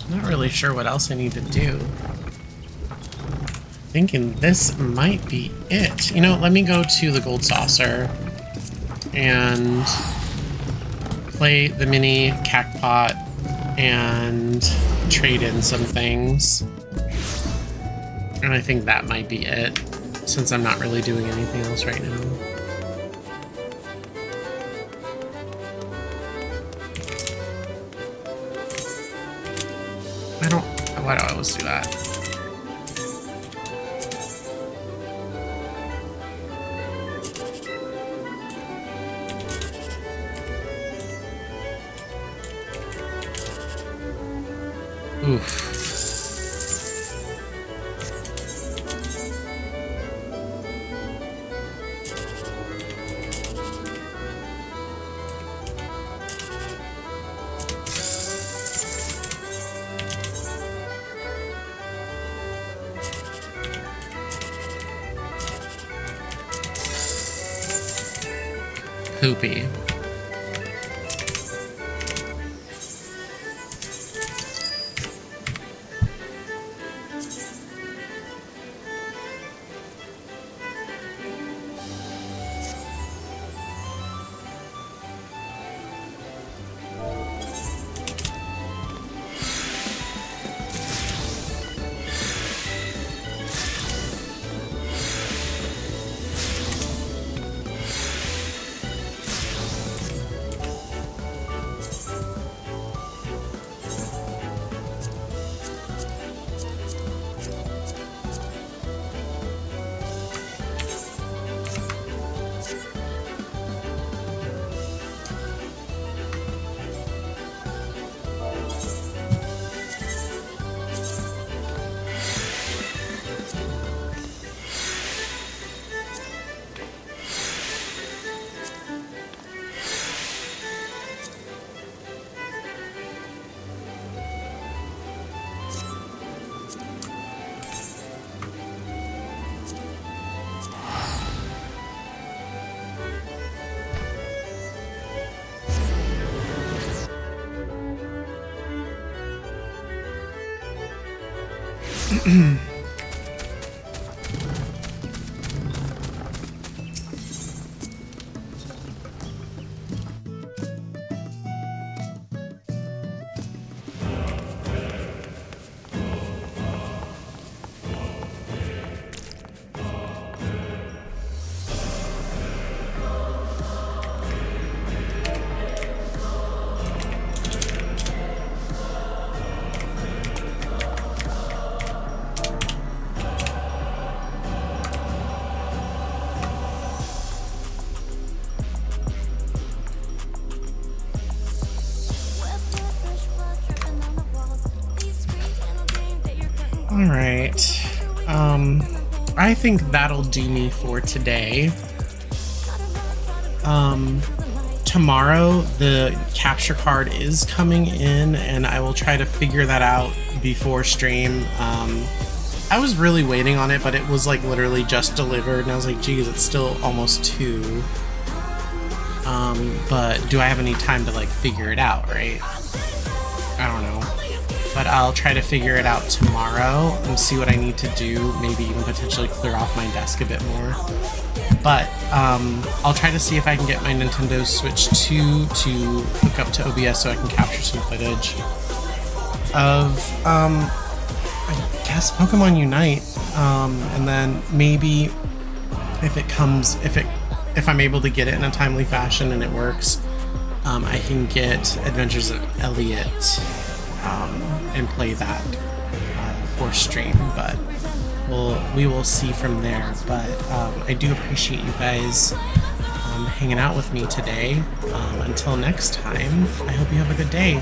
S1: Not really sure what else I need to do. Thinking this might be it. You know, let me go to the gold saucer and play the mini cactpot and trade in some things. And I think that might be it, since I'm not really doing anything else right now. Why do I always do that? Oof. Poopy. All right. I think that'll do me for today. Tomorrow the capture card is coming in, and I will try to figure that out before stream. I was really waiting on it, but it was like literally just delivered, and I was like, geez, it's still almost 2. But do I have any time to like figure it out, right? I don't know. But I'll try to figure it out tomorrow and see what I need to do, maybe even potentially clear off my desk a bit more. But I'll try to see if I can get my Nintendo Switch 2 to hook up to OBS so I can capture some footage of, I guess, Pokemon Unite. And then maybe if I'm able to get it in a timely fashion and it works, I can get Adventures of Elliot and play that for stream, but we will see from there. But I do appreciate you guys hanging out with me today. Until next time, I hope you have a good day.